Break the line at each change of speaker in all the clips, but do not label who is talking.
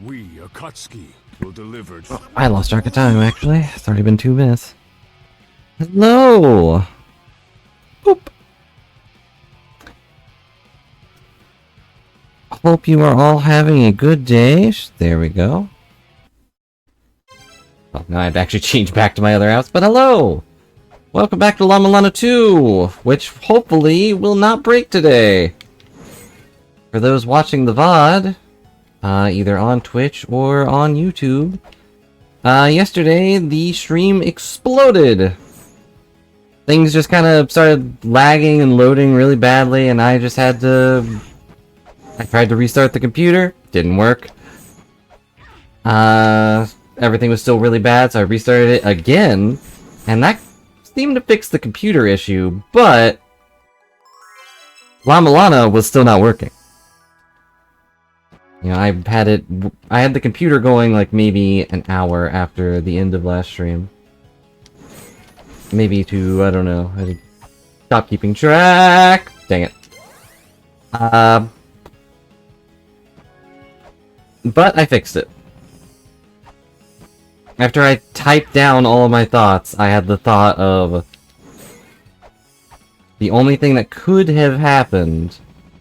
We, Akatsuki, will deliver.
I lost track of time, actually. It's already been 2 minutes. Hello! Boop. Hope you are all having a good day. There we go. Well, now I have to actually change back to my other house, but hello! Welcome back to La-Mulana 2, which hopefully will not break today. For those watching the VOD, either on Twitch or on YouTube, yesterday the stream exploded. Things just kind of started lagging and loading really badly, and I just had to... I tried to restart the computer, didn't work. Everything was still really bad, so I restarted it again, and that seemed to fix the computer issue, but La-Mulana was still not working. You know, I had the computer going like maybe an hour after the end of last stream. Maybe to, I don't know, I stopped keeping track. Dang it. But I fixed it. After I typed down all of my thoughts, I had the thought of the only thing that could have happened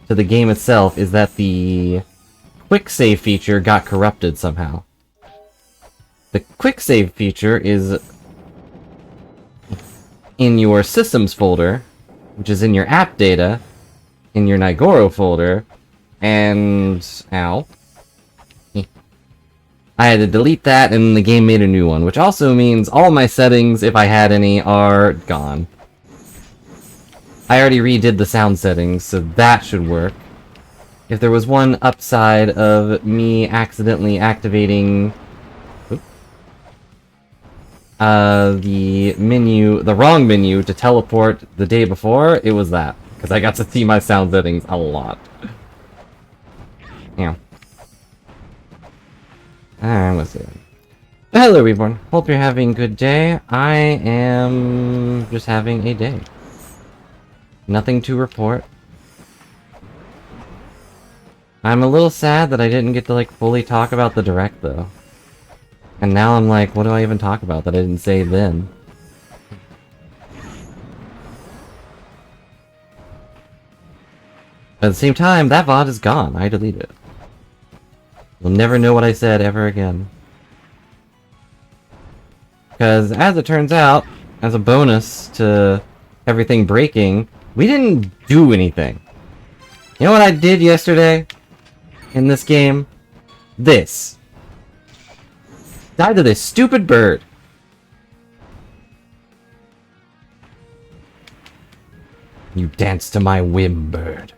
to the game itself is that the quick save feature got corrupted somehow. The quick save feature is in your systems folder, which is in your app data, in your Nigoro folder, and... ow. I had to delete that, and the game made a new one, which also means all my settings, if I had any, are gone. I already redid the sound settings, so that should work. If there was one upside of me accidentally activating... the wrong menu to teleport the day before, it was that. Because I got to see my sound settings a lot. Yeah. Alright, let's see. Hello, Reborn. Hope you're having a good day. I am just having a day. Nothing to report. I'm a little sad that I didn't get to, like, fully talk about the direct, though. And now I'm like, what do I even talk about that I didn't say then? At the same time, that VOD is gone. I deleted it. You'll never know what I said ever again. Because, as it turns out, as a bonus to everything breaking, we didn't do anything. You know what I did yesterday? In this game? This. Died to this stupid bird. You dance to my whim, bird.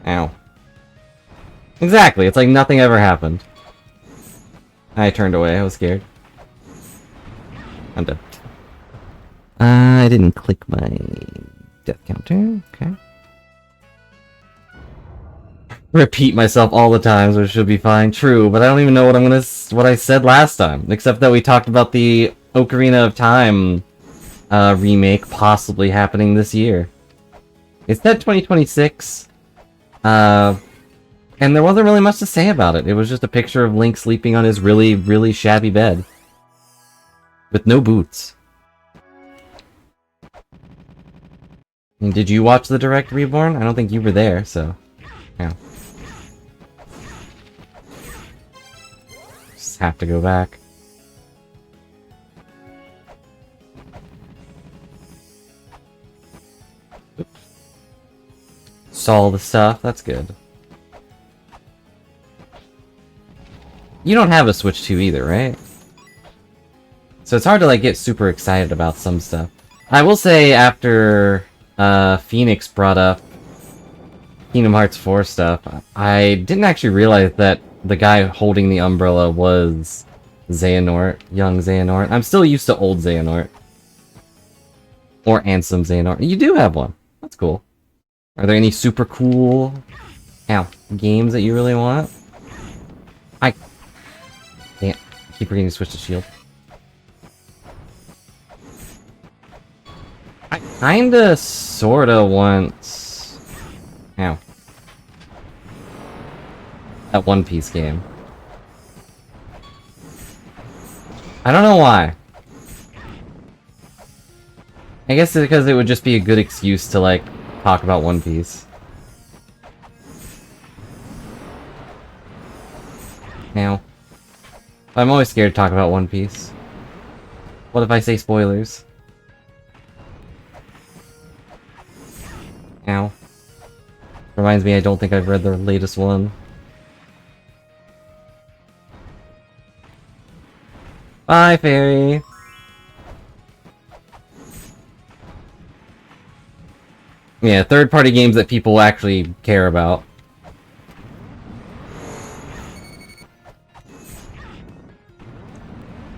Ow. Exactly, it's like nothing ever happened. I turned away, I was scared. I'm dead. I didn't click my death counter, okay. Repeat myself all the time, so it should be fine. True, but I don't even know what I said last time, except that we talked about the Ocarina of Time remake possibly happening this year. It said 2026. And there wasn't really much to say about it. It was just a picture of Link sleeping on his really, really shabby bed. With no boots. And did you watch the Direct, Reborn? I don't think you were there, so... yeah. Just have to go back. Oops. Saw all the stuff, that's good. You don't have a Switch 2 either, right? So it's hard to like get super excited about some stuff. I will say after Phoenix brought up Kingdom Hearts 4 stuff, I didn't actually realize that the guy holding the umbrella was Xehanort, young Xehanort. I'm still used to old Xehanort. Or Ansem Xehanort. You do have one. That's cool. Are there any super cool games that you really want? Can't keep forgetting to switch to shield. I kinda sorta want... that One Piece game. I don't know why. I guess it's because it would just be a good excuse to, like, talk about One Piece. Now. I'm always scared to talk about One Piece. What if I say spoilers? Ow. Reminds me I don't think I've read the latest one. Bye, fairy! Yeah, third-party games that people actually care about.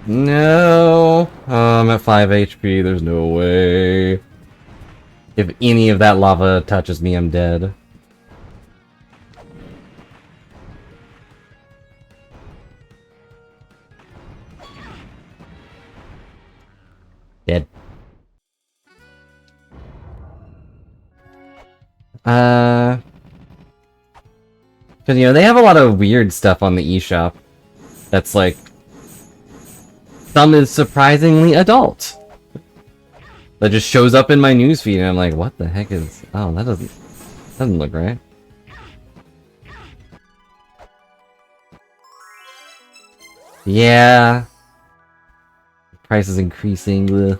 No! Oh, I'm at 5 HP, there's no way. If any of that lava touches me, I'm dead. Dead. Cause, you know, they have a lot of weird stuff on the eShop. That's like... some is surprisingly adult. That just shows up in my newsfeed and I'm like, what the heck is... oh, that doesn't look right. Yeah. Price is increasing. Ugh.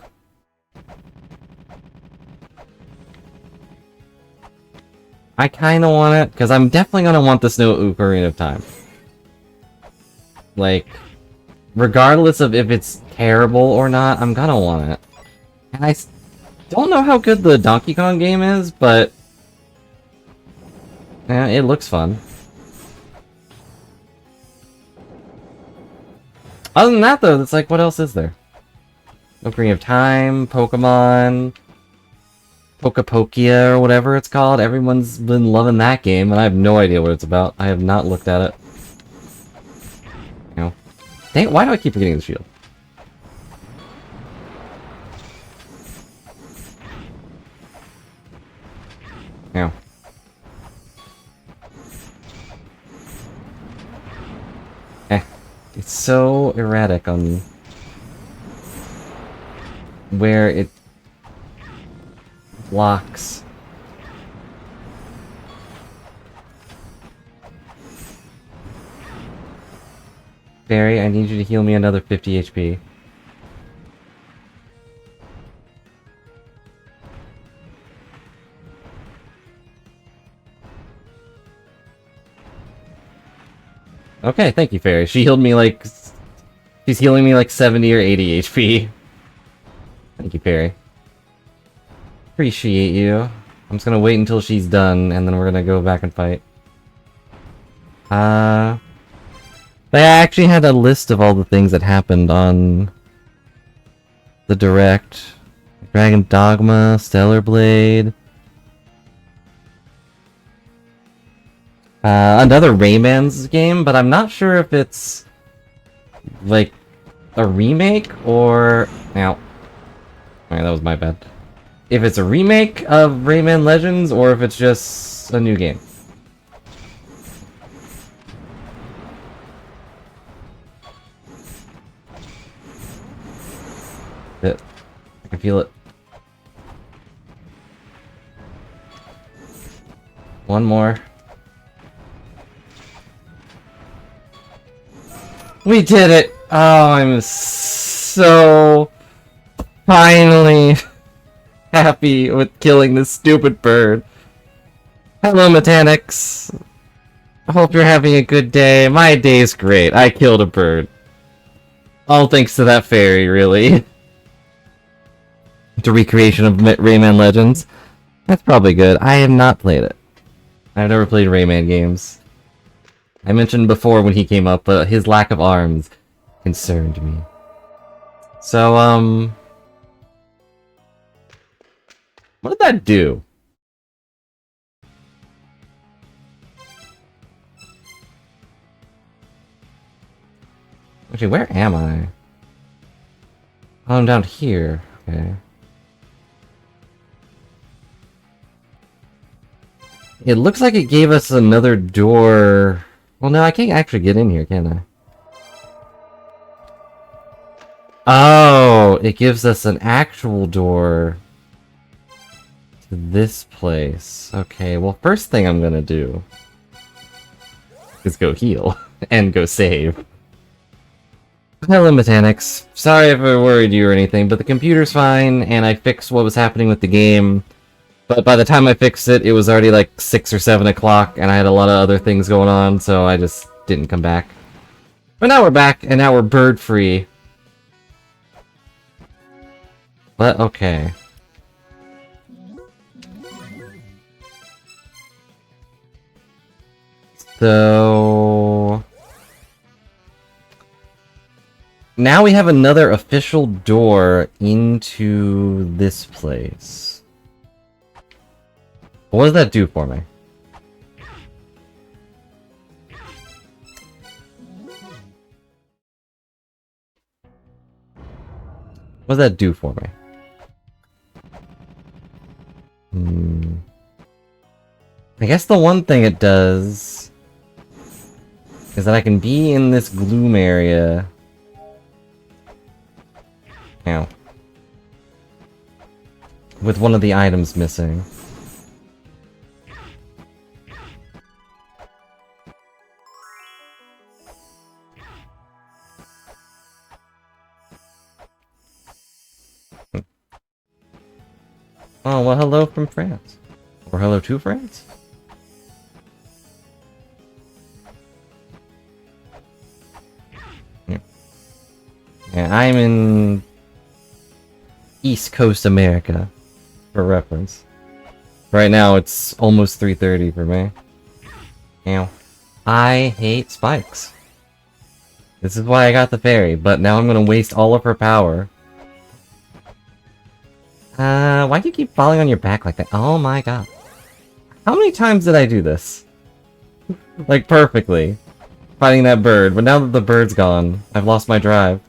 I kinda want it, because I'm definitely gonna want the Snow Ocarina of Time. Like, regardless of if it's terrible or not, I'm gonna want it. And I don't know how good the Donkey Kong game is, but... yeah, it looks fun. Other than that, though, it's like, what else is there? Ocarina of Time, Pokemon... Pokepokia, or whatever it's called. Everyone's been loving that game, and I have no idea what it's about. I have not looked at it. You know. Dang, why do I keep forgetting the shield? Yeah. It's so erratic on where it blocks. Barry, I need you to heal me another 50 HP. Okay, thank you, Fairy. She healed me like... she's healing me like 70 or 80 HP. Thank you, Fairy. Appreciate you. I'm just gonna wait until she's done, and then we're gonna go back and fight. They actually had a list of all the things that happened on the Direct. Dragon Dogma, Stellar Blade. Another Rayman's game, but I'm not sure if it's like a remake or... now. Alright, that was my bad. If it's a remake of Rayman Legends or if it's just a new game. I can feel it. One more. We did it! Oh, I'm so finally happy with killing this stupid bird. Hello, mechanics. I hope you're having a good day. My day's great. I killed a bird. All thanks to that fairy, really. The recreation of Rayman Legends. That's probably good. I have not played it. I've never played Rayman games. I mentioned before when he came up, but his lack of arms concerned me. So, what did that do? Actually, where am I? Oh, I'm down here. Okay. It looks like it gave us another door Well, no, I can't actually get in here, can I? Oh, it gives us an actual door to this place. Okay, well, first thing I'm gonna do is go heal and go save. Hello, mechanics. Sorry if I worried you or anything, but the computer's fine, and I fixed what was happening with the game. But by the time I fixed it, it was already like 6 or 7 o'clock, and I had a lot of other things going on, so I just didn't come back. But now we're back, and now we're bird-free. But, okay. So... now we have another official door into this place. What does that do for me? What does that do for me? I guess the one thing it does is that I can be in this gloom area. Ow. With one of the items missing. Oh, well, hello from France. Or hello to France? Yeah, I'm in East Coast America, for reference. Right now, it's almost 3:30 for me. Ow. I hate spikes. This is why I got the fairy, but now I'm gonna waste all of her power. Why do you keep falling on your back like that? Oh my god. How many times did I do this? Like, perfectly. Fighting that bird, but now that the bird's gone, I've lost my drive.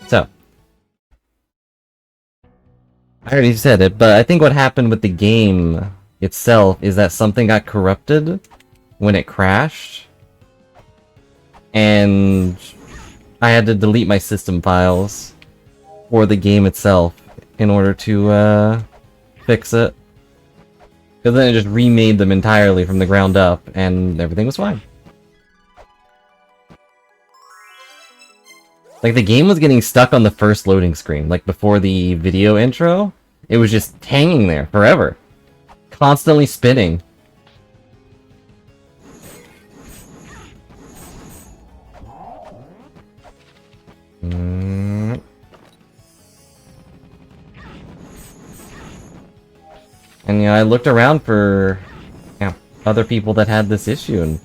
So. I already said it, but I think what happened with the game itself is that something got corrupted when it crashed. And I had to delete my system files for the game itself in order to fix it. Because then it just remade them entirely from the ground up, and everything was fine. Like, the game was getting stuck on the first loading screen, like before the video intro. It was just hanging there forever. Constantly spinning. And, you know, I looked around for, you know, other people that had this issue, and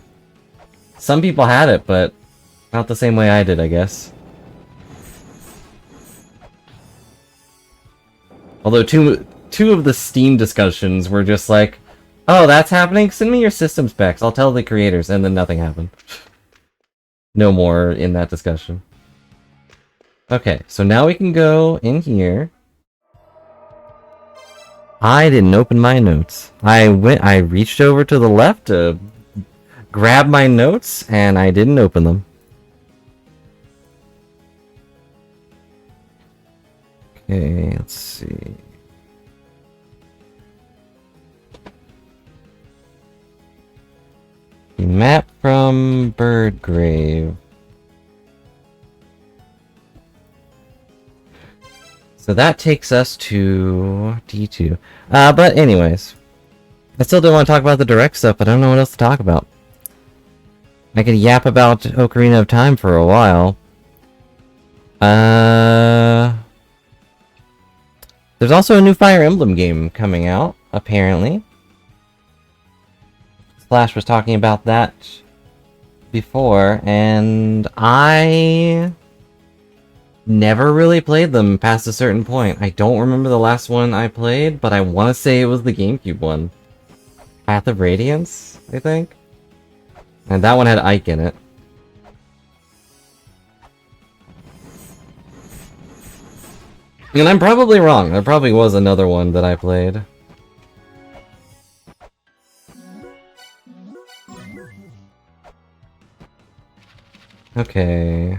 some people had it, but not the same way I did, I guess. Although two of the Steam discussions were just like, oh, that's happening? Send me your system specs, I'll tell the creators, and then nothing happened. No more in that discussion. Okay, so now we can go in here. I didn't open my notes. I reached over to the left to grab my notes, and I didn't open them. Okay, let's see. The map from Birdgrave. So that takes us to D2. But anyways. I still do want to talk about the direct stuff, but I don't know what else to talk about. I could yap about Ocarina of Time for a while. There's also a new Fire Emblem game coming out, apparently. Splash was talking about that before, and I never really played them past a certain point. I don't remember the last one I played, but I want to say it was the GameCube one. Path of Radiance, I think? And that one had Ike in it. And I'm probably wrong. There probably was another one that I played. Okay.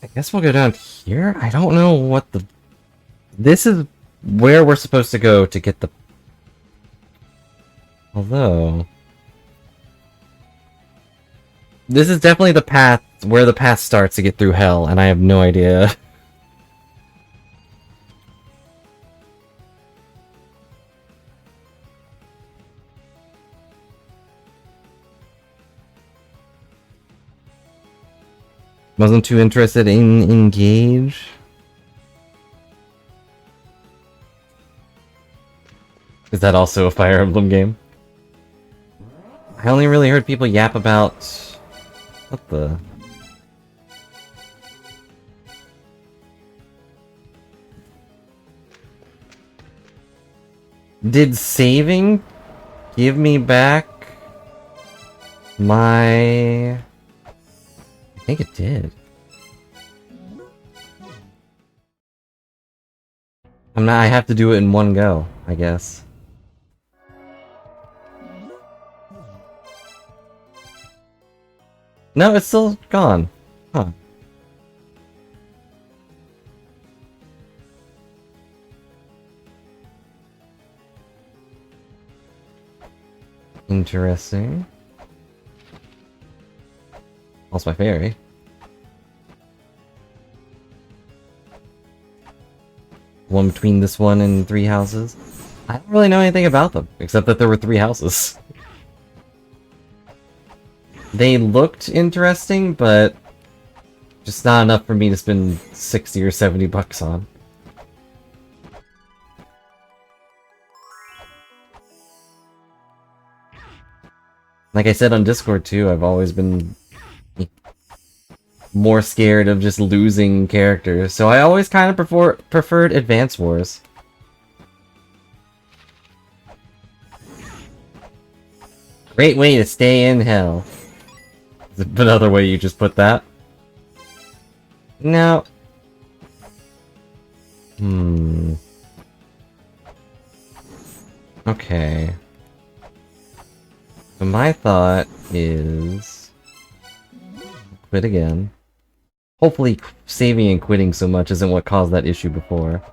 I guess we'll go down here? I don't know what the... This is where we're supposed to go to get the... Although... This is definitely the path, where the path starts to get through hell, and I have no idea. Wasn't too interested in Engage. Is that also a Fire Emblem game? I only really heard people yap about... What the... Did saving give me back my... I think it did. I have to do it in one go, I guess. No, it's still gone. Huh. Interesting. Lost my fairy. One between this one and 3 houses. I don't really know anything about them, except that there were 3 houses. They looked interesting, but just not enough for me to spend 60 or 70 bucks on. Like I said on Discord too, I've always been more scared of just losing characters, so I always kind of preferred Advance Wars. Great way to stay in hell. Is another way you just put that? No. Okay. So my thought is... quit again. Hopefully saving and quitting so much isn't what caused that issue before.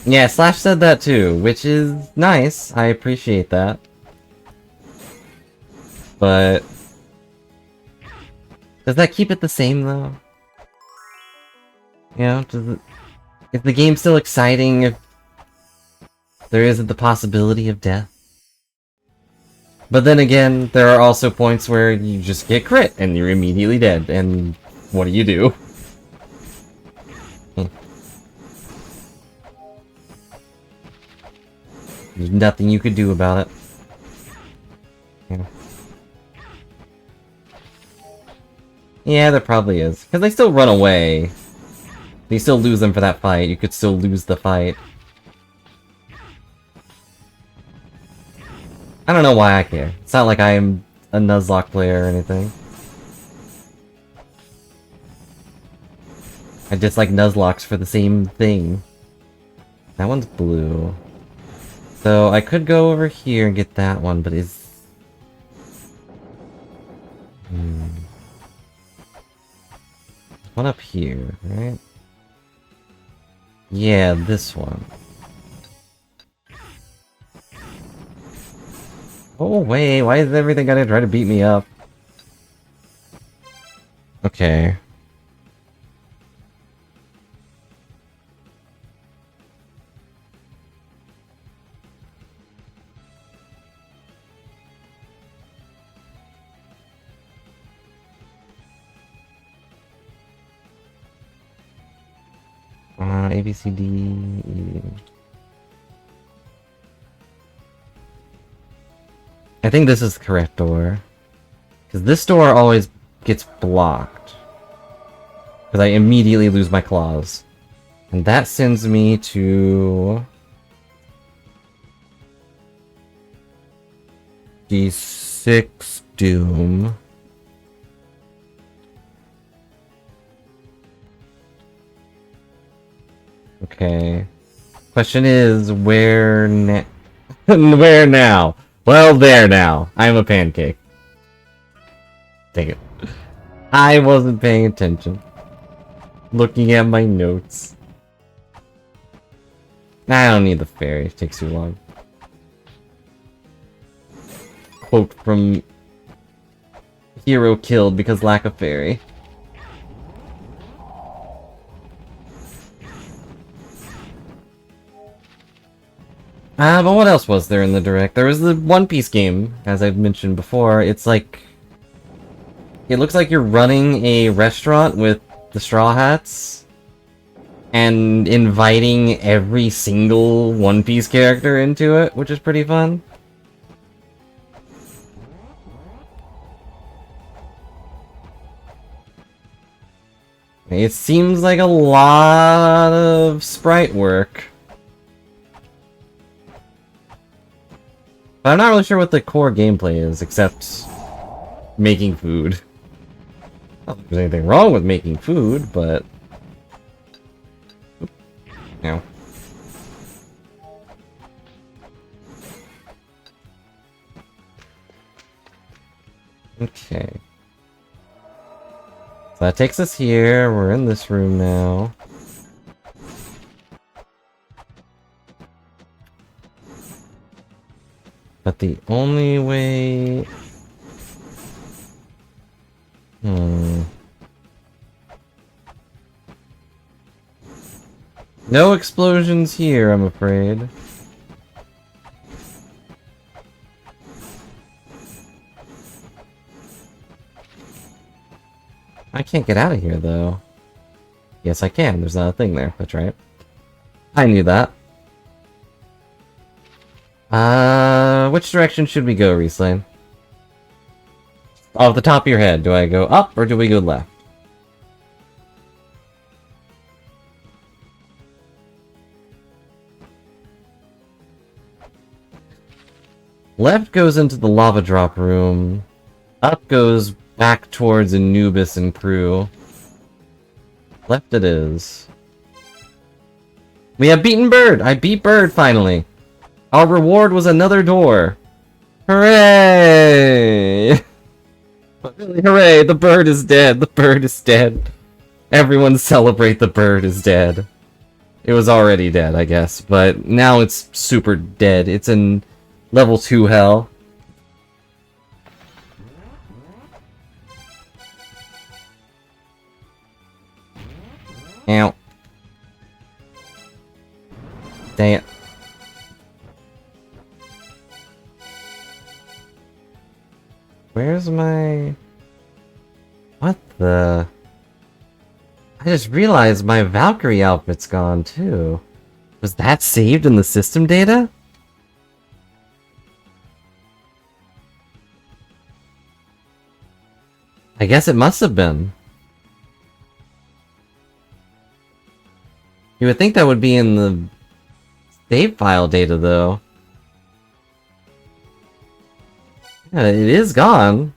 Yeah, Slash said that too, which is nice. I appreciate that. But... does that keep it the same, though? You know, is the game still exciting if there isn't the possibility of death? But then again, there are also points where you just get crit and you're immediately dead, and what do you do? There's nothing you could do about it. Yeah. Yeah, there probably is. Because they still run away. You still lose them for that fight. You could still lose the fight. I don't know why I care. It's not like I'm a Nuzlocke player or anything. I dislike Nuzlocks for the same thing. That one's blue. So I could go over here and get that one, but is... one up here, right? Yeah, this one. Oh wait, why is everything gonna try to beat me up? Okay. A, B, C, D, E. I think this is the correct door. Because this door always gets blocked. Because I immediately lose my claws. And that sends me to... D6 Doom. Okay. Question is, where where now? Well, there now. I'm a pancake. Take it. I wasn't paying attention. Looking at my notes. I don't need the fairy. It takes too long. Quote from Hero killed because lack of fairy. But what else was there in the Direct? There was the One Piece game, as I've mentioned before. It's like... It looks like you're running a restaurant with the Straw Hats. And inviting every single One Piece character into it, which is pretty fun. It seems like a lot of sprite work. But I'm not really sure what the core gameplay is, except making food. Not that there's anything wrong with making food, but... No. Okay. So that takes us here. We're in this room now. But the only way... No explosions here, I'm afraid. I can't get out of here, though. Yes, I can. There's not a thing there. That's right. I knew that. Which direction should we go, Riesling? Off the top of your head, do I go up or do we go left? Left goes into the lava drop room. Up goes back towards Anubis and crew. Left it is. We have beaten Bird! I beat Bird, finally! Our reward was another door! Hooray! Really, hooray! The bird is dead! The bird is dead! Everyone celebrate the bird is dead. It was already dead, I guess, but now it's super dead. It's in level 2 hell. Ow. Dang it. Where's my... What the... I just realized my Valkyrie outfit's gone, too. Was that saved in the system data? I guess it must have been. You would think that would be in the save file data, though. Yeah, it is gone.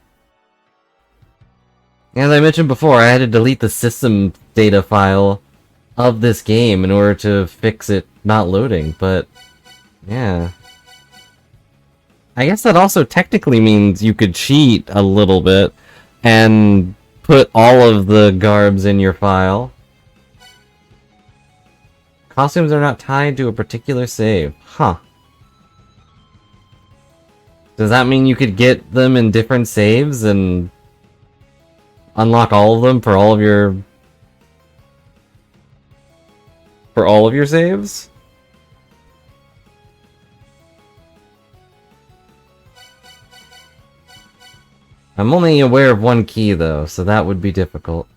As I mentioned before, I had to delete the system data file of this game in order to fix it not loading, but... yeah. I guess that also technically means you could cheat a little bit and put all of the garbs in your file. Costumes are not tied to a particular save. Huh. Does that mean you could get them in different saves and unlock all of them for all of your... for all of your saves? I'm only aware of one key, though, so that would be difficult.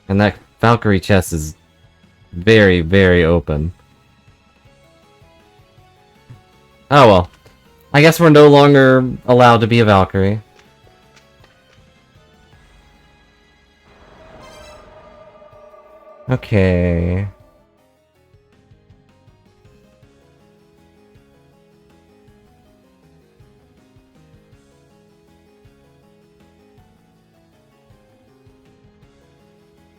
And that Valkyrie chest is very, very open. Oh well. I guess we're no longer allowed to be a Valkyrie. Okay.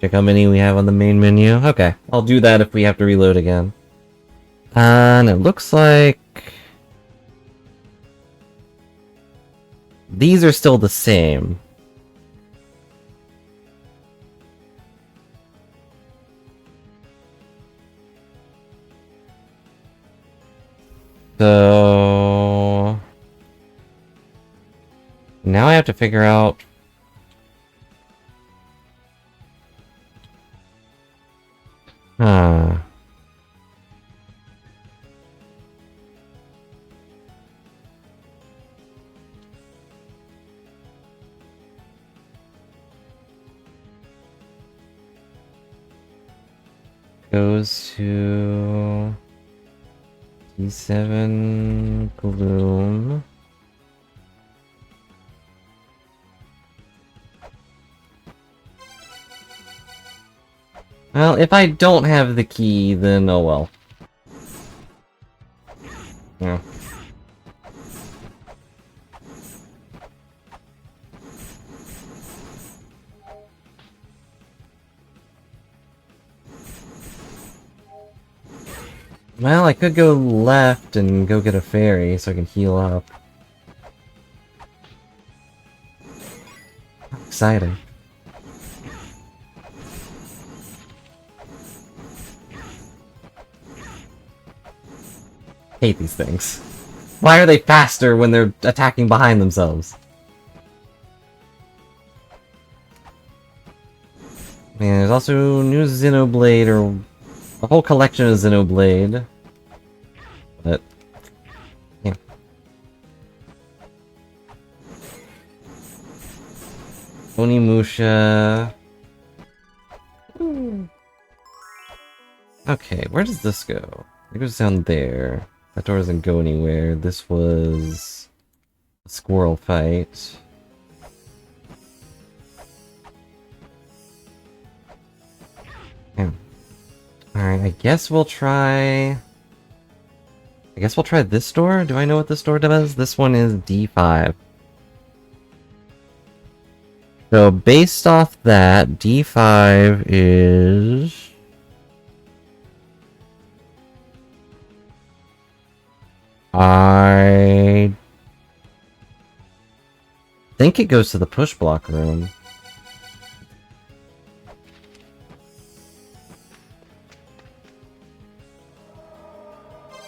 Check how many we have on the main menu. Okay, I'll do that if we have to reload again. And it looks like... these are still the same. So... now I have to figure out... huh... goes to... D7 Gloom. Well, if I don't have the key, then oh well. Yeah. Well, I could go left and go get a fairy so I can heal up. Exciting. Hate these things. Why are they faster when they're attacking behind themselves? Man, there's also new Xenoblade, or a whole collection of Xenoblade. But, yeah. Onimusha. Okay, where does this go? It goes down there. That door doesn't go anywhere. This was a squirrel fight. Yeah. Alright, I guess we'll try... I guess we'll try this door? Do I know what this door does? This one is D5. So, based off that, D5 is... I think it goes to the push block room.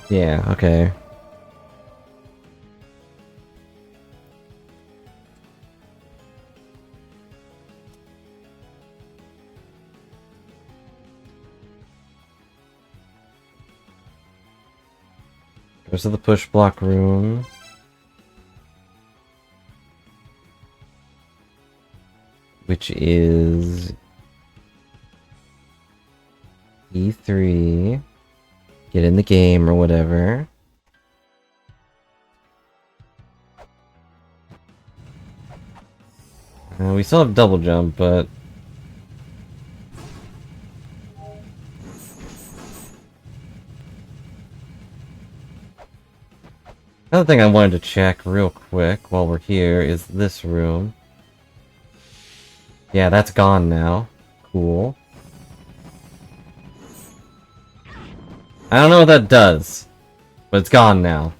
Yeah, okay. Goes to the push block room. Which is... E3. Get in the game or whatever. We still have double jump, but... another thing I wanted to check real quick while we're here is this room. Yeah, that's gone now. Cool. I don't know what that does, but it's gone now.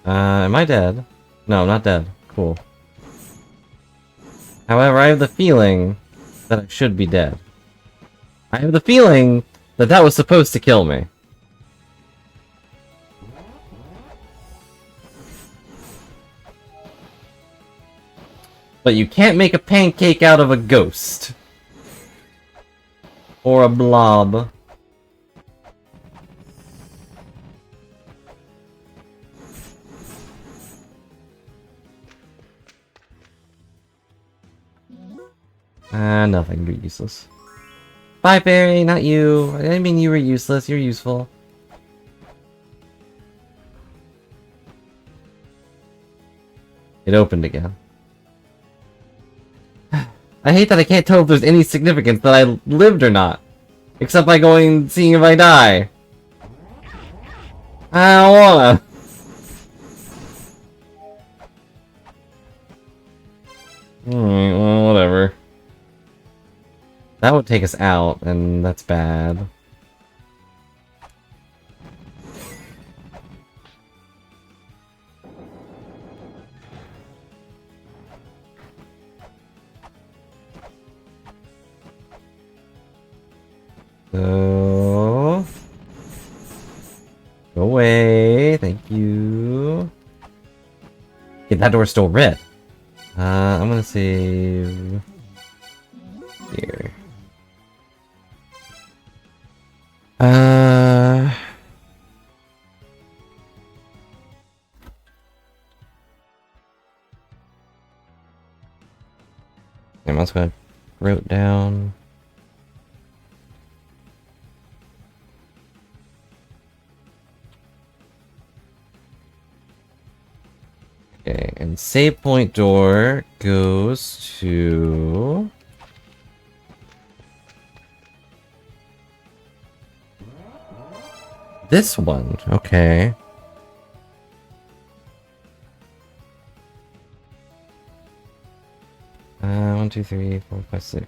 Am I dead? No, I'm not dead. Cool. However, I have the feeling that I should be dead. I have the feeling that that was supposed to kill me. But you can't make a pancake out of a ghost. Or a blob. Nothing. You're useless. Bye, Barry. Not you. I didn't mean you were useless. You're useful. It opened again. I hate that I can't tell if there's any significance that I lived or not. Except by seeing if I die. I don't wanna. Alright, well, whatever. That would take us out, and that's bad. So... Go away, thank you. Yeah, that door's still red. I'm gonna save... Here. I'm also gonna wrote down... Okay, and save point door goes to... This one, okay. One, two, three, four, five, six.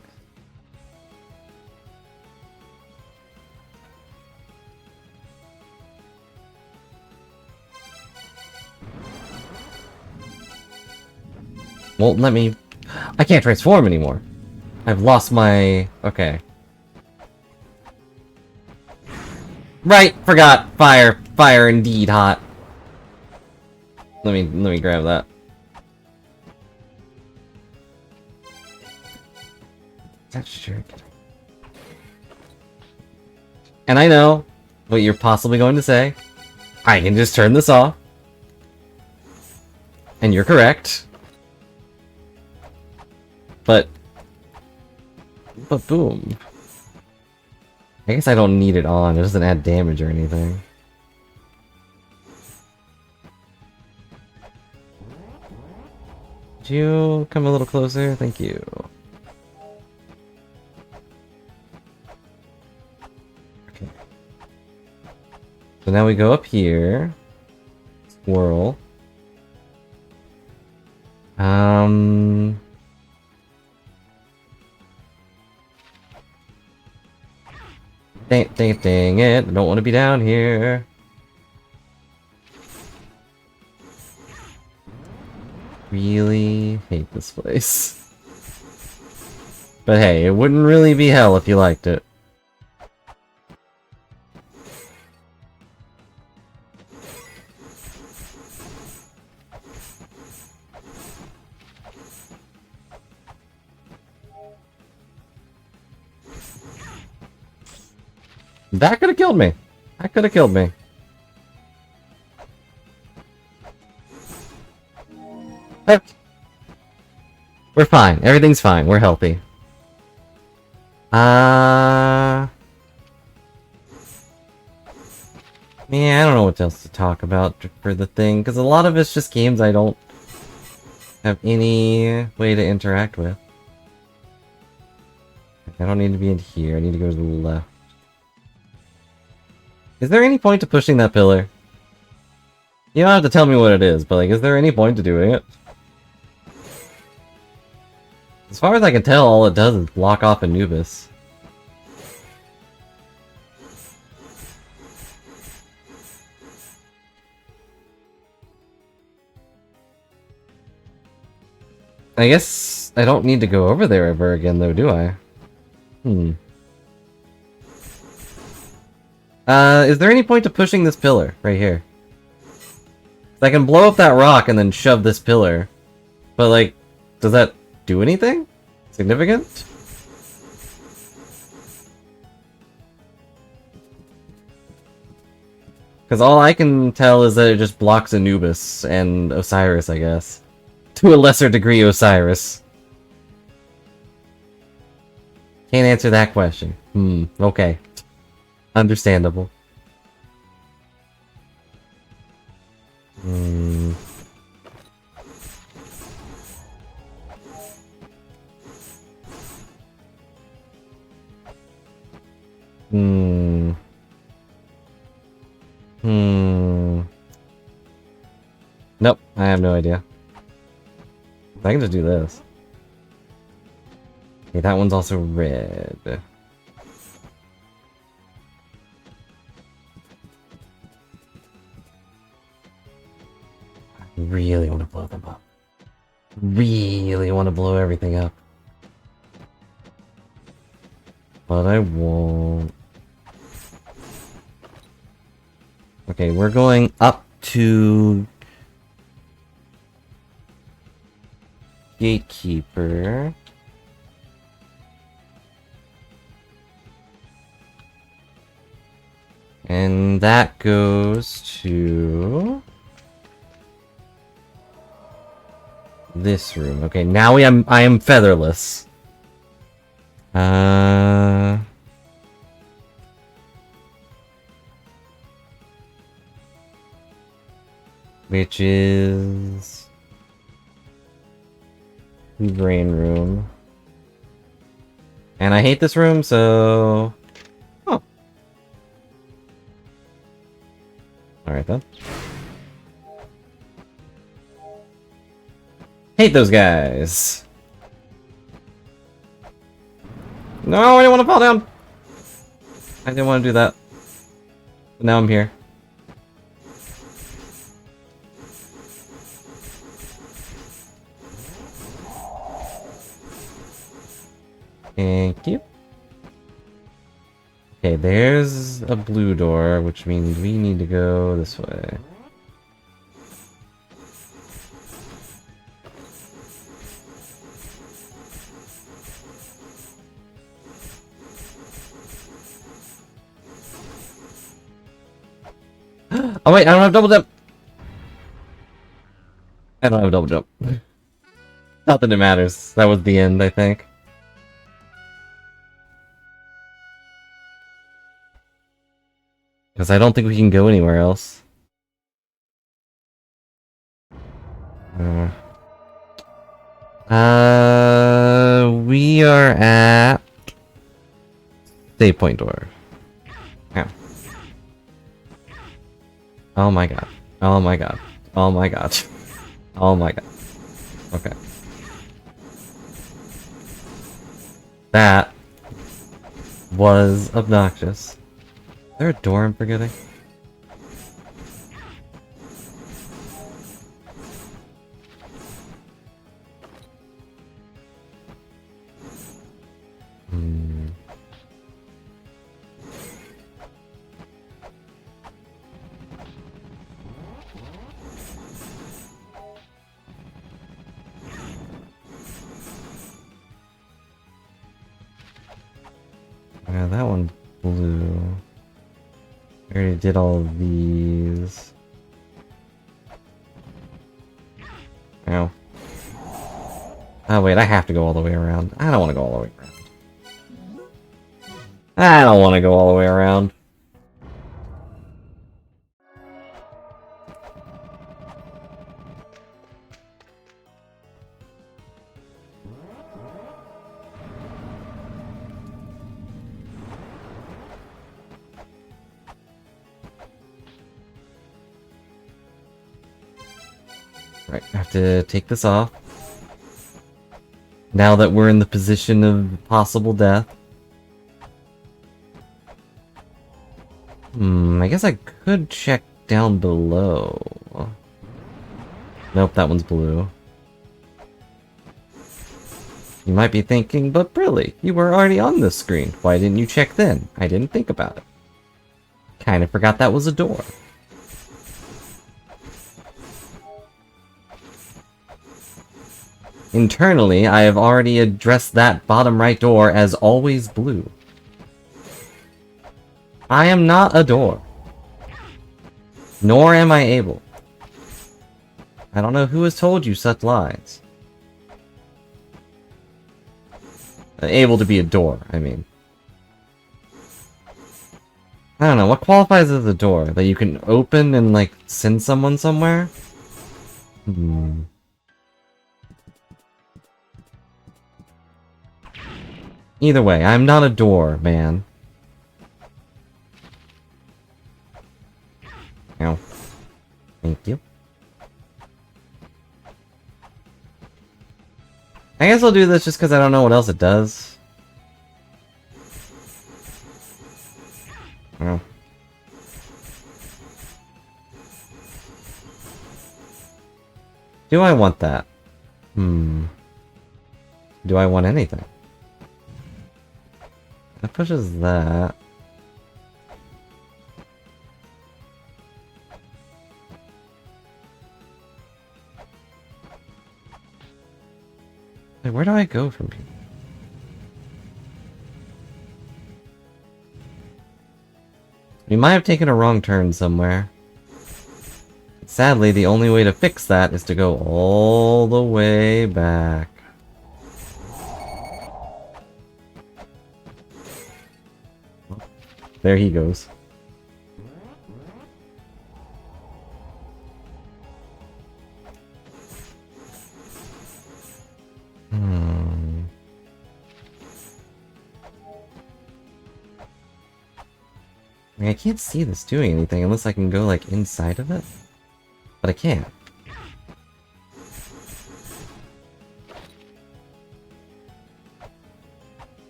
Won't let me... I can't transform anymore. I've lost my... Okay. Right, forgot. Fire. Fire indeed hot. Let me grab that. That's sure. And I know what you're possibly going to say. I can just turn this off. And you're correct. But boom. I guess I don't need it on. It doesn't add damage or anything. Could you come a little closer? Thank you. Okay. So now we go up here. Swirl. Dang it. I don't want to be down here. Really hate this place. But hey, it wouldn't really be hell if you liked it. That could have killed me. That could have killed me. We're fine. Everything's fine. We're healthy. Man, I don't know what else to talk about for the thing, because a lot of it's just games I don't have any way to interact with. I don't need to be in here. I need to go to the left. Is there any point to pushing that pillar? You don't have to tell me what it is, but like, is there any point to doing it? As far as I can tell, all it does is block off Anubis. I guess I don't need to go over there ever again, though, do I? Is there any point to pushing this pillar right here? I can blow up that rock and then shove this pillar. But, like, does that do anything significant? Because all I can tell is that it just blocks Anubis and Osiris, I guess. To a lesser degree, Osiris. Can't answer that question. Okay. Understandable. have no idea. I can just do this. Okay, that one's also red. I really want to blow them up. Really want to blow everything up. But I won't. Okay, we're going up to Gatekeeper. And that goes to this room. Okay, now I am featherless. Which is the brain room. And I hate this room, so... Oh. Alright then. Hate those guys! No, I didn't want to fall down! I didn't want to do that. But now I'm here. Thank you. Okay, there's a blue door, which means we need to go this way. Oh wait, I don't have double jump! I don't have double jump. Not that it matters. That was the end, I think. Because I don't think we can go anywhere else. We are at... save point door. Yeah. Oh my god. Oh my god. Oh my god. Oh my god. Okay. That was obnoxious. Is there a door I'm forgetting? Yeah, that one blue. I already did all of these. Ow. Oh wait, I have to go all the way around. I don't want to go all the way around. I don't want to go all the way around. Right, I have to take this off. Now that we're in the position of possible death. I guess I could check down below. Nope, that one's blue. You might be thinking, but really, you were already on this screen. Why didn't you check then? I didn't think about it. Kinda forgot that was a door. Internally, I have already addressed that bottom right door as always blue. I am not a door. Nor am I able. I don't know who has told you such lies. Able to be a door, I mean. I don't know, what qualifies as a door? That you can open and, like, send someone somewhere? Either way, I'm not a door, man. Ow. Thank you. I guess I'll do this just because I don't know what else it does. Oh. Do I want that? Do I want anything? That pushes that. Wait, where do I go from here? We might have taken a wrong turn somewhere. Sadly, the only way to fix that is to go all the way back. There he goes. I mean, I can't see this doing anything unless I can go, like, inside of it. But I can't.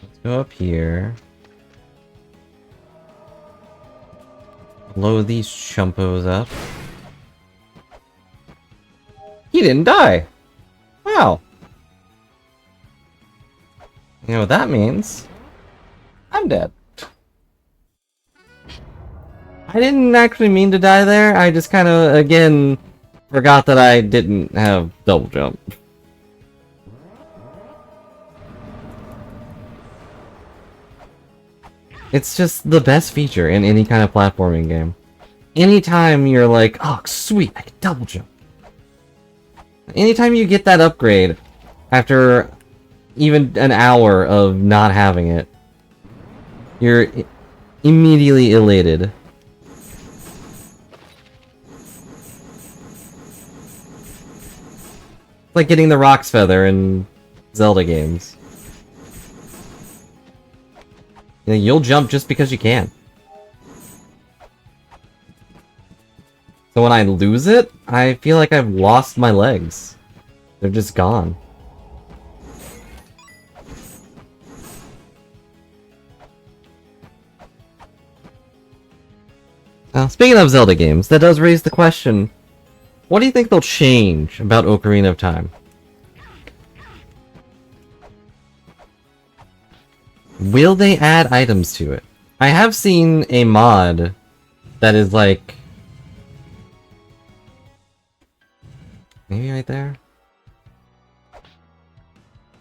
Let's go up here. Blow these chumpos up. He didn't die! Wow. You know what that means? I'm dead. I didn't actually mean to die there, I just kind of, again, forgot that I didn't have double jump. It's just the best feature in any kind of platforming game. Anytime you're like, oh sweet, I can double jump. Anytime you get that upgrade, after even an hour of not having it, you're immediately elated. It's like getting the Rock's Feather in Zelda games. You know, you'll jump just because you can. So when I lose it, I feel like I've lost my legs. They're just gone. Now, speaking of Zelda games, that does raise the question, what do you think they'll change about Ocarina of Time? Will they add items to it? I have seen a mod that is like... maybe right there?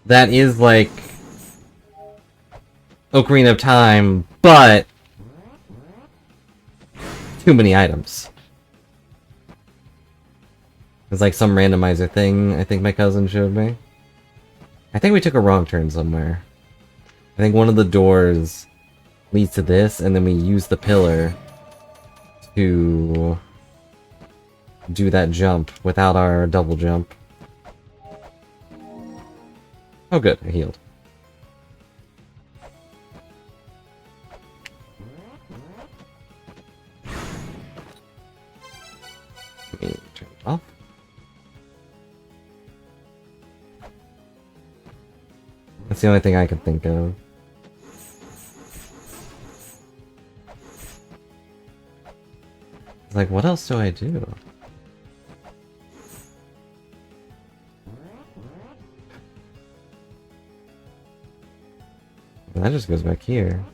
That is like... Ocarina of Time, but... too many items. It's like some randomizer thing I think my cousin showed me. I think we took a wrong turn somewhere. I think one of the doors leads to this, and then we use the pillar to do that jump without our double jump. Oh good, I healed. Let me turn it off. That's the only thing I can think of. It's like, what else do I do? That just goes back here.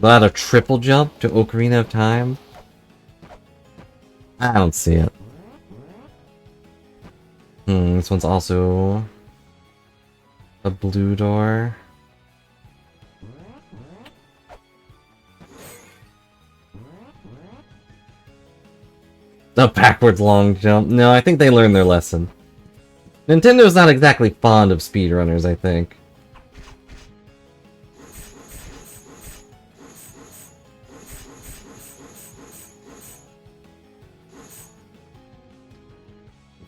Without a triple jump to Ocarina of Time? I don't see it. This one's also a blue door. A backwards long jump. No, I think they learned their lesson. Nintendo's not exactly fond of speedrunners, I think.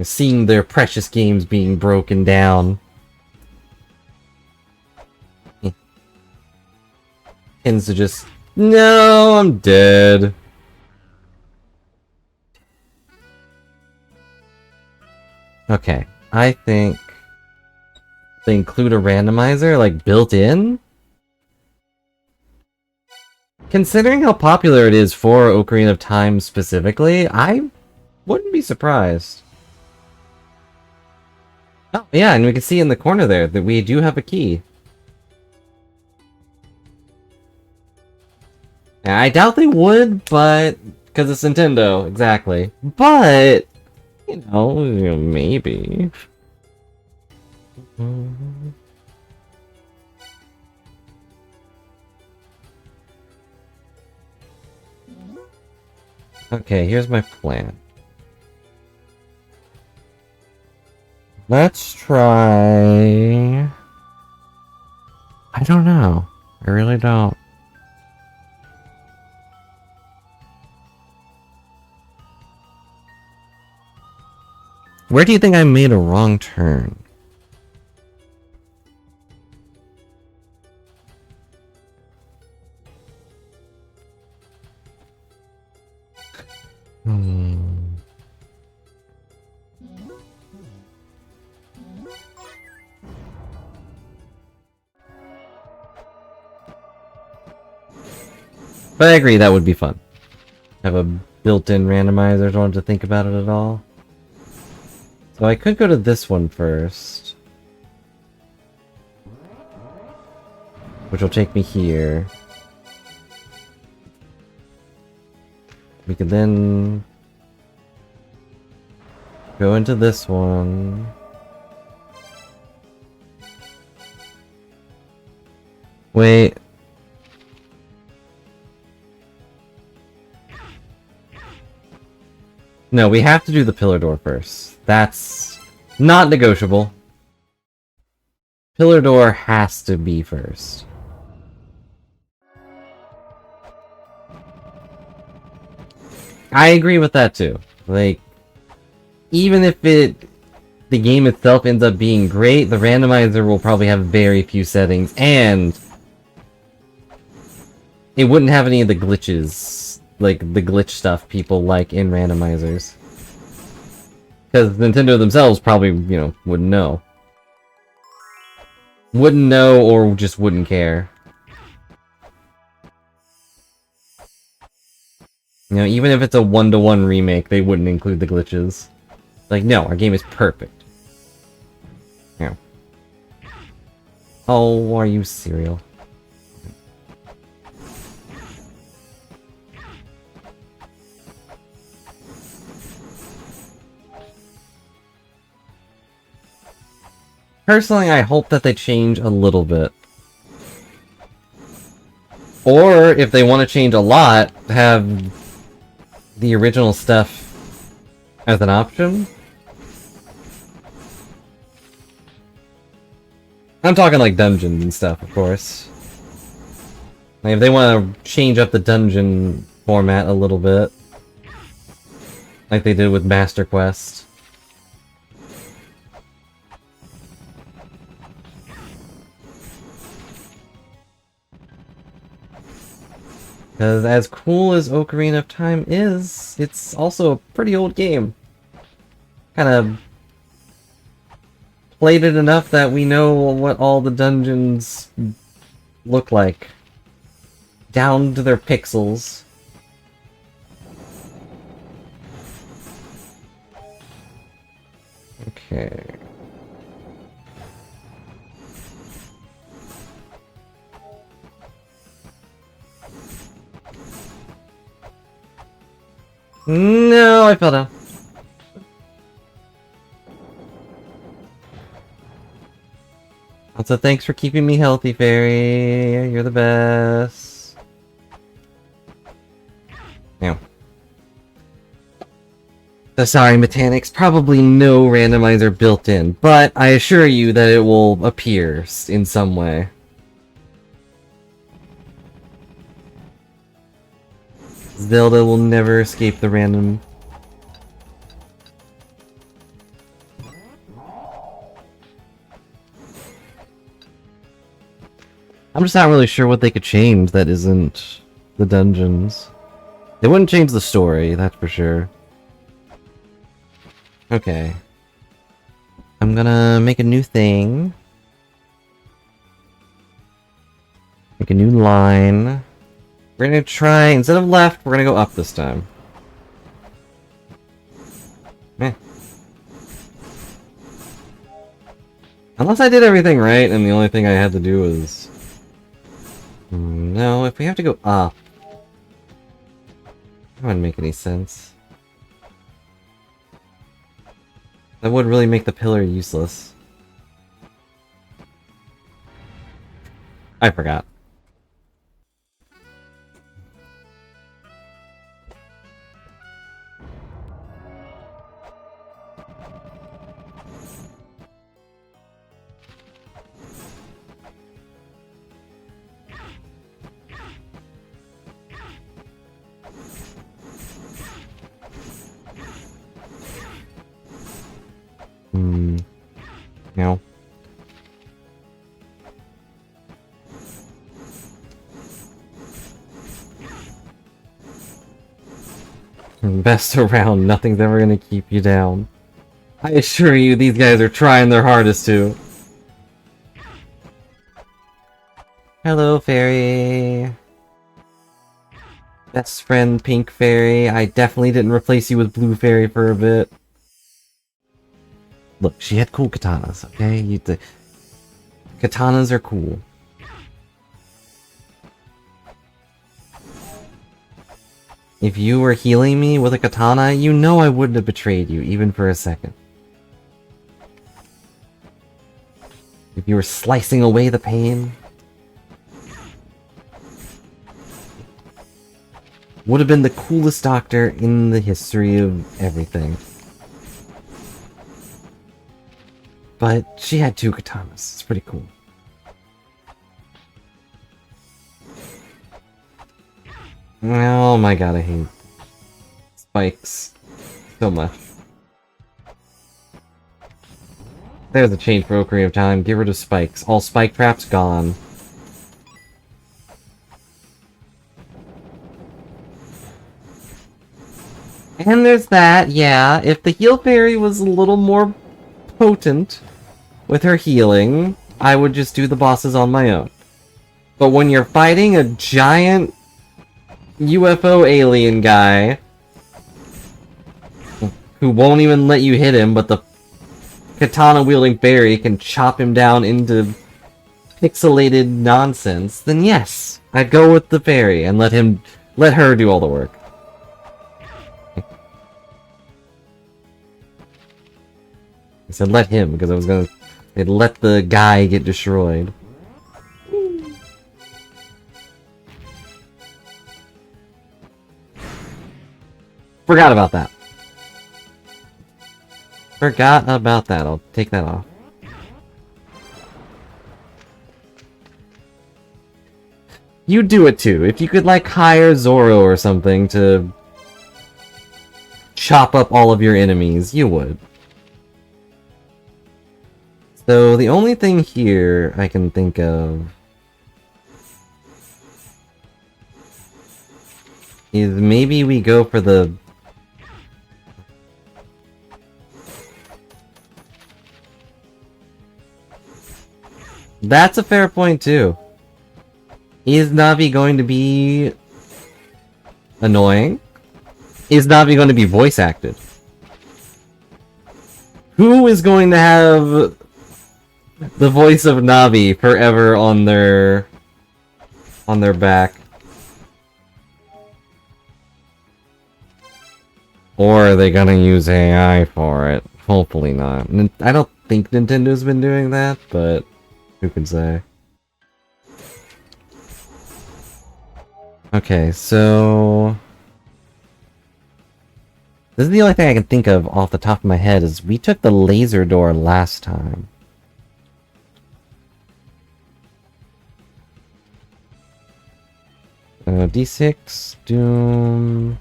Seeing their precious games being broken down. tends to just... No, I'm dead. Okay, I think they include a randomizer, like, built in? Considering how popular it is for Ocarina of Time specifically, I wouldn't be surprised. Oh, yeah, and we can see in the corner there that we do have a key. Yeah, I doubt they would, but... Because it's Nintendo, exactly. But... You know, maybe. Okay, here's my plan. Let's try... I don't know. I really don't. Where do you think I made a wrong turn? But I agree, that would be fun. Have a built-in randomizer, don't have to think about it at all. So I could go to this one first. Which will take me here. We could then... go into this one. Wait. No, we have to do the pillar door first. That's not negotiable. Pillar door has to be first. I agree with that too. Like, even if the game itself ends up being great, the randomizer will probably have very few settings, and it wouldn't have any of the glitches, like the glitch stuff people like in randomizers. Because Nintendo themselves probably, you know, wouldn't know. Wouldn't know or just wouldn't care. You know, even if it's a one-to-one remake, they wouldn't include the glitches. Like, no, our game is perfect. Yeah. Oh, are you serial? Personally, I hope that they change a little bit. Or, if they want to change a lot, have the original stuff as an option. I'm talking like dungeons and stuff, of course. Like, if they want to change up the dungeon format a little bit. Like they did with Master Quest. Because as cool as Ocarina of Time is, it's also a pretty old game. Kind of played it enough that we know what all the dungeons look like. Down to their pixels. Okay. No, I fell down. Also, thanks for keeping me healthy, Fairy. You're the best. Yeah. So sorry, mechanics. Probably no randomizer built in, but I assure you that it will appear in some way. Zelda will never escape the random. I'm just not really sure what they could change that isn't the dungeons. They wouldn't change the story, that's for sure. Okay. I'm gonna make a new thing. Make a new line. We're gonna try, instead of left, we're gonna go up this time. Meh. Unless I did everything right, and the only thing I had to do was... No, if we have to go up... That wouldn't make any sense. That would really make the pillar useless. I forgot. No. Best around, nothing's ever gonna keep you down. I assure you, these guys are trying their hardest to. Hello, fairy. Best friend, pink fairy. I definitely didn't replace you with blue fairy for a bit. Look, she had cool katanas, okay? Katanas are cool. If you were healing me with a katana, you know I wouldn't have betrayed you, even for a second. If you were slicing away the pain... Would have been the coolest doctor in the history of everything. But she had 2 katanas. It's pretty cool. Oh my god, I hate spikes so much. There's a change for Ocarina of Time. Get rid of spikes. All spike traps gone. And there's that, yeah. If the heal fairy was a little more potent with her healing, I would just do the bosses on my own. But when you're fighting a giant UFO alien guy who won't even let you hit him, but the katana-wielding fairy can chop him down into pixelated nonsense, then yes, I'd go with the fairy and let her do all the work. I said let him, because I was gonna... They'd let the guy get destroyed. Forgot about that. Forgot about that. I'll take that off. You do it too. If you could, like, hire Zoro or something to chop up all of your enemies, you would. So, the only thing here I can think of is maybe we go for the... That's a fair point, too. Is Navi going to be... annoying? Is Navi going to be voice acted? Who is going to have the voice of Navi forever on their back? Or are they gonna use AI for it? Hopefully not. I don't think Nintendo's been doing that, but who can say? Okay, so... This is the only thing I can think of off the top of my head, is we took the laser door last time. D6, Doom...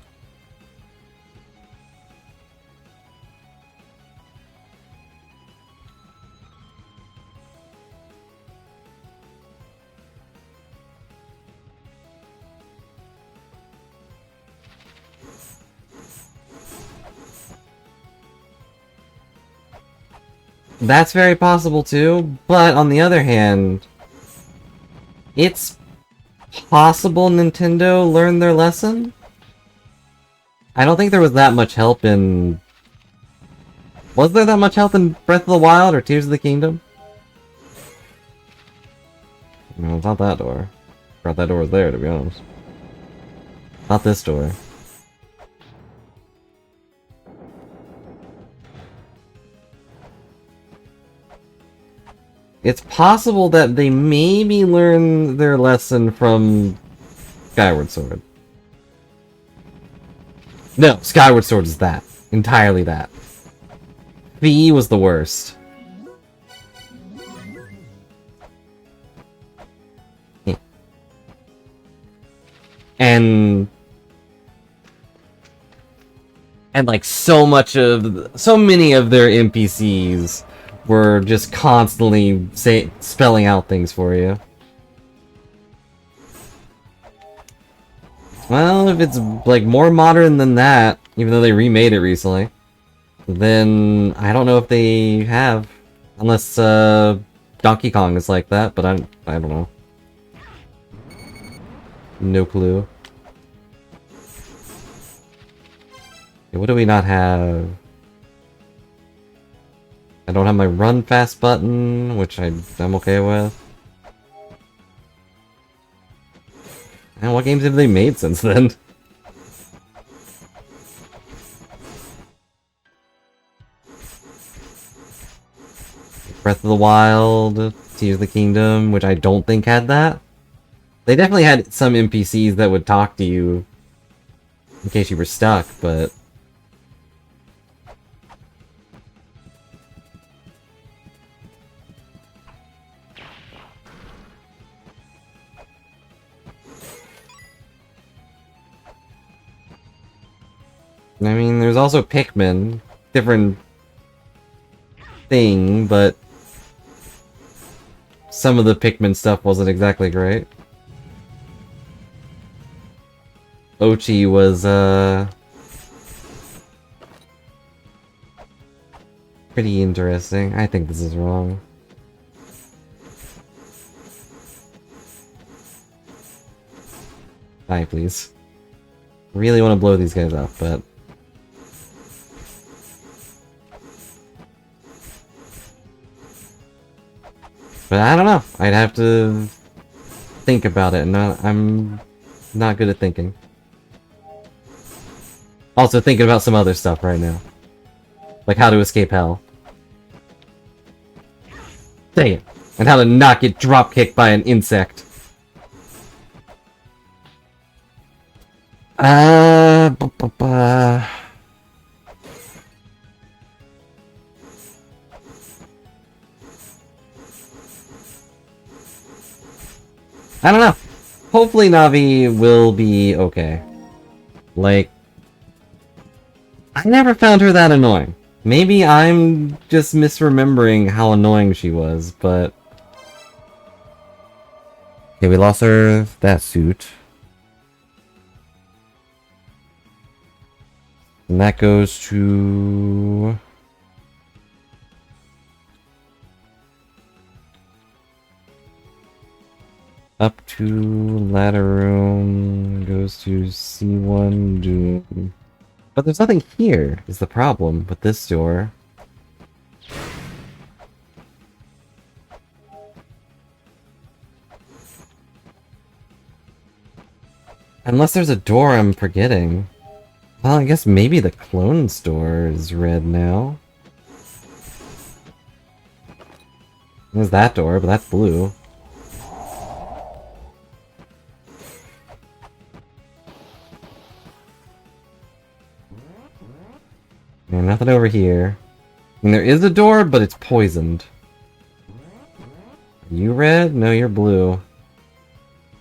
That's very possible too, but on the other hand, it's possible Nintendo learned their lesson. I don't think there was that much help in... Was there that much help in Breath of the Wild or Tears of the Kingdom? No, it's not that door. I thought that door was there, to be honest. Not this door. It's possible that they maybe learned their lesson from Skyward Sword. No, Skyward Sword is that. Entirely that. Fee was the worst. And like so many of their NPCs were just constantly spelling out things for you. Well, if it's like more modern than that, even though they remade it recently, then I don't know if they have, unless Donkey Kong is like that. But I don't know. No clue. Okay, what do we not have? I don't have my run fast button, which I'm okay with. And what games have they made since then? Breath of the Wild, Tears of the Kingdom, which I don't think had that. They definitely had some NPCs that would talk to you in case you were stuck, but... I mean, there's also Pikmin. Different thing, but some of the Pikmin stuff wasn't exactly great. Ochi was, pretty interesting. I think this is wrong. Die, please. Really want to blow these guys up, but... But I don't know. I'd have to think about it, and I'm not good at thinking. Also thinking about some other stuff right now. Like how to escape hell. Dang it. And how to not get drop-kicked by an insect. I don't know. Hopefully Navi will be okay. Like, I never found her that annoying. Maybe I'm just misremembering how annoying she was, but... Okay, we lost her that suit. And that goes to... Up to ladder room, goes to C1 Doom. But there's nothing here, is the problem with this door. Unless there's a door I'm forgetting. Well, I guess maybe the clone store is red now. There's that door, but that's blue. Yeah, nothing over here. I mean, there is a door, but it's poisoned. Are you red? No, you're blue.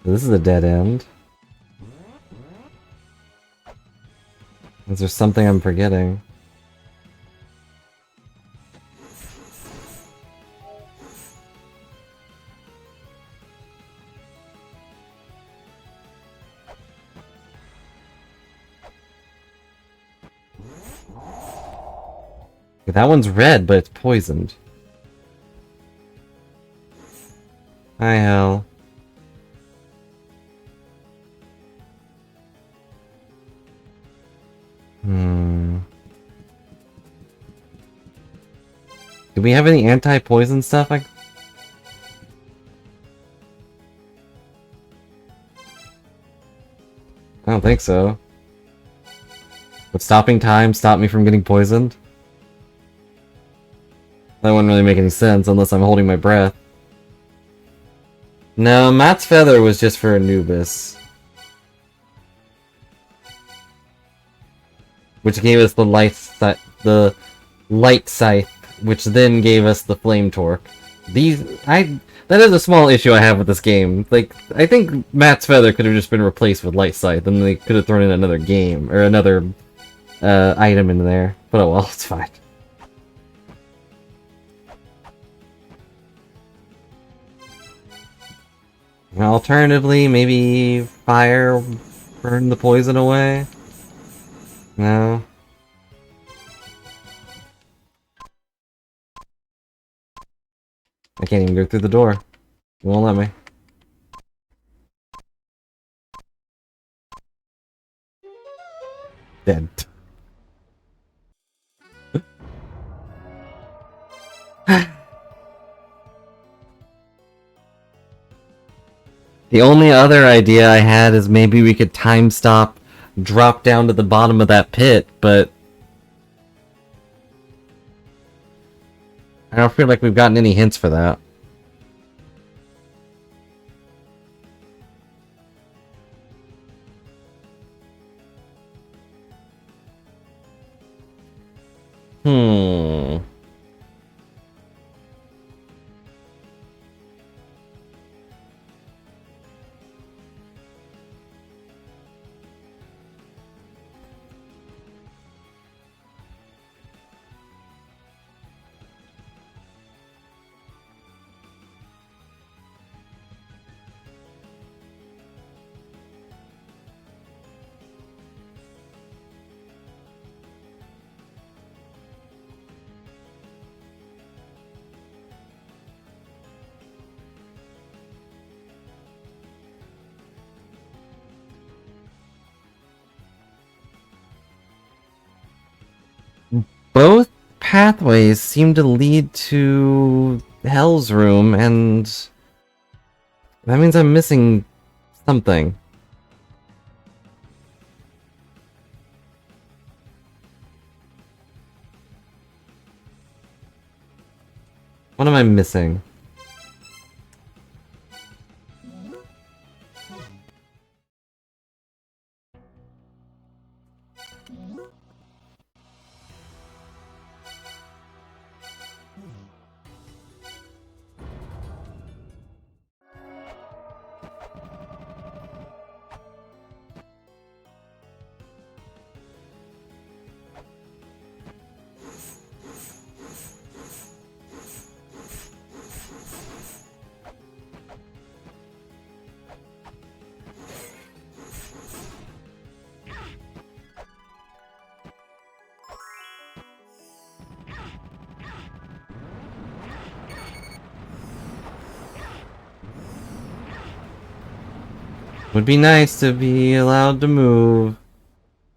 This is a dead end. Is there something I'm forgetting? That one's red, but it's poisoned. Hi, Hell. Do we have any anti-poison stuff? I don't think so. Would stopping time stop me from getting poisoned? That wouldn't really make any sense unless I'm holding my breath. No, Matt's feather was just for Anubis. Which gave us the light scythe, which then gave us the flame torque. That is a small issue I have with this game. Like, I think Matt's feather could have just been replaced with light scythe, and they could have thrown in another game or another item in there. But oh well, it's fine. Alternatively, maybe fire burn the poison away? No. I can't even go through the door. It won't let me. Dead. The only other idea I had is maybe we could time stop, drop down to the bottom of that pit, but I don't feel like we've gotten any hints for that. Both pathways seem to lead to Hell's Room, and that means I'm missing something. What am I missing? Would be nice to be allowed to move.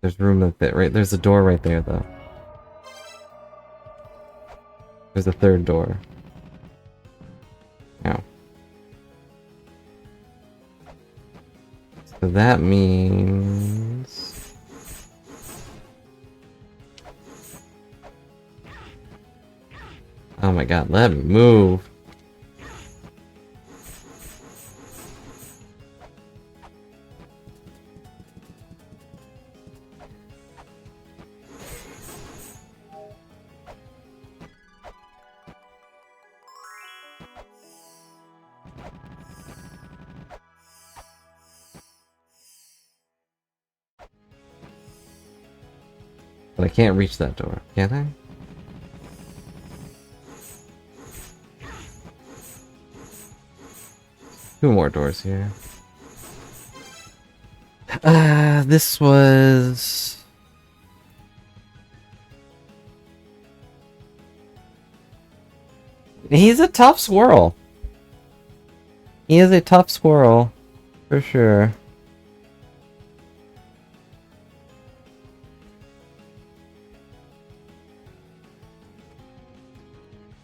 There's room like that, right? There's a door right there, though. There's a third door. Ow. So that means... Oh my god, let me move. But I can't reach that door, can I? Two more doors here. This was... He's a tough squirrel. He is a tough squirrel, for sure.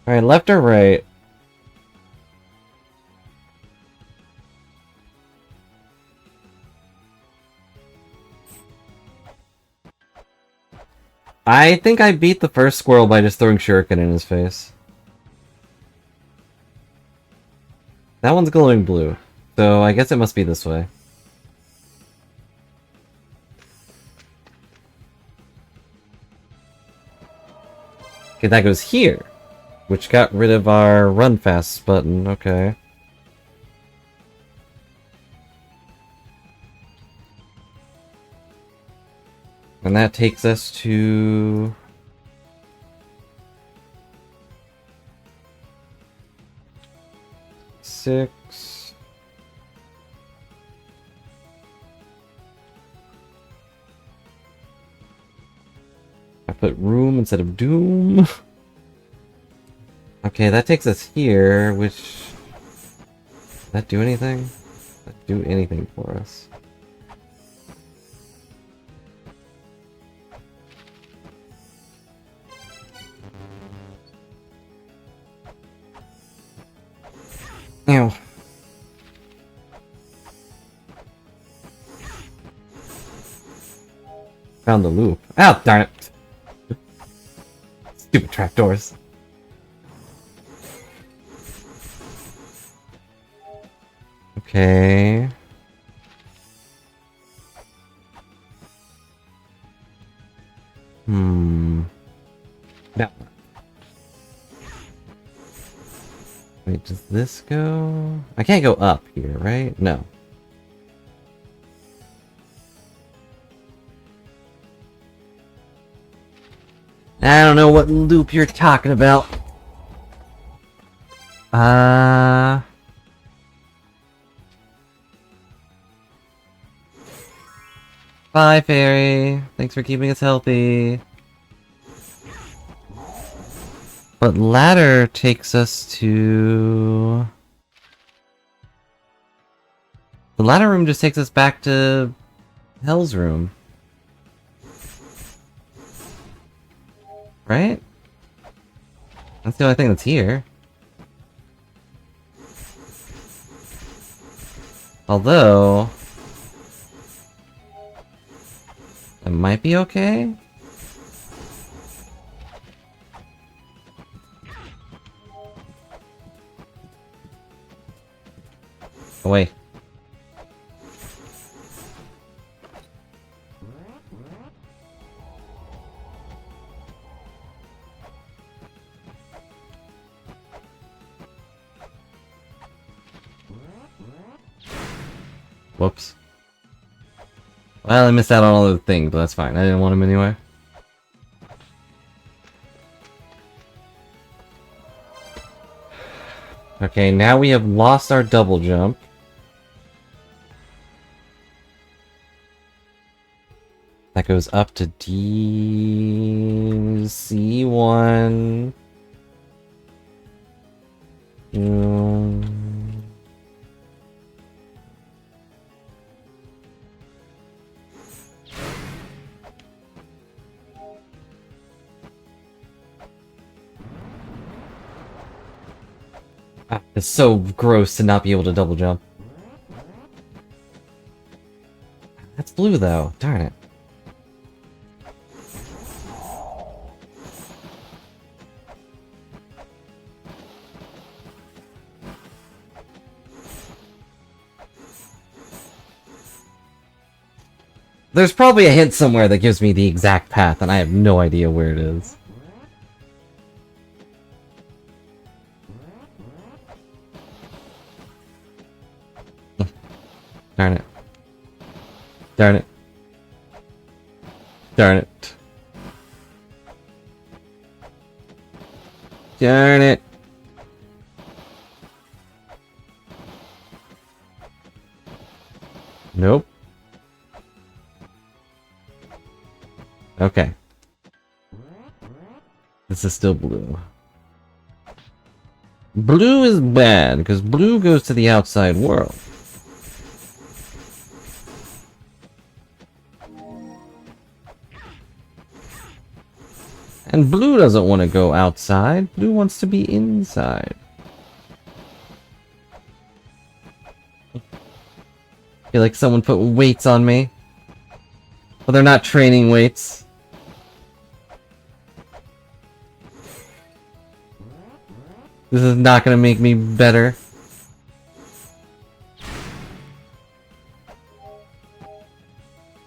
Alright, left or right? I think I beat the first squirrel by just throwing shuriken in his face. That one's glowing blue, so I guess it must be this way. Okay, that goes here, which got rid of our run fast button, okay. And that takes us to... six... I put room instead of doom. Okay, that takes us here, which... Does that do anything? Does that do anything for us? Ew. Found the loop. Ah, darn it! Stupid trapdoors. Okay. No. Wait, does this go? I can't go up here, right? No. I don't know what loop you're talking about. Bye, fairy. Thanks for keeping us healthy. But ladder takes us to... The ladder room just takes us back to Hell's room. Right? That's the only thing that's here. Although... It might be okay? Away. Whoops. Well, I missed out on all the things, but that's fine. I didn't want him anyway. Okay, now we have lost our double jump. That goes up to C1. It's so gross to not be able to double jump. That's blue though, darn it. There's probably a hint somewhere that gives me the exact path, and I have no idea where it is. Darn it. Darn it. Darn it. Darn it. Nope. Okay. This is still blue. Blue is bad, because blue goes to the outside world. And blue doesn't want to go outside. Blue wants to be inside. I feel like someone put weights on me. But they're not training weights. This is not gonna make me better.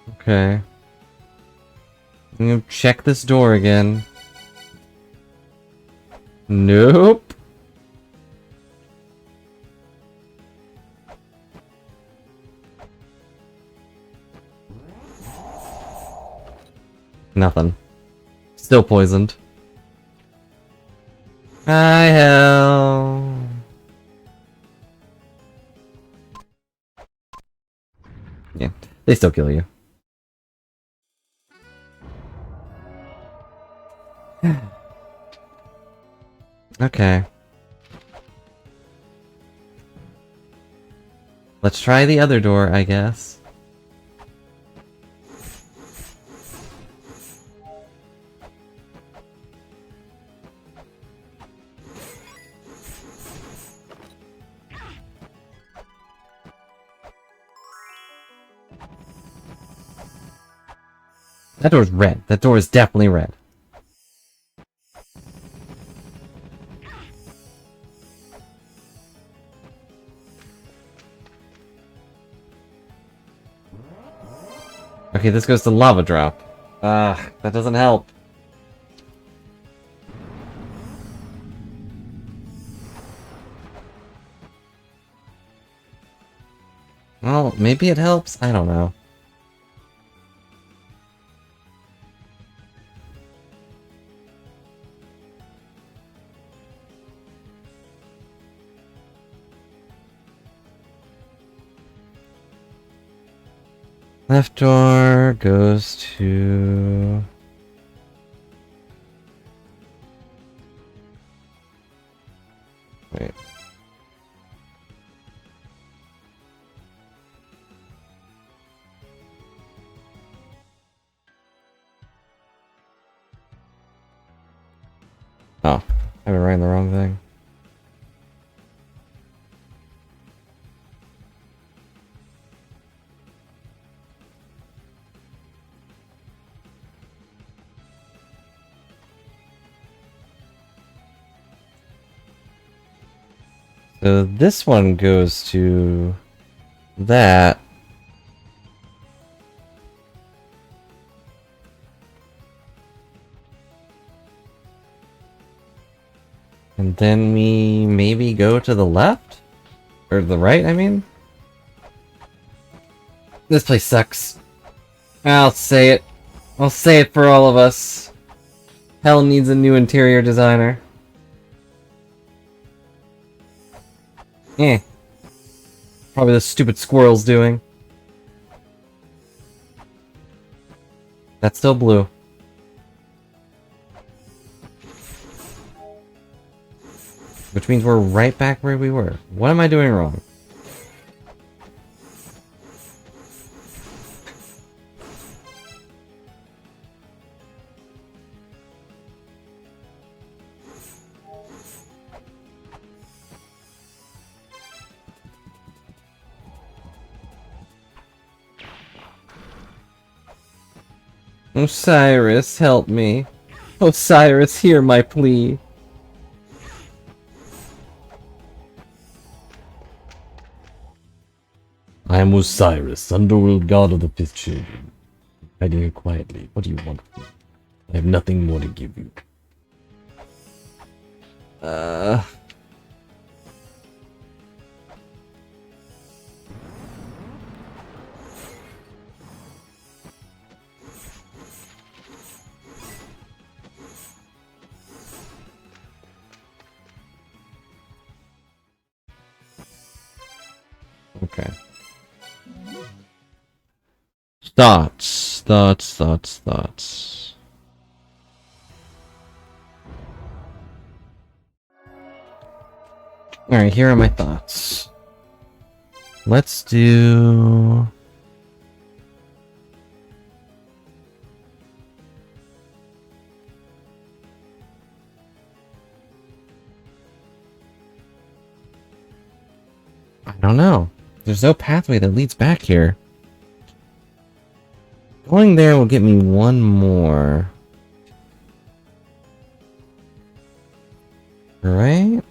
Okay. I'm gonna check this door again. Nope. Nothing. Still poisoned. Hi, hell. Yeah, they still kill you. Okay. Let's try the other door, I guess. That door's red. That door is definitely red. Okay, this goes to lava drop. That doesn't help. Well, maybe it helps. I don't know. Left door goes to... Wait. Oh, I've been writing the wrong thing. So this one goes to that. And then we maybe go to the left? Or the right, I mean? This place sucks. I'll say it. I'll say it for all of us. Hell needs a new interior designer. Eh. Probably the stupid squirrel's doing. That's still blue. Which means we're right back where we were. What am I doing wrong? Osiris, help me. Osiris, hear my plea. I am Osiris, underworld god of the fifth children. Hiding here quietly. What do you want from me? I have nothing more to give you. Okay. Thoughts. Alright, here are my thoughts. Let's do... I don't know. There's no pathway that leads back here. Going there will get me one more. Right?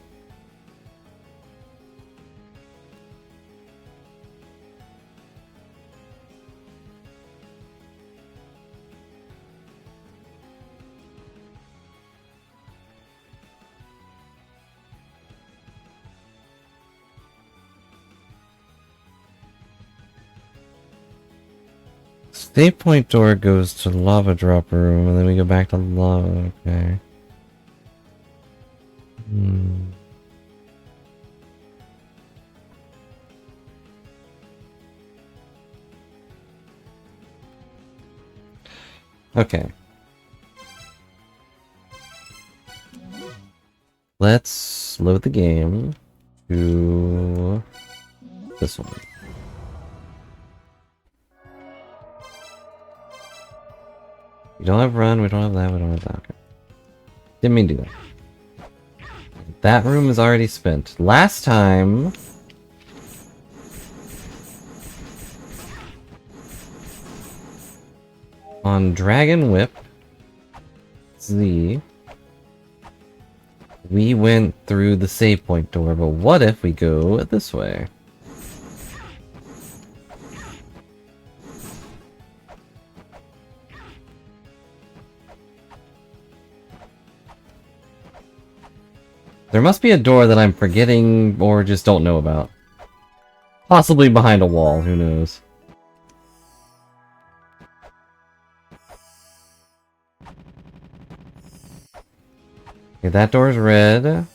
Save point door goes to lava drop room, and then we go back to lava. Okay. Okay. Let's load the game to this one. We don't have run, we don't have that, we don't have that. Okay. Didn't mean to do that. That room is already spent. Last time... on Dragon Whip Z, we went through the save point door, but what if we go this way? There must be a door that I'm forgetting or just don't know about. Possibly behind a wall, who knows. Okay, that door's red.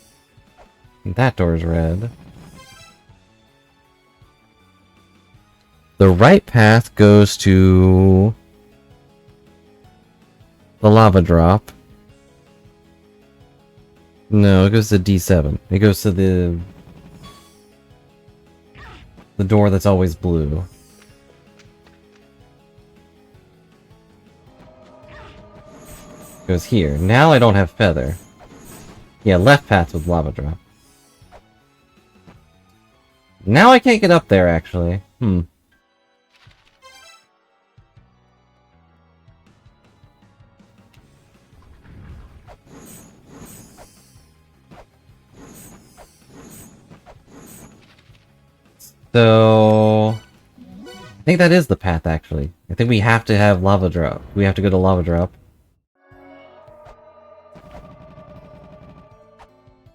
That door's red. The right path goes to the lava drop. No, it goes to D7. It goes to the door that's always blue. It goes here. Now I don't have feather. Yeah, left path with lava drop. Now I can't get up there, actually. So... I think that is the path, actually. I think we have to have lava drop. We have to go to lava drop.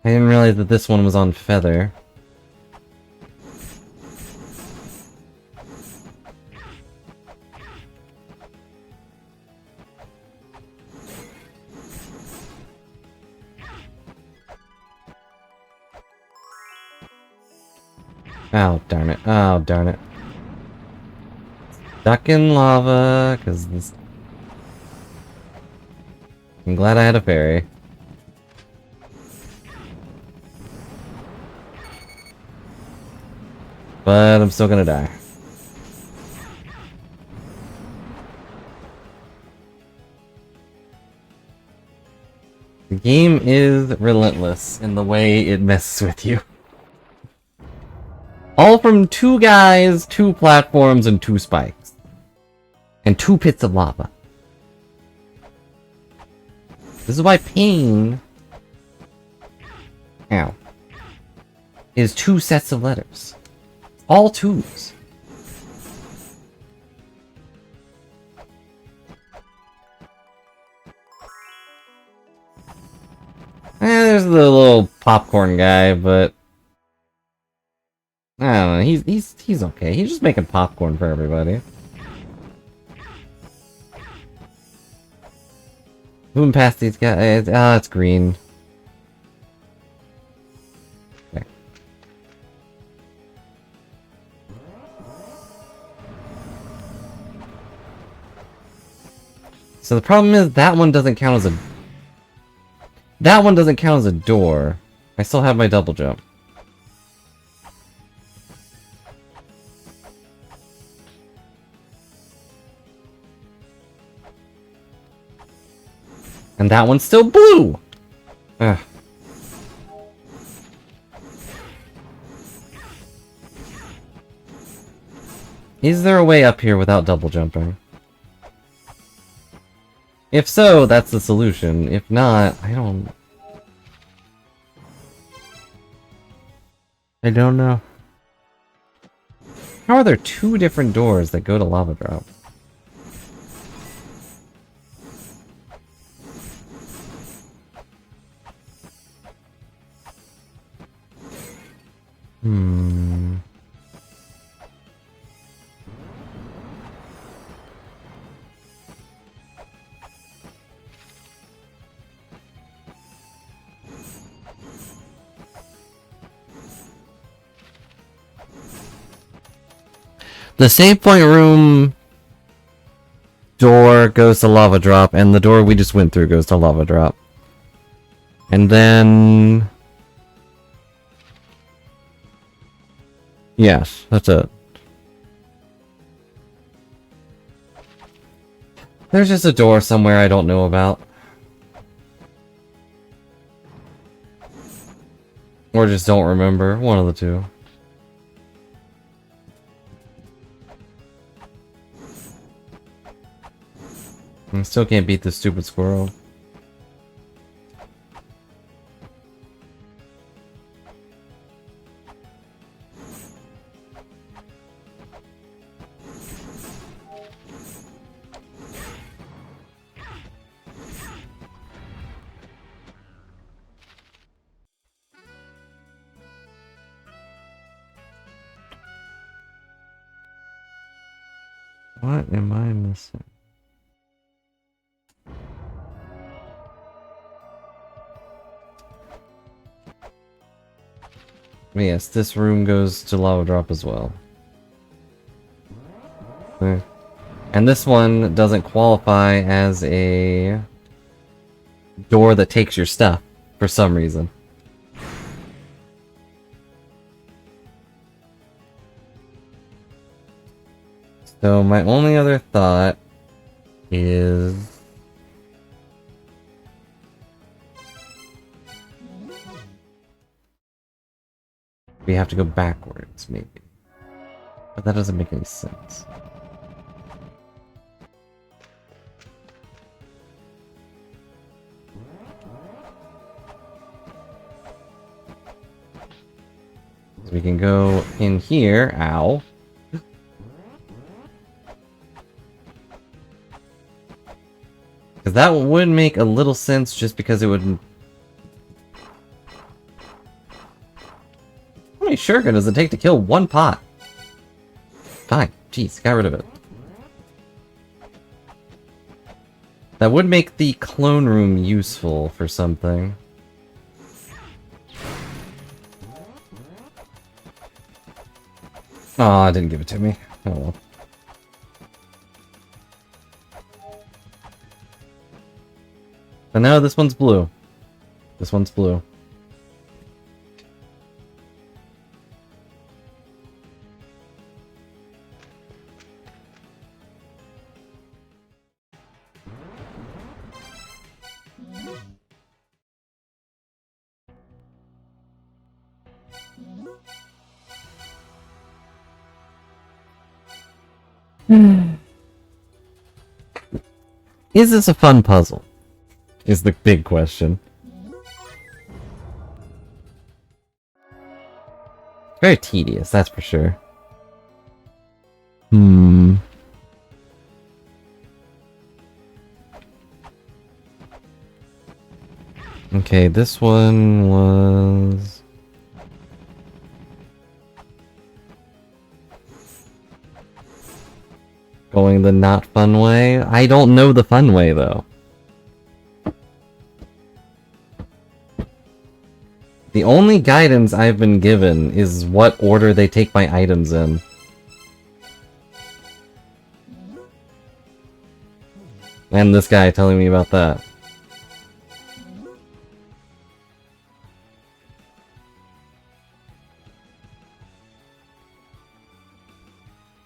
I didn't realize that this one was on feather. Oh, darn it. Oh, darn it. Stuck in lava, because this... I'm glad I had a fairy. But I'm still gonna die. The game is relentless in the way it messes with you. All from 2 guys, 2 platforms, and 2 spikes. And 2 pits of lava. This is why pain... Ow. Is 2 sets of letters. All 2s. There's the little popcorn guy, but... I don't know, he's okay. He's just making popcorn for everybody. Moving past these guys. Ah, it's green. Okay. So the problem is that one doesn't count as a... That one doesn't count as a door. I still have my double jump. And that one's still blue! Ugh. Is there a way up here without double jumping? If so, that's the solution. If not, I don't know. How are there two different doors that go to Lava Drop? The save point room door goes to Lava Drop, and the door we just went through goes to Lava Drop. And then... yes, that's it. There's just a door somewhere I don't know about. Or just don't remember. One of the two. I still can't beat this stupid squirrel. What am I missing? Yes, this room goes to Lava Drop as well. And this one doesn't qualify as a door that takes your stuff for some reason. So my only other thought is... we have to go backwards, maybe. But that doesn't make any sense. So we can go in here. Ow. Because that would make a little sense just because it would... how many shuriken does it take to kill one pot? Fine. Jeez, got rid of it. That would make the clone room useful for something. Aw, didn't give it to me. Oh well. So now this one's blue. This one's blue. Is this a fun puzzle? Is the big question. Very tedious, that's for sure. Okay, this one was... going the not fun way? I don't know the fun way, though. The only guidance I've been given is what order they take my items in. And this guy telling me about that.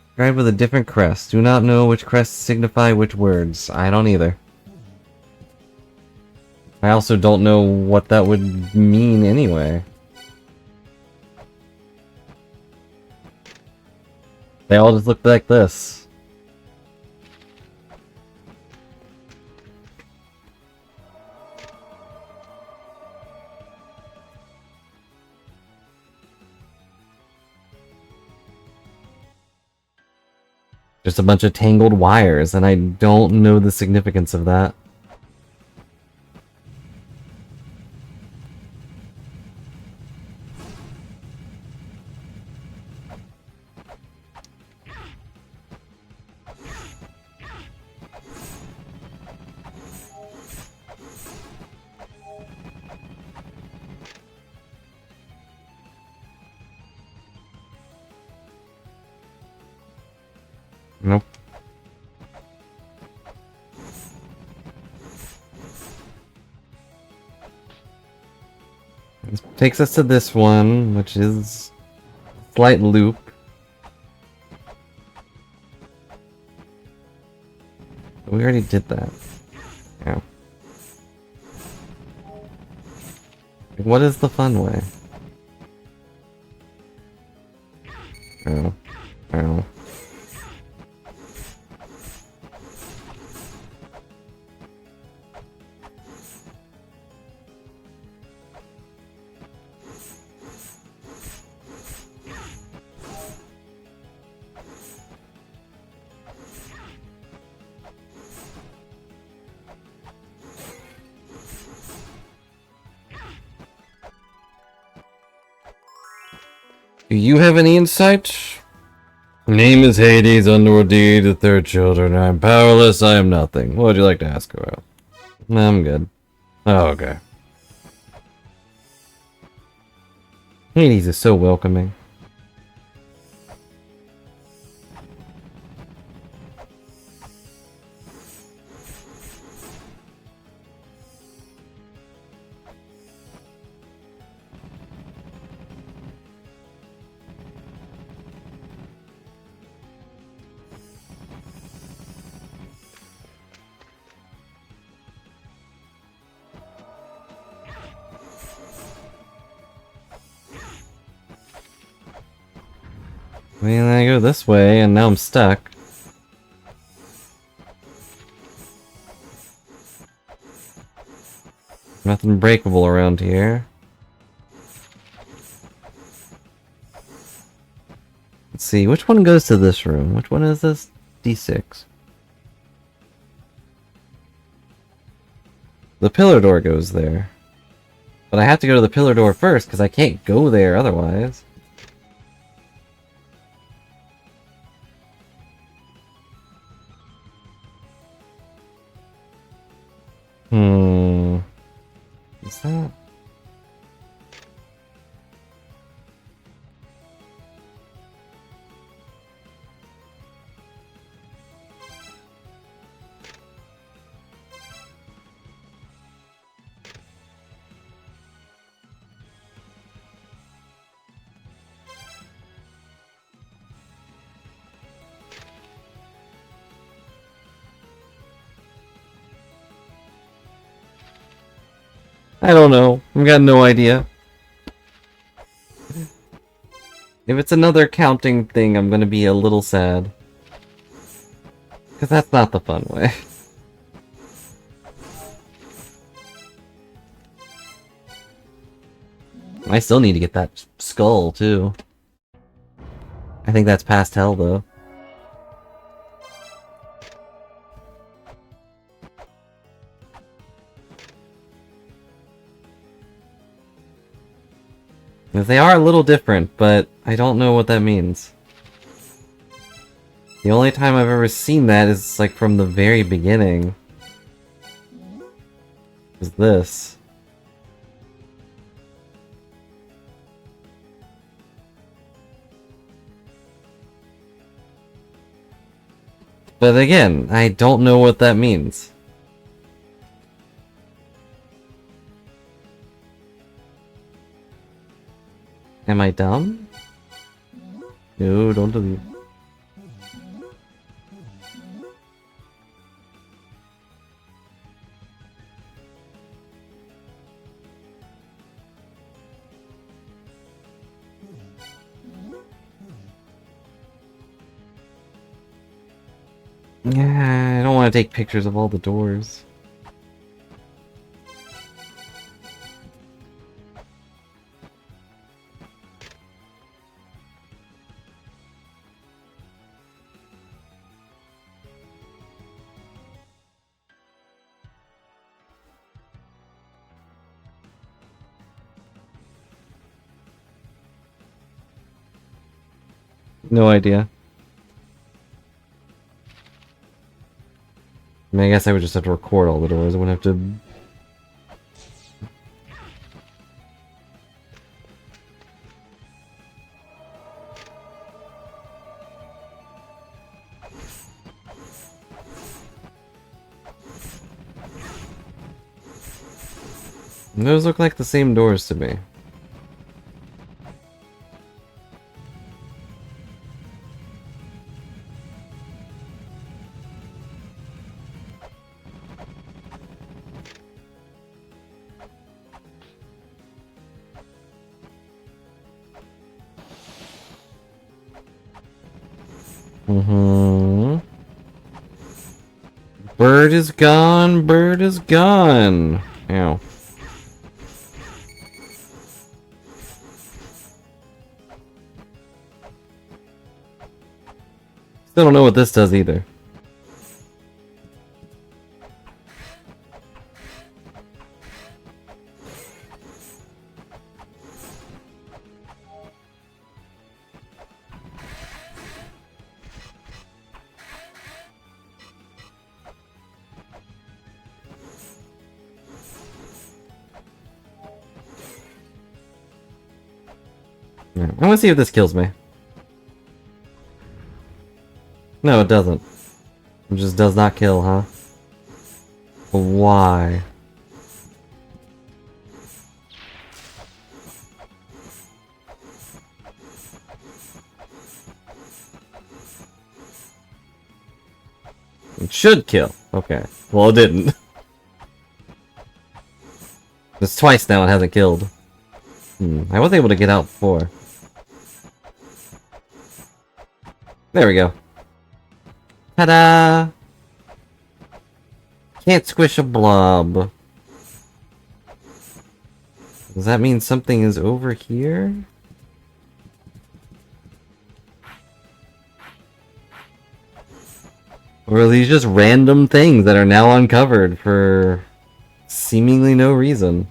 Described with a different crest. Do not know which crests signify which words. I don't either. I also don't know what that would mean anyway. They all just look like this. Just a bunch of tangled wires, and I don't know the significance of that. Nope. This takes us to this one, which is a slight loop. We already did that. Yeah. What is the fun way? Oh. Oh. Do you have any insight? Name is Hades, underworld deed, the third children. I am powerless, I am nothing. What would you like to ask about? I'm good. Oh, okay. Hades is so welcoming. I mean, I go this way, and now I'm stuck. Nothing breakable around here. Let's see, which one goes to this room? Which one is this? D6. The pillar door goes there. But I have to go to the pillar door first, because I can't go there otherwise. Is that? I don't know. I've got no idea. If it's another counting thing, I'm gonna be a little sad. Because that's not the fun way. I still need to get that skull, too. I think that's past hell, though. They are a little different, but I don't know what that means. The only time I've ever seen that is like from the very beginning. Is this. But again, I don't know what that means. Am I dumb? No, don't delete. Yeah, I don't want to take pictures of all the doors. No idea. I mean, I guess I would just have to record all the doors. I wouldn't have to... Those look like the same doors to me. Mm-hmm. Bird is gone, bird is gone. Ow. Still don't know what this does either. Yeah, I want to see if this kills me. No, it doesn't. It just does not kill, huh? Why? It should kill. Okay. Well, it didn't. It's twice now it hasn't killed. I was able to get out before. There we go. Ta-da! Can't squish a blob. Does that mean something is over here? Or are these just random things that are now uncovered for seemingly no reason?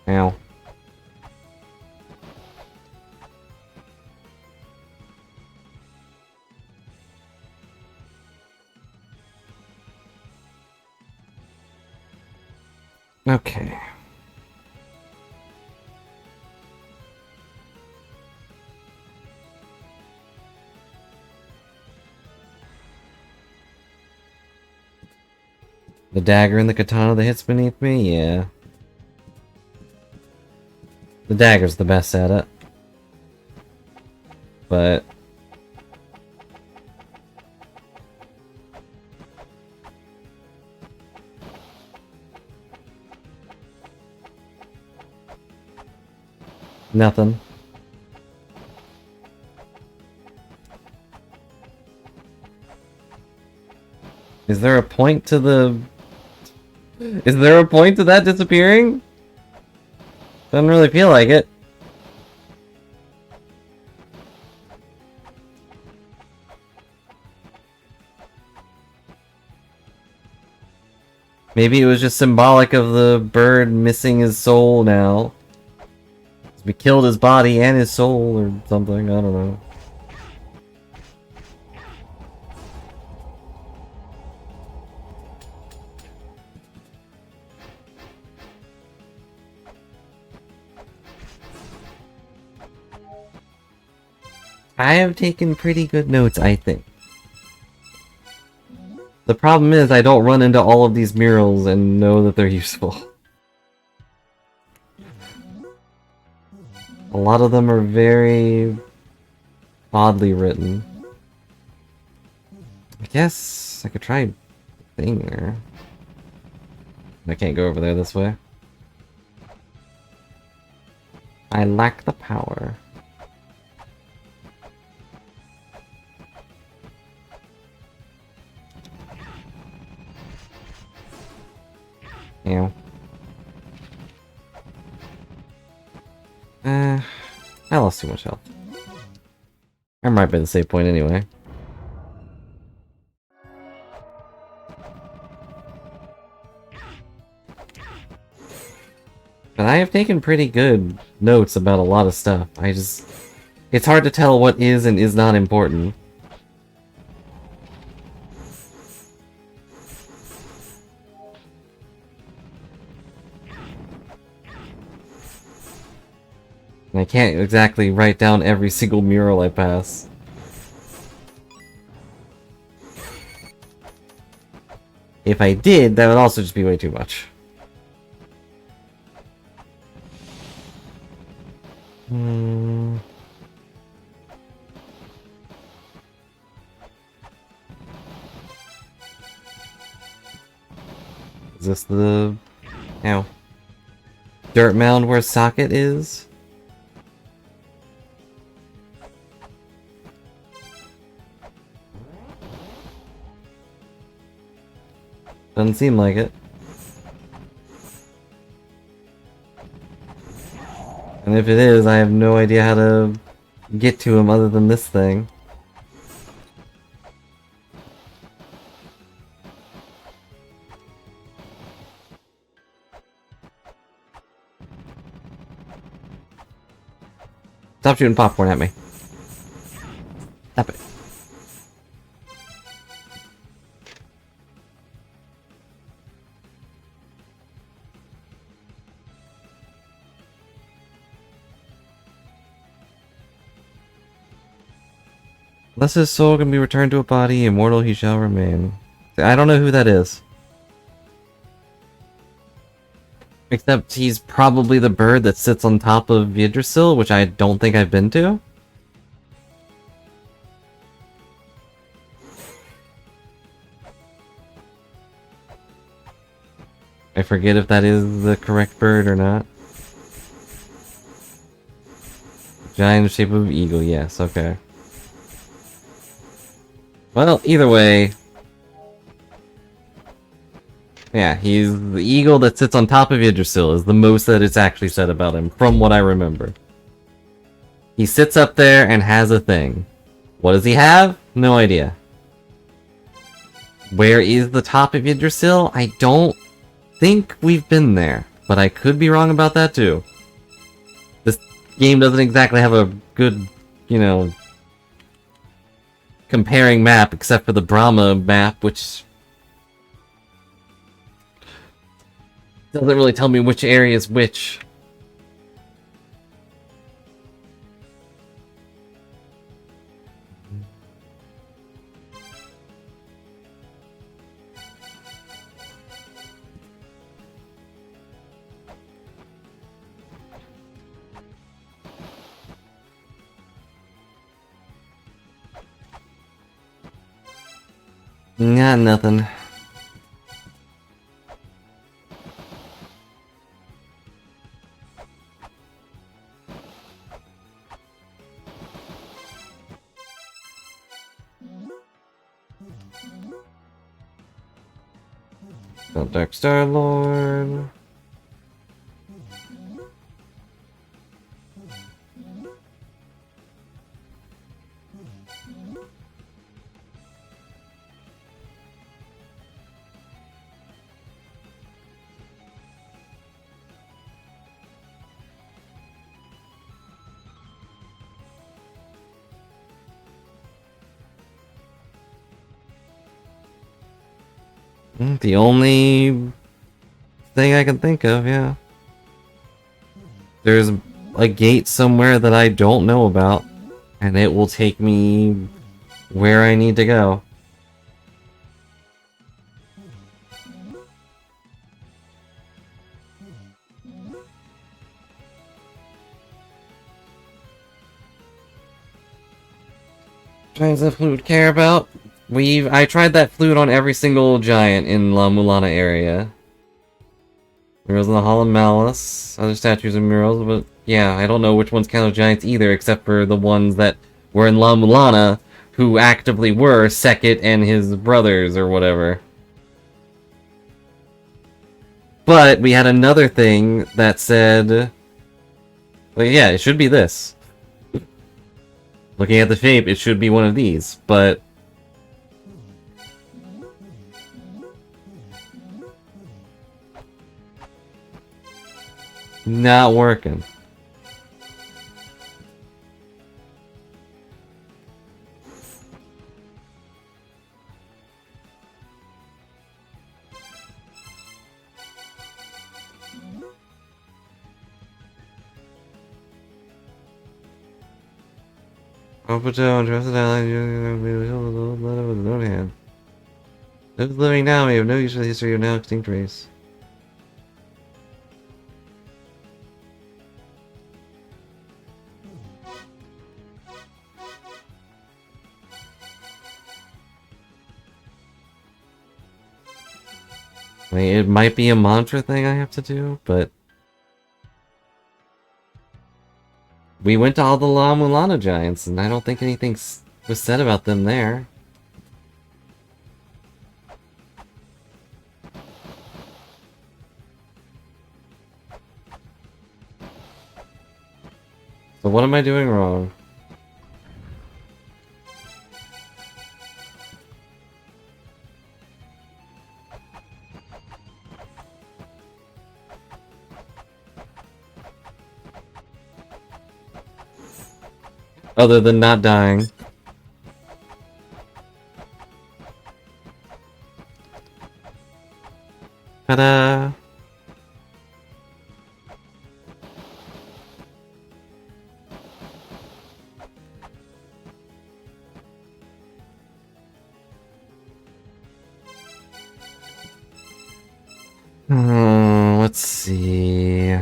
Ow. Okay. The dagger and the katana that hits beneath me? Yeah. The dagger's the best at it. But... nothing. Is there a point to the... Is there a point to that disappearing? Doesn't really feel like it. Maybe it was just symbolic of the bird missing his soul now. We killed his body and his soul or something, I don't know. I have taken pretty good notes, I think. The problem is I don't run into all of these murals and know that they're useful. A lot of them are very oddly written. I guess I could try thing there. I can't go over there this way. I lack the power. Yeah. I lost too much health. I'm right by the save point anyway. But I have taken pretty good notes about a lot of stuff. It's hard to tell what is and is not important. And I can't exactly write down every single mural I pass. If I did, that would also just be way too much. Is this the... Ow. Dirt mound where socket is? Doesn't seem like it. And if it is, I have no idea how to get to him other than this thing. Stop shooting popcorn at me. Stop it. Unless his soul can be returned to a body, immortal he shall remain. I don't know who that is. Except he's probably the bird that sits on top of Yggdrasil, which I don't think I've been to. I forget if that is the correct bird or not. Giant shape of eagle, yes, okay. Well, either way... Yeah, he's the eagle that sits on top of Yggdrasil is the most that it's actually said about him, from what I remember. He sits up there and has a thing. What does he have? No idea. Where is the top of Yggdrasil? I don't think we've been there, but I could be wrong about that too. This game doesn't exactly have a good, you know, comparing map, except for the Brahma map, which doesn't really tell me which area is which. Nah, nothing. Dark Star Lord. The only thing I can think of, yeah. There's a gate somewhere that I don't know about, and it will take me where I need to go. Giants that we would care about. I tried that flute on every single giant in La-Mulana area. Murals in the Hall of Malice, other statues and murals, but yeah, I don't know which ones count as giants either, except for the ones that were in La-Mulana, who actively were Sekit and his brothers or whatever. But we had another thing that said... Well, yeah, it should be this. Looking at the shape, it should be one of these, but... Not working. Opato and Trusted Ally, with no hand. Those living now may have no use for the history of now extinct race. I mean, it might be a mantra thing I have to do, but... We went to all the La-Mulana giants, and I don't think anything was said about them there. So what am I doing wrong? Other than not dying. Ta-da! Let's see...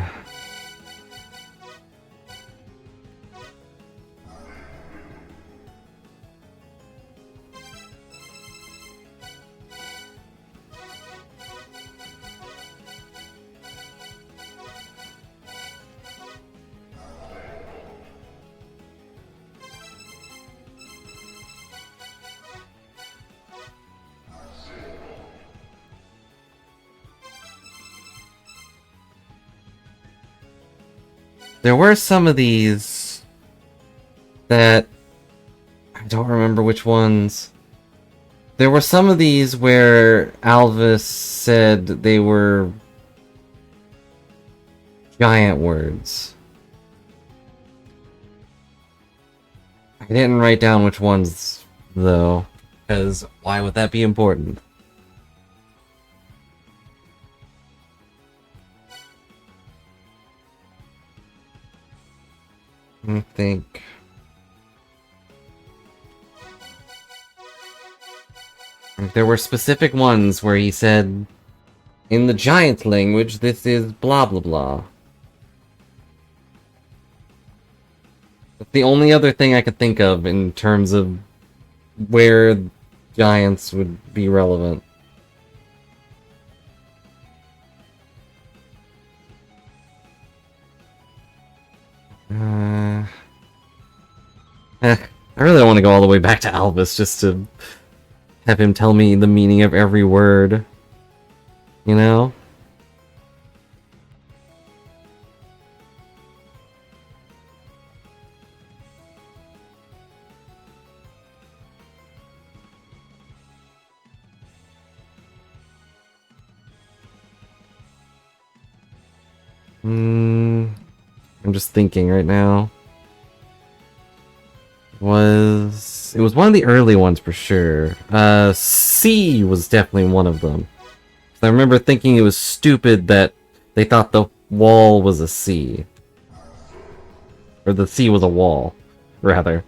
There were some of these that I don't remember which ones. There were some of these where Alvis said they were giant words. I didn't write down which ones, though, because why would that be important? I think... There were specific ones where he said, in the giant language, this is blah blah blah. That's the only other thing I could think of in terms of where giants would be relevant. I really don't want to go all the way back to Alvis just to have him tell me the meaning of every word. You know? I'm just thinking right now. It was one of the early ones for sure. C was definitely one of them. I remember thinking it was stupid that they thought the wall was a C. Or the C was a wall, rather.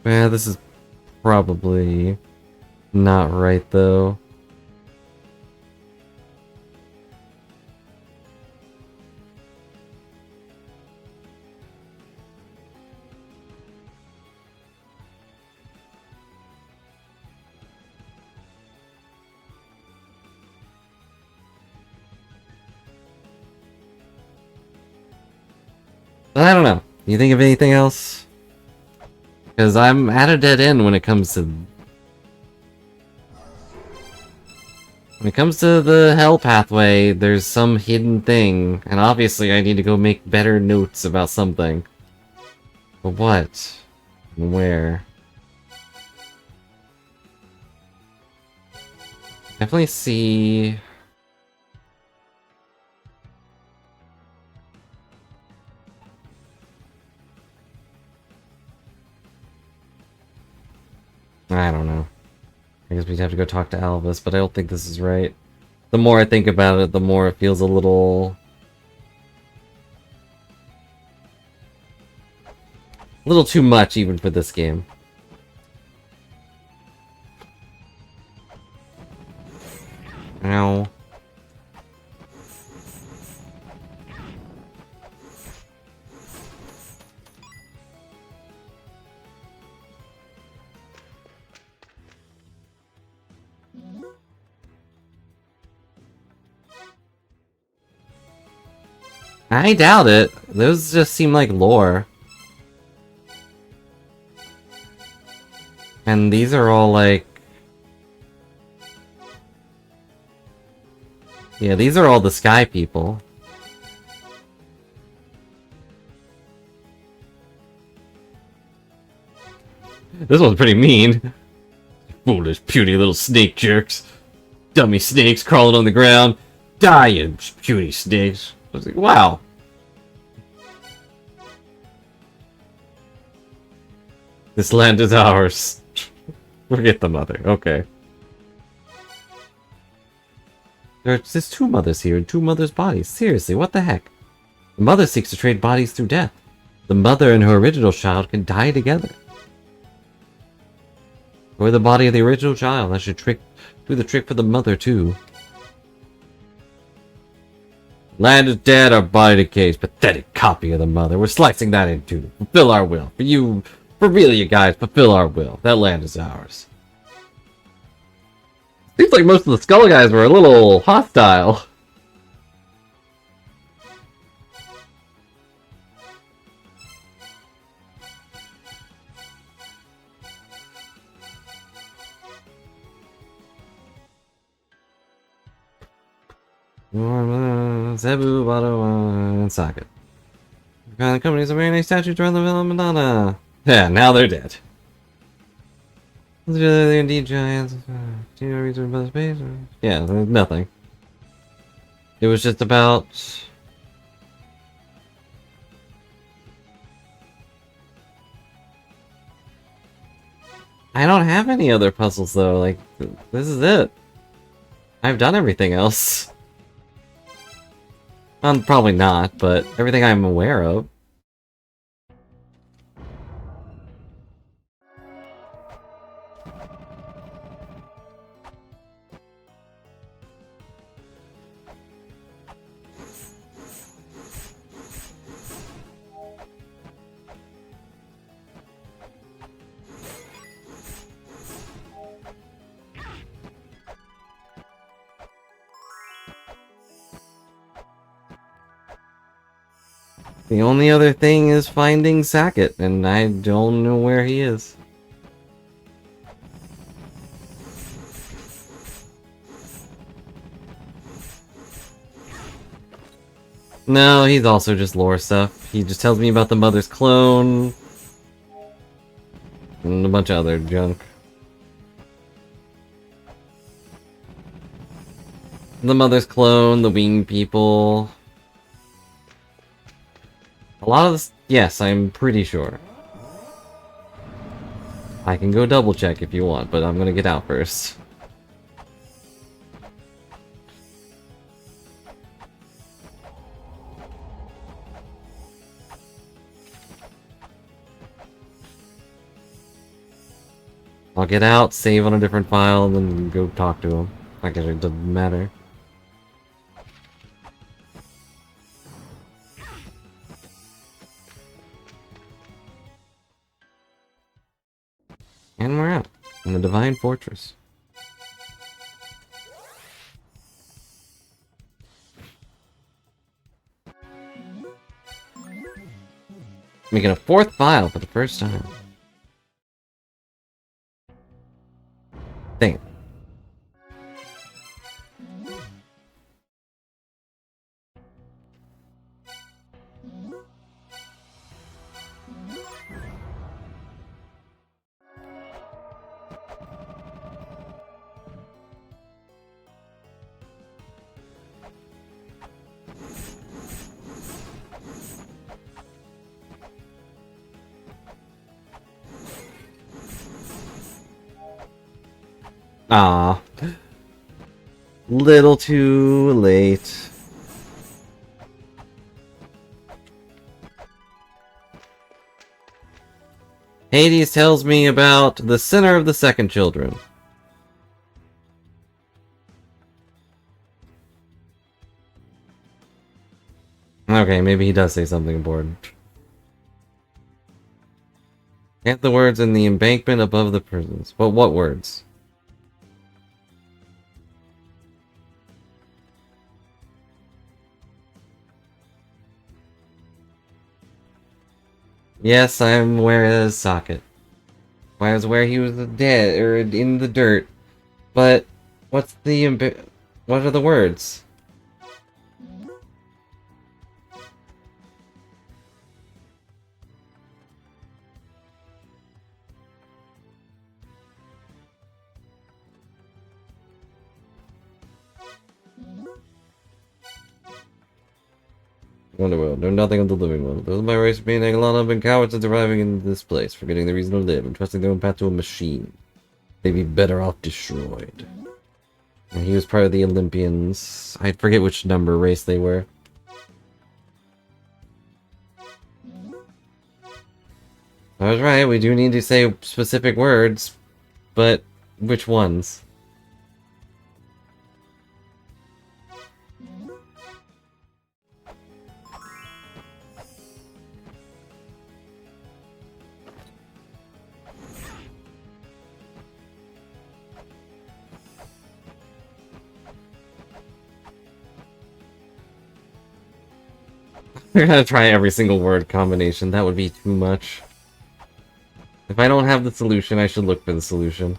Yeah, this is probably not right, though. I don't know. You think of anything else? Because I'm at a dead end when it comes to... When it comes to the hell pathway, there's some hidden thing, and obviously I need to go make better notes about something. But what? And where? Definitely see... I don't know. I guess we'd have to go talk to Alvis, but I don't think this is right. The more I think about it, the more it feels a little... a little too much even for this game. Ow. I doubt it. Those just seem like lore. And these are all like... yeah, these are all the sky people. This one's pretty mean. Foolish, puny little snake jerks. Dummy snakes crawling on the ground. Die, you puny snakes. I was like, wow. This land is ours. Forget the mother. Okay. There's two mothers here and two mothers' bodies. Seriously, what the heck? The mother seeks to trade bodies through death. The mother and her original child can die together. Or the body of the original child. I should do the trick for the mother, too. Land is dead, our body decays. Pathetic copy of the mother. We're slicing that in two. Fulfill our will. For real, you guys, fulfill our will. That land is ours. Seems like most of the Skull guys were a little hostile. Zebu, Wado, and Socket. The companies are wearing a statue around the La-Mulana. Yeah, now they're dead. They're indeed giants. Do you know reason about space? Yeah, there's nothing. It was just about... I don't have any other puzzles though, like, this is it. I've done everything else. Probably not, but everything I'm aware of. The only other thing is finding Sackett, and I don't know where he is. No, he's also just lore stuff. He just tells me about the mother's clone. And a bunch of other junk. The mother's clone, the winged people. A lot of this... yes, I'm pretty sure. I can go double check if you want, but I'm gonna get out first. I'll get out, save on a different file, and then go talk to him. I guess it doesn't matter. And we're out. In the Divine Fortress. Making a 4th file for the first time. Dang it. Ah, little too late. Hades tells me about the sinner of the second children. Okay, maybe he does say something important. Get the words in the embankment above the prisons. But what words? Yes, I'm aware of his socket. I was where he was dead, or in the dirt. But, what's the what are the words? Wonderworld, know nothing of the living world. Those of my race being La-Mulana have been cowards since arriving in this place, forgetting the reason to live and trusting their own path to a machine. They'd be better off destroyed. And he was part of the Olympians. I forget which number race they were. I was right, we do need to say specific words, but which ones? We're gonna try every single word combination. That would be too much. If I don't have the solution, I should look for the solution.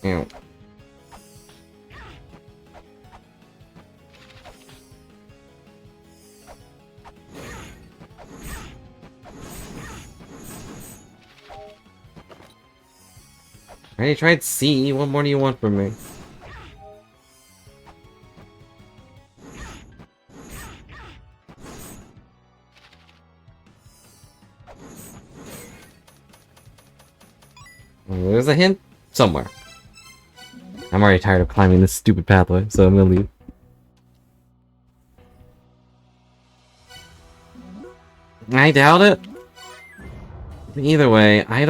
Ew. I already tried C. What more do you want from me? There's a hint somewhere. I'm already tired of climbing this stupid pathway, so I'm gonna leave. I doubt it. Either way, I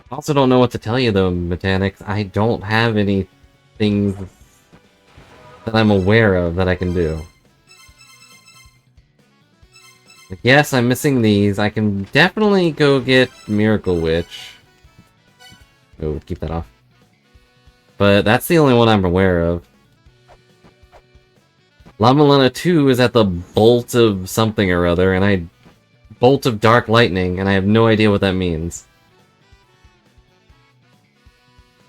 also don't know what to tell you though, Mechanics. I don't have any things that I'm aware of that I can do. Like, yes, I'm missing these. I can definitely go get Miracle Witch. Oh, keep that off. But that's the only one I'm aware of. La-Mulana 2 is at the Bolt of something or other, and Bolt of Dark Lightning, and I have no idea what that means.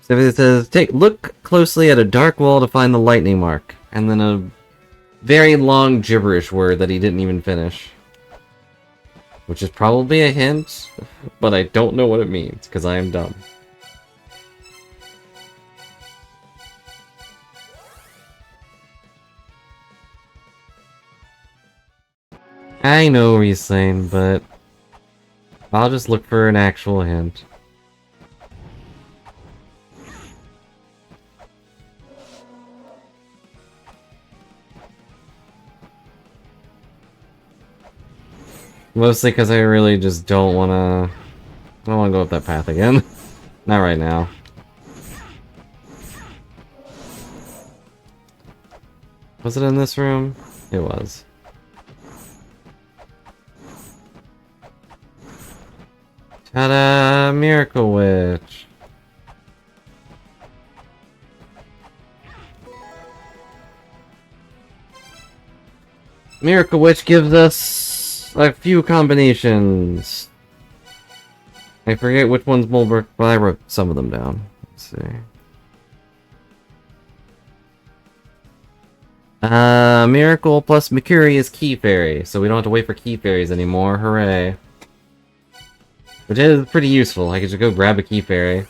So it says, look closely at a dark wall to find the lightning mark, and then a very long gibberish word that he didn't even finish. Which is probably a hint, but I don't know what it means, because I am dumb. I know Riesling, but I'll just look for an actual hint. Mostly because I really just don't wanna... I don't wanna go up that path again. Not right now. Was it in this room? It was. Ta-da! Miracle Witch! Miracle Witch gives us a few combinations. I forget which one's Mulberg, but I wrote some of them down. Let's see. Miracle plus Mercury is Key Fairy, so we don't have to wait for Key Fairies anymore. Hooray. Which is pretty useful. I could just go grab a Key Fairy.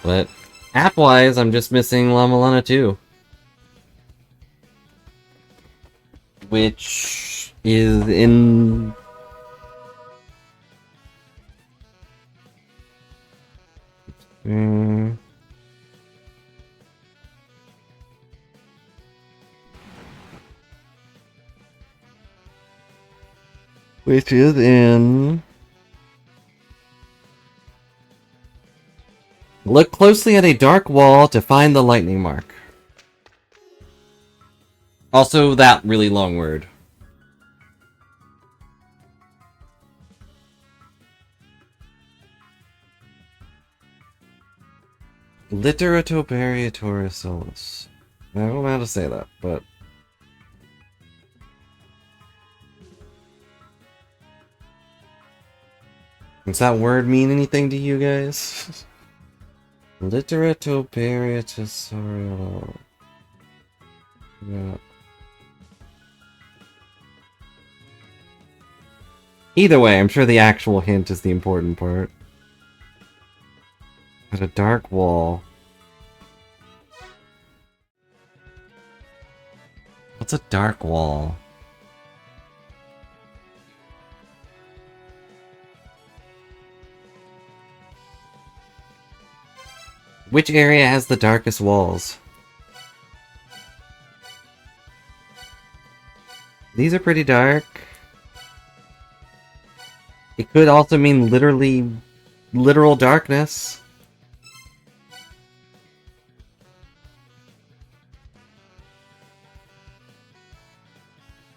But app-wise, I'm just missing La-Mulana 2. Which is in... Which is in... Look closely at a dark wall to find the lightning mark. Also, that really long word. Literatoperiatoris solus. I don't know how to say that, but... Does that word mean anything to you guys? Literatoperiatoris. Yeah. Either way, I'm sure the actual hint is the important part. At a dark wall. What's a dark wall? Which area has the darkest walls? These are pretty dark. It could also mean literal darkness.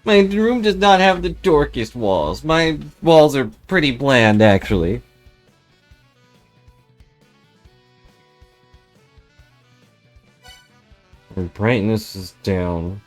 My room does not have the darkest walls. My walls are pretty bland, actually. And brightness is down.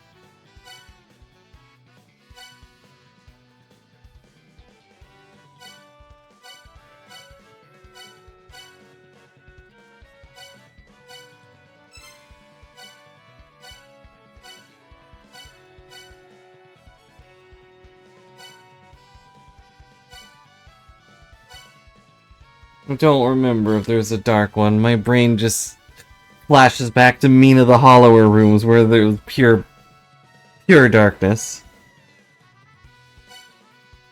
I don't remember if there's a dark one. My brain just flashes back to Mina the Hollower rooms where there was pure darkness.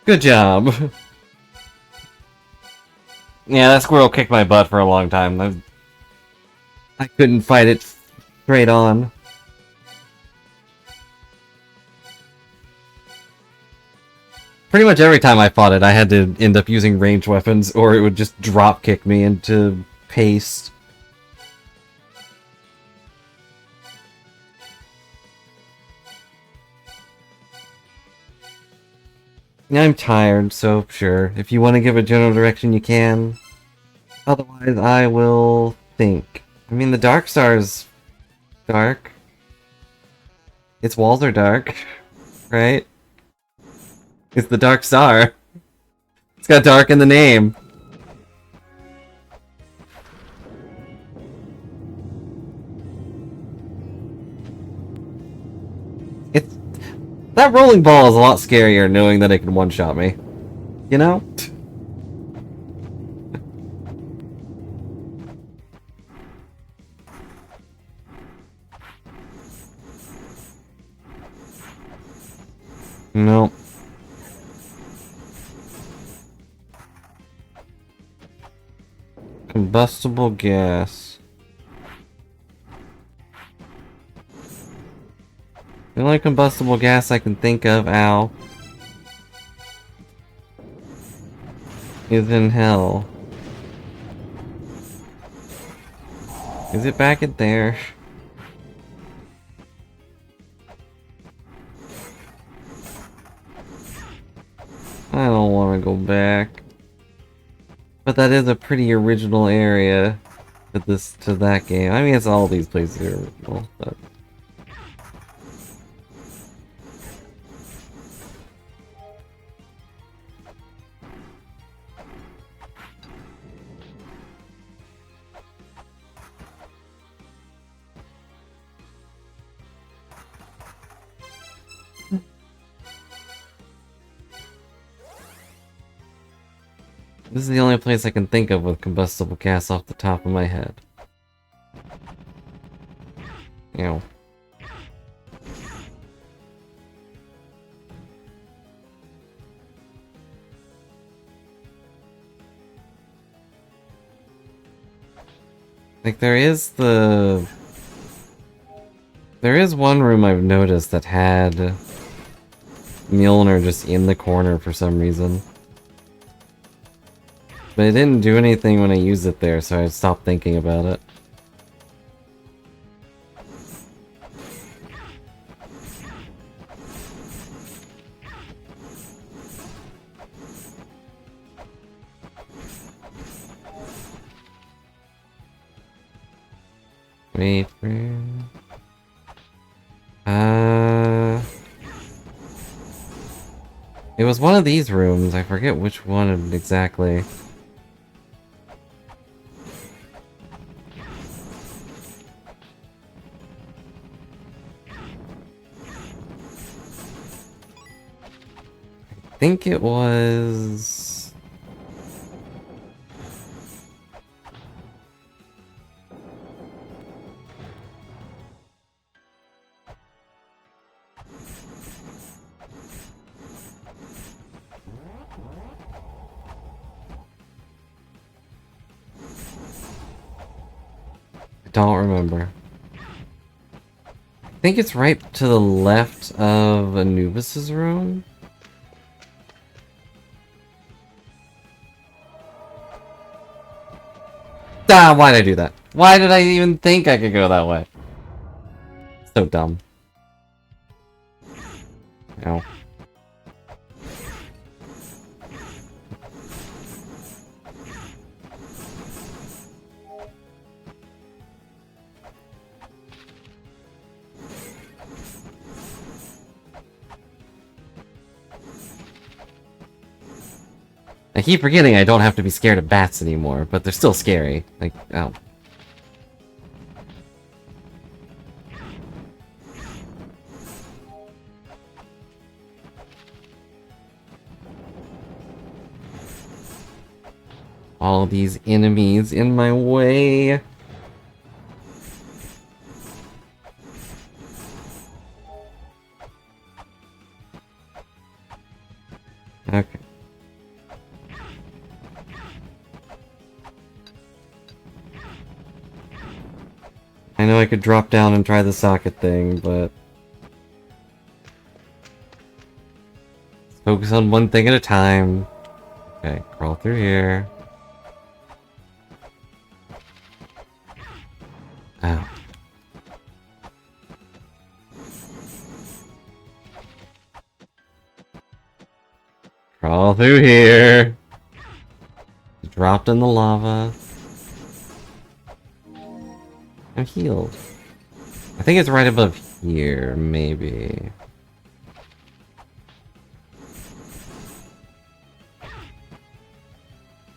Good job. Yeah, that squirrel kicked my butt for a long time. I couldn't fight it straight on. Pretty much every time I fought it, I had to end up using ranged weapons, or it would just drop kick me into paste. I'm tired, so sure. If you want to give a general direction, you can. Otherwise, I will think. I mean, the Dark Star's dark. Its walls are dark, right? It's the Dark Star. It's got dark in the name. It's... That rolling ball is a lot scarier knowing that it can one-shot me. You know? No. Combustible gas. only combustible gas I can think of, ow, is in hell. Is it back in there? I don't want to go back. But that is a pretty original area to that game. I mean, it's all these places are original, but... This is the only place I can think of with combustible gas off the top of my head. Ew. Like, there is one room I've noticed that had Mjolnir just in the corner for some reason. But it didn't do anything when I used it there, so I stopped thinking about it. Wait for... It was one of these rooms, I forget which one exactly. I think it was... I don't remember. I think it's right to the left of Anubis's room. Ah, why'd I do that? Why did I even think I could go that way? So dumb. Ow. I keep forgetting I don't have to be scared of bats anymore, but they're still scary. Like, oh. All these enemies in my way. Okay. I know I could drop down and try the socket thing, but... let's focus on one thing at a time. Okay, crawl through here. Ow. Crawl through here. Dropped in the lava. I'm healed. I think it's right above here, maybe.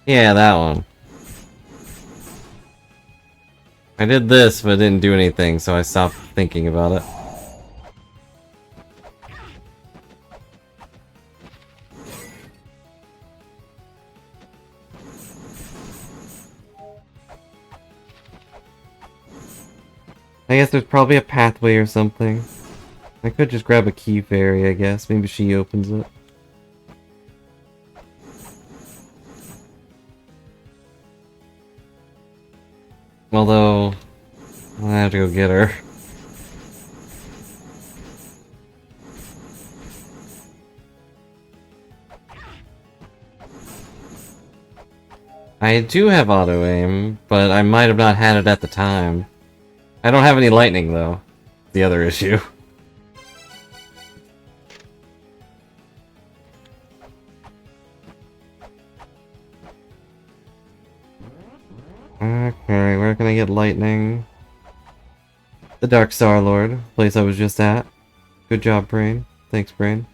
Yeah, that one. I did this, but it didn't do anything, so I stopped thinking about it. I guess there's probably a pathway or something. I could just grab a key fairy, I guess. Maybe she opens it. Although, I have to go get her. I do have auto-aim, but I might have not had it at the time. I don't have any lightning, though. The other issue. Okay, where can I get lightning? The Dark Star Lord, place I was just at. Good job, Brain. Thanks, Brain.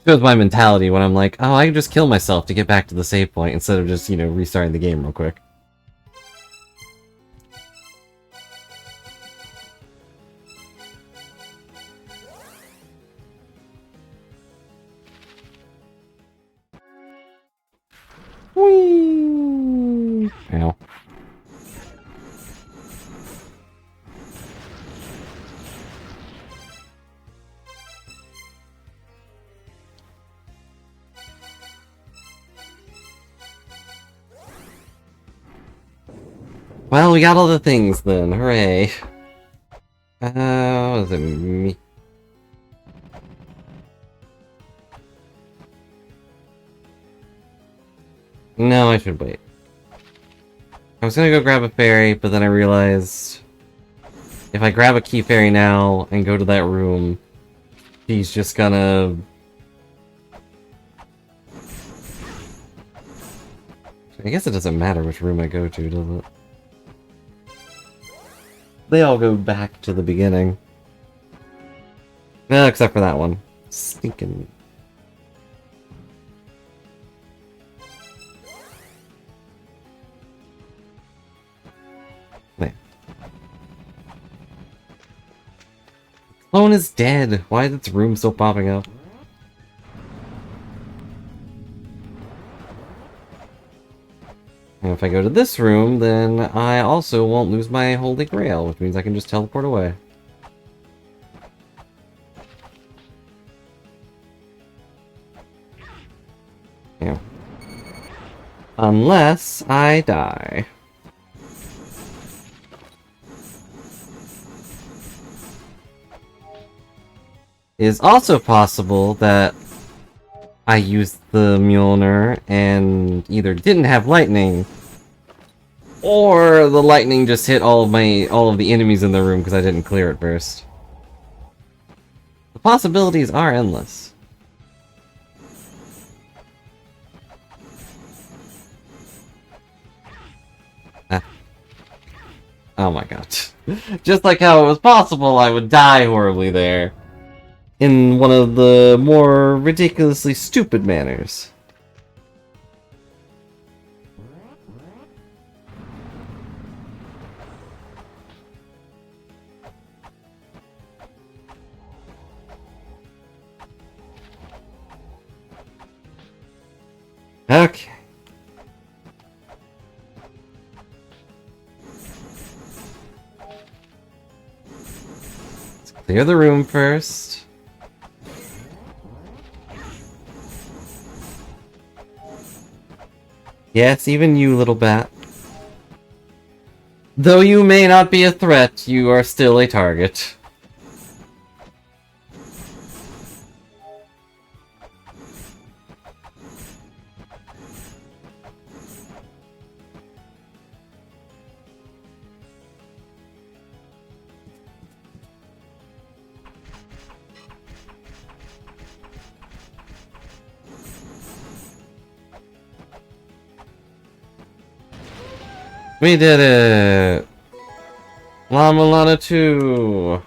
Shows my mentality when I'm like, oh, I can just kill myself to get back to the save point instead of just, you know, restarting the game real quick. Whee! Ow. Well, we got all the things then. Hooray. Was it me? No, I should wait. I was gonna go grab a fairy, but then I realized if I grab a key fairy now and go to that room, she's just gonna... I guess it doesn't matter which room I go to, does it? They all go back to the beginning. No, except for that one. Stinking... There. Clone is dead! Why is its room still popping up? And if I go to this room, then I also won't lose my Holy Grail, which means I can just teleport away. Yeah. Unless I die. It is also possible that I used the Mjolnir and either didn't have lightning, or the lightning just hit all of the enemies in the room because I didn't clear it first. The possibilities are endless. Ah. Oh my god. Just like how it was possible I would die horribly there. In one of the more ridiculously stupid manners. Okay. Let's clear the room first. Yes, even you, little bat. Though you may not be a threat, you are still a target. We did it! La-Mulana 2!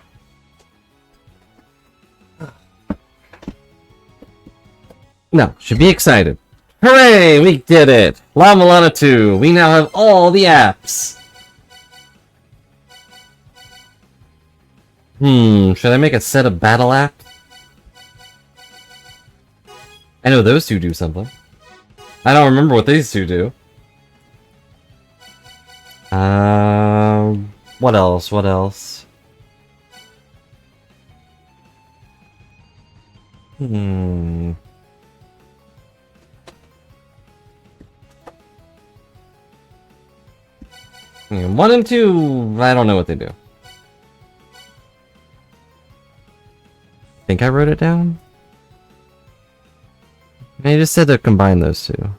No, should be excited. Hooray! We did it! La-Mulana 2! We now have all the apps! Should I make a set of battle apps? I know those two do something. I don't remember what these two do. What else? What else? 1 and 2, I don't know what they do. Think I wrote it down? I just said to combine those two.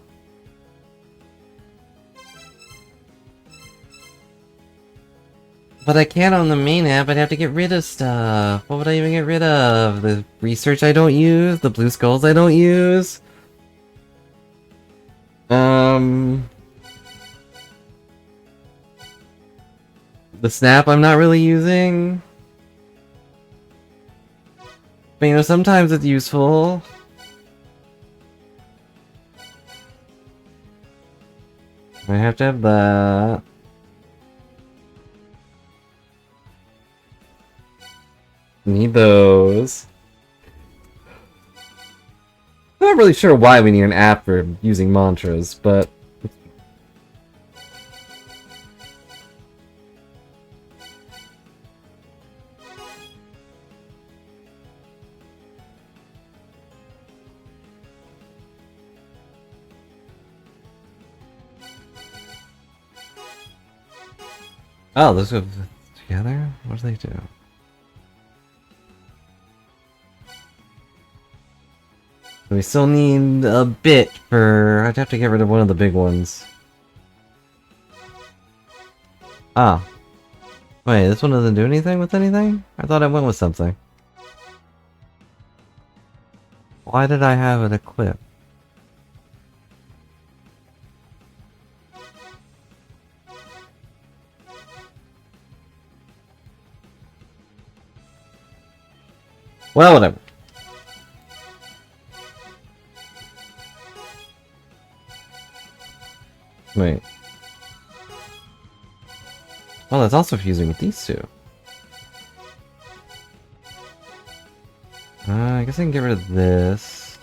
But I can't on the main app, I'd have to get rid of stuff. What would I even get rid of? The research I don't use? The blue skulls I don't use? The snap I'm not really using? But you know, sometimes it's useful. I have to have that. Need those. I'm not really sure why we need an app for using mantras, but... Oh, those go together? What do they do? We still need a bit for... I'd have to get rid of one of the big ones. Ah. Wait, this one doesn't do anything with anything? I thought I went with something. Why did I have it equipped? Well, whatever. Wait. Well, that's also fusing with these two. I guess I can get rid of this.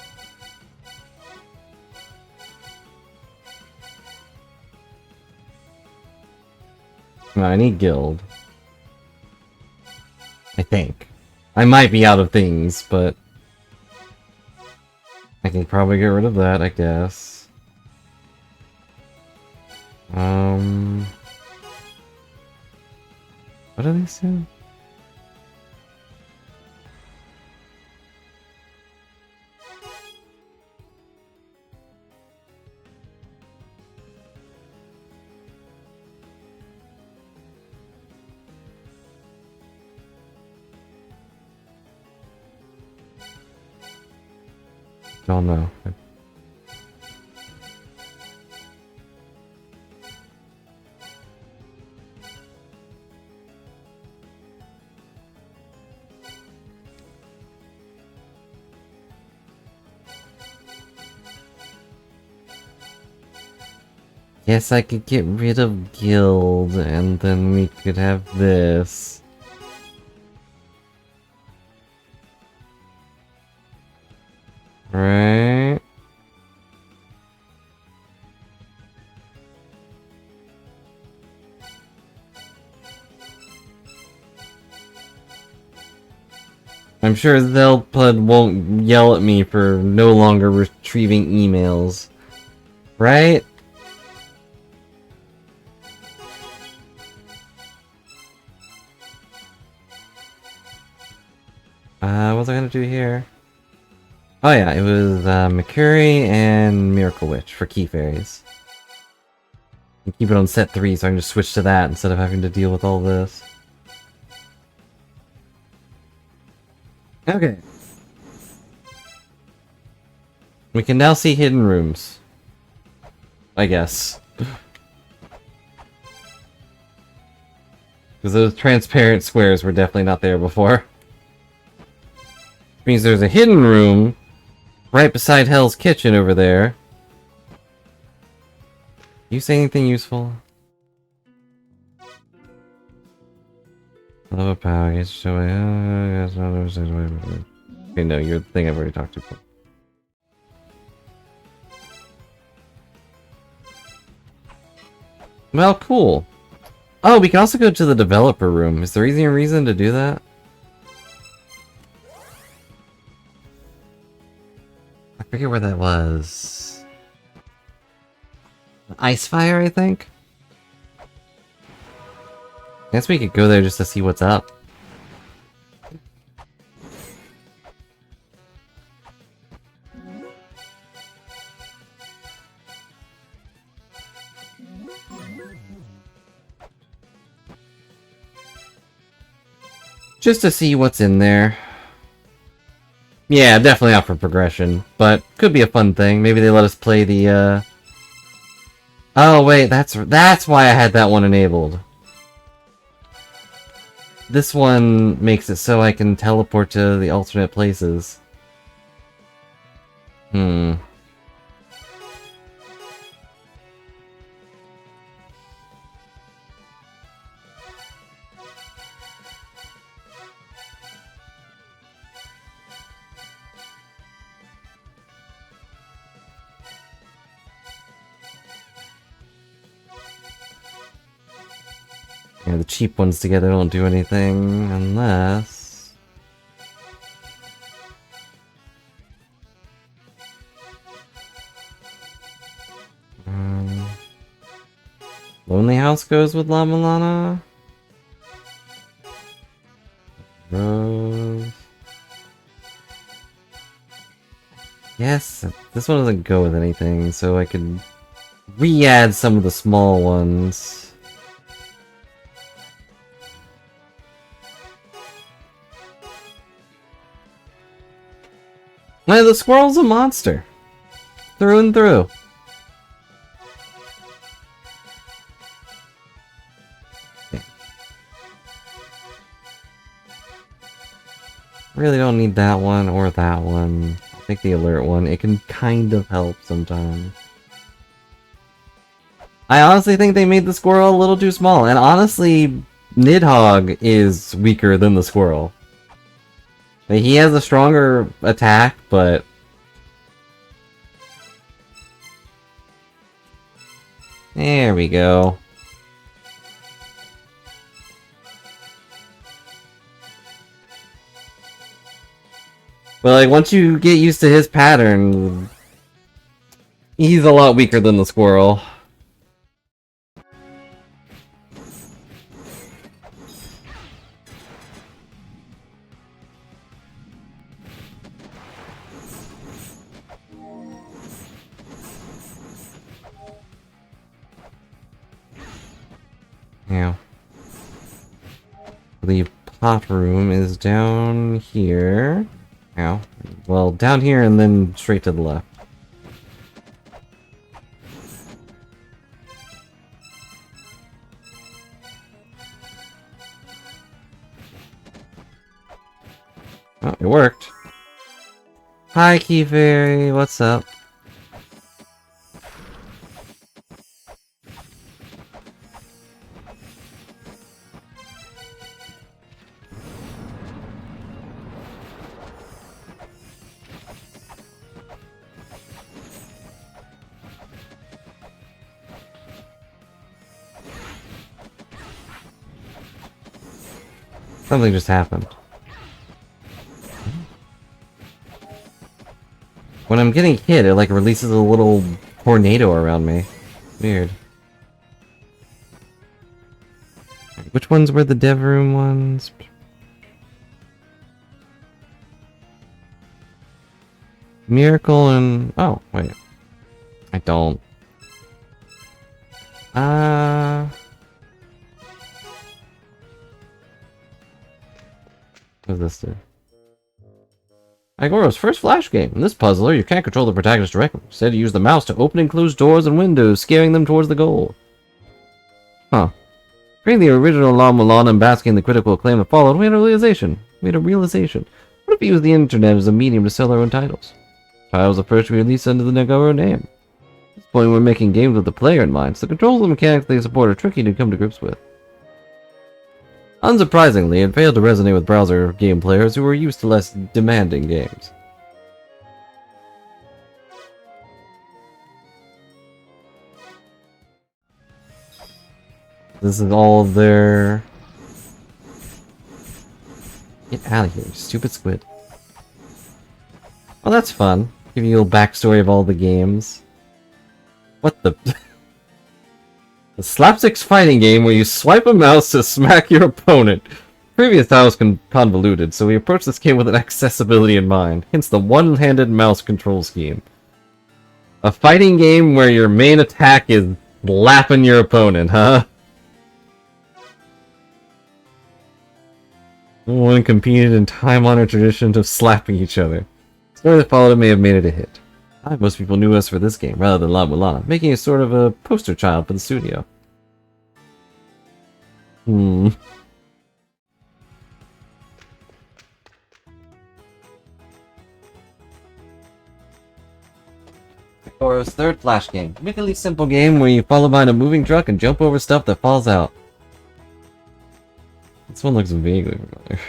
No, I need guild. I think. I might be out of things, but... I can probably get rid of that, I guess. What are these two? Don't know. Yes, I could get rid of guild, and then we could have this. Right? I'm sure Zelpud won't yell at me for no longer retrieving emails. Right? What was I gonna do here? Oh yeah, it was McCurry and Miracle Witch for key fairies. And keep it on set 3 so I can just switch to that instead of having to deal with all this. Okay. We can now see hidden rooms. I guess. Because those transparent squares were definitely not there before. Which means there's a hidden room right beside Hell's Kitchen over there. You say anything useful? Love a power, I guess show okay, no, you're the thing I've already talked to before. Well, cool. Oh, we can also go to the developer room. Is there any reason to do that? I forget where that was. Icefire, I think? Guess we could go there just to see what's up. Just to see what's in there. Yeah, definitely not for progression, but could be a fun thing. Maybe they let us play the, Oh, wait, that's why I had that one enabled. This one makes it so I can teleport to the alternate places. Hmm. Yeah, the cheap ones together don't do anything unless... Lonely House goes with La-Mulana? Rose... Yes, this one doesn't go with anything, so I could re-add some of the small ones. No, the squirrel's a monster. Through and through. Okay. Really don't need that one or that one. I think the alert one. It can kind of help sometimes. I honestly think they made the squirrel a little too small. And honestly, Nidhogg is weaker than the squirrel. He has a stronger attack, but... There we go. But like, once you get used to his pattern, he's a lot weaker than the squirrel. Yeah. The pot room is down here. Ow. Well, down here and then straight to the left. Oh, it worked. Hi, Key Fairy. What's up? Something just happened. When I'm getting hit, it like releases a little tornado around me. Weird. Which ones were the dev room ones? Miracle and... Oh, wait. I don't. What does this do? Agoro's first Flash game. In this puzzler, you can't control the protagonist directly. Instead, you use the mouse to open and close doors and windows, scaring them towards the goal. Huh. Reading the original La-Mulana and basking in the critical acclaim that followed, we had a realization. What if we use the internet as a medium to sell our own titles? Titles at first we release under the Agoro name. At this point, we're making games with the player in mind, so the controls and mechanics they support are tricky to come to grips with. Unsurprisingly, it failed to resonate with browser game players who were used to less demanding games. This is all of their... Get out of here, stupid squid. Well, that's fun. Give you a little backstory of all the games. What the... A slapsticks fighting game where you swipe a mouse to smack your opponent. Previous style was convoluted, so we approached this game with an accessibility in mind, hence the one-handed mouse control scheme. A fighting game where your main attack is slapping your opponent, huh? No one competed in time-honored traditions of slapping each other. The story that followed it may have made it a hit. Most people knew us for this game, rather than La-Mulana, making it sort of a poster child for the studio. Goro's third Flash game. Admittedly simple game where you follow behind a moving truck and jump over stuff that falls out. This one looks vaguely familiar.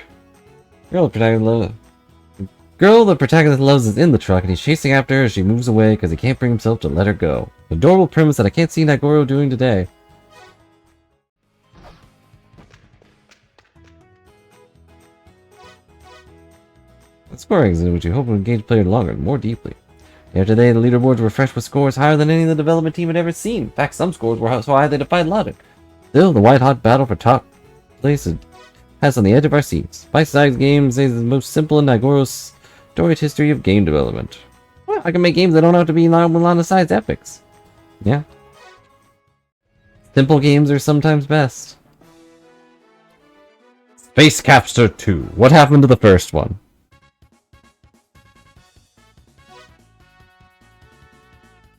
Girl the protagonist loves is in the truck and he's chasing after her as she moves away because he can't bring himself to let her go. Adorable premise that I can't see Nagoro doing today. The scoring is in which you hope will engage players longer and more deeply. After today, the leaderboards were fresh with scores higher than any of the development team had ever seen. In fact, some scores were so high they defied logic. Still, the white-hot battle for top place has on the edge of our seats. Bite-sized games is the most simple in Nagoro's storied history of game development. Well, I can make games that don't have to be La-Mulana-sized epics. Yeah. Simple games are sometimes best. Space Capture 2. What happened to the first one?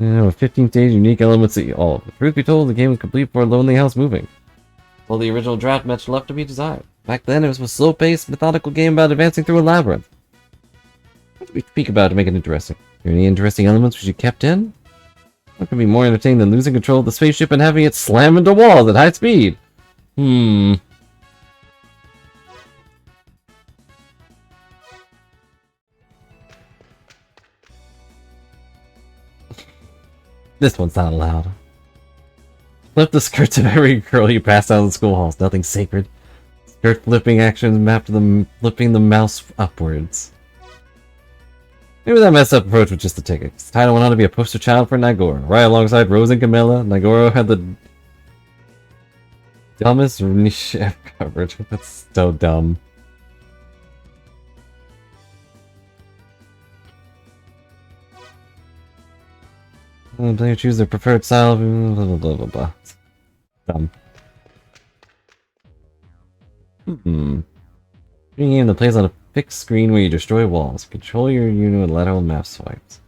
With 15 stage unique elements that all. The truth be told, the game was complete for a lonely house moving. While the original draft much left to be desired. Back then, it was a slow-paced, methodical game about advancing through a labyrinth. What do we speak about to make it interesting? Are there any interesting elements which you kept in? What could be more entertaining than losing control of the spaceship and having it slam into walls at high speed? This one's not allowed. Flip the skirts of every girl you pass out of the school halls. Nothing sacred. Skirt flipping actions mapped to the flipping the mouse upwards. Maybe that messed up approach was just the ticket. The title went on to be a poster child for Nagoro. Right alongside Rose and Camilla, Nagoro had the dumbest niche coverage. That's so dumb. Player choose their preferred style. Blah blah blah blah blah. Dumb. A game that plays on a fixed screen where you destroy walls. Control your unit with lateral mouse swipes.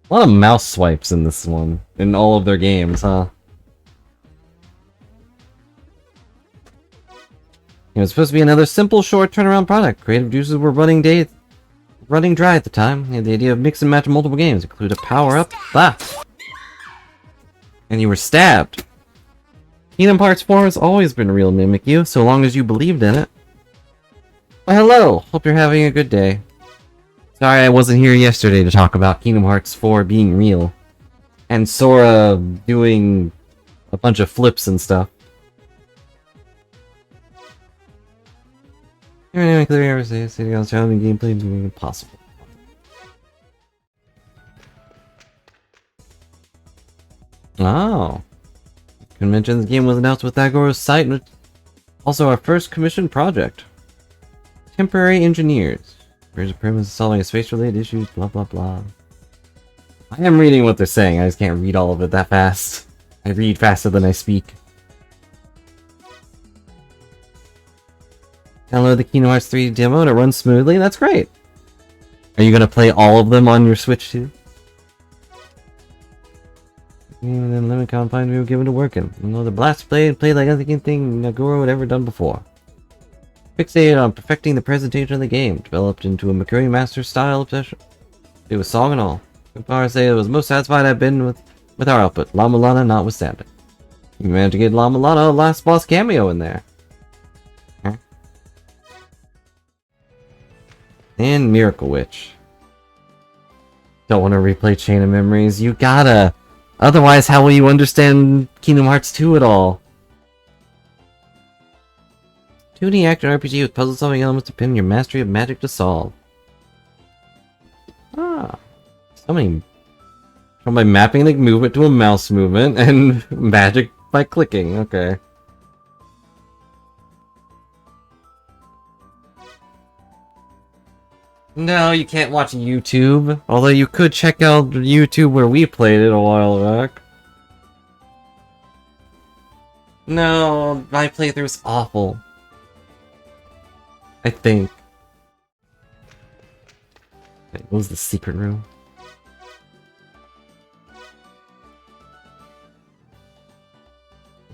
A lot of mouse swipes in this one. In all of their games, huh? It was supposed to be another simple, short turnaround product. Creative juices were running dry at the time. They had the idea of mix and match multiple games, include a power-up. And you were stabbed. Kingdom Hearts 4 has always been real, Mimikyu, so long as you believed in it. Well, hello! Hope you're having a good day. Sorry I wasn't here yesterday to talk about Kingdom Hearts 4 being real. And Sora doing a bunch of flips and stuff. Clear air, city on challenging gameplay being impossible. Oh. Convention this game was announced with Nagoro's site, and also our first commissioned project. Temporary engineers. Here's a premise of solving space-related issues, blah blah blah. I am reading what they're saying, I just can't read all of it that fast. I read faster than I speak. Download the Kingdom Hearts 3 demo and it runs smoothly, that's great! Are you gonna play all of them on your Switch too? And then limit confines we were given to working. You know, the blast played like anything Nagoro had ever done before. Fixated on perfecting the presentation of the game, developed into a Mercury Master style obsession. It was song and all. So far I say it was most satisfied I've been with our output, La-Mulana notwithstanding. You managed to get La-Mulana a last boss cameo in there. Huh? And Miracle Witch. Don't want to replay Chain of Memories, you gotta! Otherwise, how will you understand Kingdom Hearts 2 at all? 2D action RPG with puzzle-solving elements to pin your mastery of magic to solve. Ah. So many... By mapping the movement to a mouse movement, and magic By clicking, okay. No, you can't watch YouTube. Although you could check out YouTube where we played it a while back. No, my playthrough's awful. I think. Wait, what was the secret room?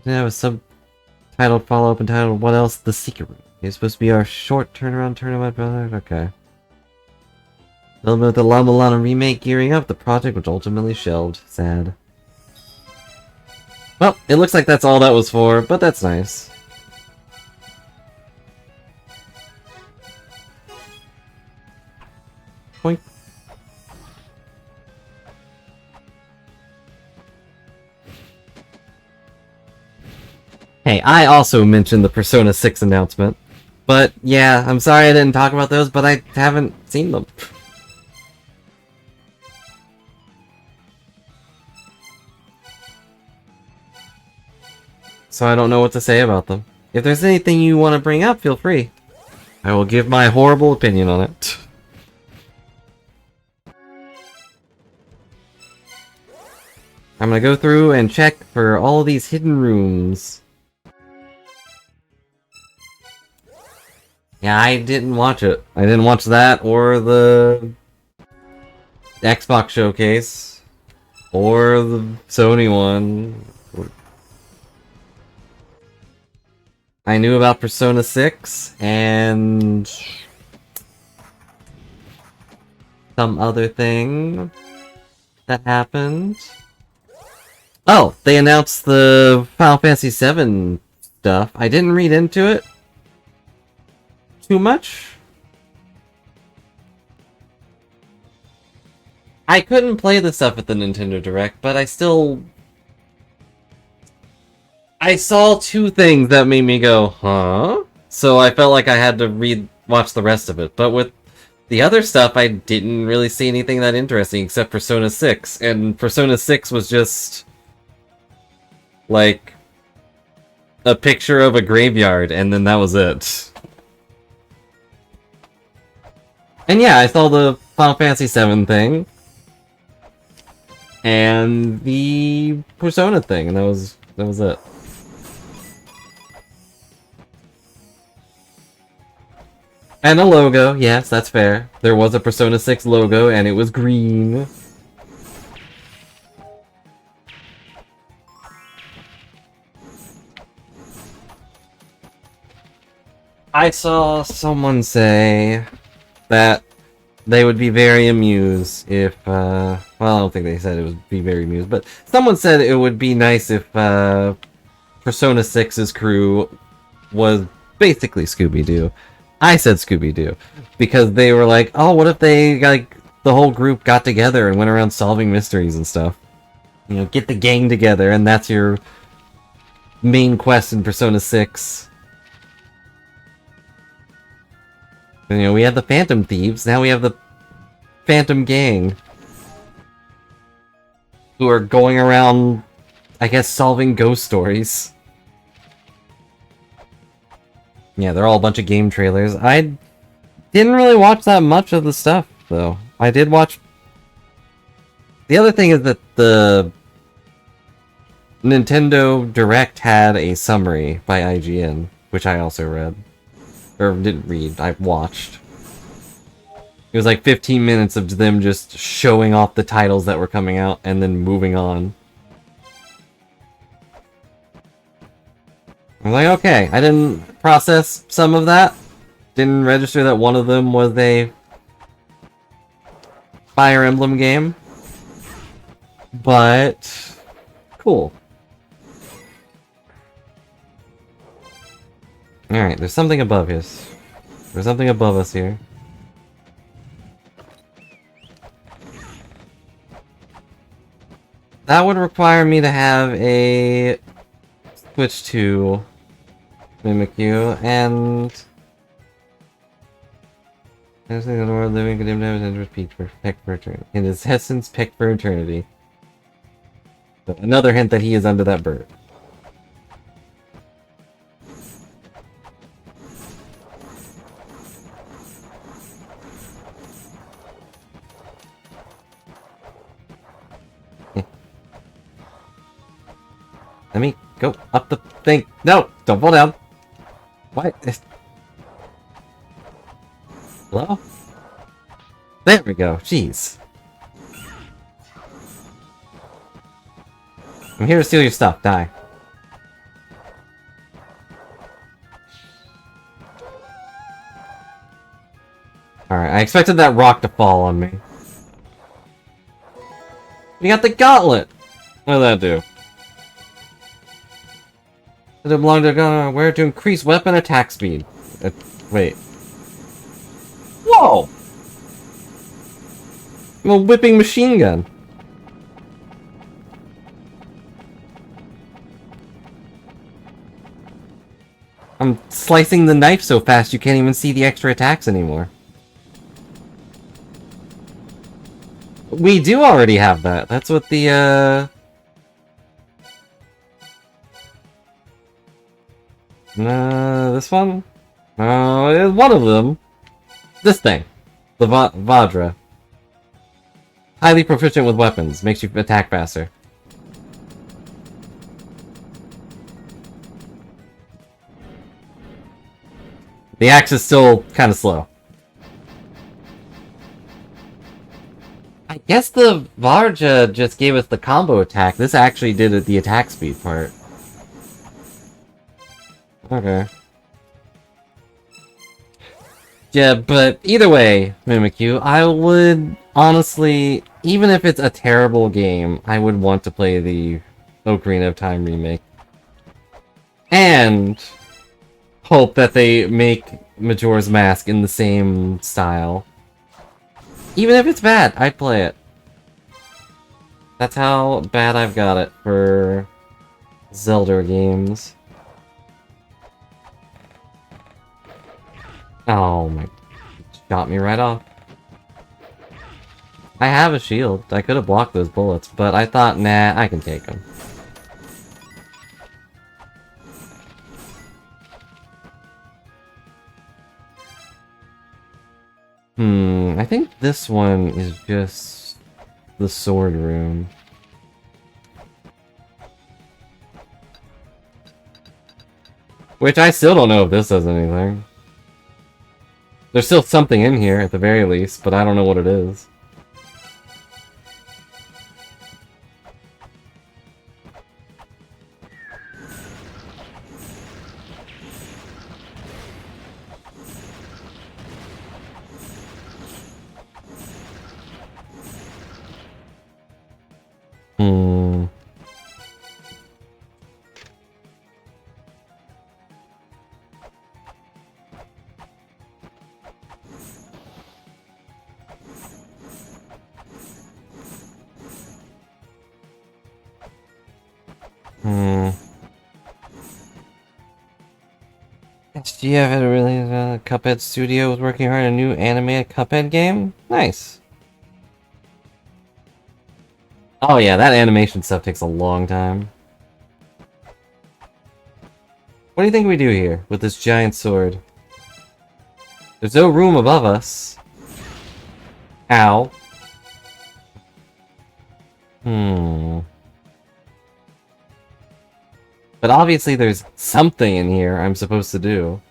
Yeah, it was subtitled follow-up entitled What Else? The Secret Room. It's supposed to be our short turnaround tournament, brother? Okay. A little bit of the La-Mulana remake gearing up, the project which ultimately shelved. Sad. Well, it looks like that's all that was for, but that's nice. Boink. Hey, I also mentioned the Persona 6 announcement. But yeah, I'm sorry I didn't talk about those, but I haven't seen them. So I don't know what to say about them. If there's anything you want to bring up, feel free. I will give my horrible opinion on it. I'm gonna go through and check for all of these hidden rooms. Yeah, I didn't watch it. I didn't watch that or the Xbox showcase or the Sony one. I knew about Persona 6 and some other thing that happened. Oh, they announced the Final Fantasy VII stuff. I didn't read into it too much. I couldn't play the stuff at the Nintendo Direct, but I saw two things that made me go, huh? So I felt like I had to watch the rest of it. But with the other stuff, I didn't really see anything that interesting except Persona 6. And Persona 6 was just like a picture of a graveyard, and then that was it. And yeah, I saw the Final Fantasy VII thing. And the Persona thing, and that was it. And a logo, yes, that's fair. There was a Persona 6 logo, and it was green. I saw someone say that they would be very amused if, well, I don't think they said it would be very amused, but someone said it would be nice if, Persona 6's crew was basically Scooby-Doo. I said Scooby-Doo, because they were like, oh, what if they, like, the whole group got together and went around solving mysteries and stuff? You know, get the gang together, and that's your main quest in Persona 6. And, you know, we had the Phantom Thieves, now we have the Phantom Gang. Who are going around, I guess, solving ghost stories. Yeah, they're all a bunch of game trailers. I didn't really watch that much of the stuff, though. I did watch... The other thing is that the Nintendo Direct had a summary by IGN, which I also read. Or didn't read, I watched. It was like 15 minutes of them just showing off the titles that were coming out and then moving on. I was like, okay, I didn't process some of that. Didn't register that one of them was a Fire Emblem game. But cool. Alright, there's something above us. There's something above us here. That would require me to have a Switch 2 Mimikyu, and everything in the world living condemned to repeat for peck for eternity. In his essence, peck for eternity. So another hint that he is under that bird. Go up the thing. No! Don't fall down. What? Hello? There we go. Jeez. I'm here to steal your stuff. Die. Alright, I expected that rock to fall on me. You got the gauntlet! What did that do? Does it belong to wear to increase weapon attack speed? Wait. Whoa! I'm a whipping machine gun. I'm slicing the knife so fast you can't even see the extra attacks anymore. We do already have that. That's what the, this one? No, one of them. This thing. The Vajra. Highly proficient with weapons. Makes you attack faster. The axe is still kind of slow. I guess the Vajra just gave us the combo attack. This actually did the attack speed part. Okay. Yeah, but either way, Mimikyu, I would honestly, even if it's a terrible game, I would want to play the Ocarina of Time remake. And hope that they make Majora's Mask in the same style. Even if it's bad, I'd play it. That's how bad I've got it for Zelda games. Oh my... Shot me right off. I have a shield. I could have blocked those bullets, but I thought, nah, I can take them. I think this one is just the sword room. Which I still don't know if this does anything. There's still something in here, at the very least, but I don't know what it is. Do you have a really Cuphead Studio was working hard on a new animated Cuphead game? Nice. Oh yeah, that animation stuff takes a long time. What do you think we do here with this giant sword? There's no room above us. Ow. But obviously there's something in here I'm supposed to do.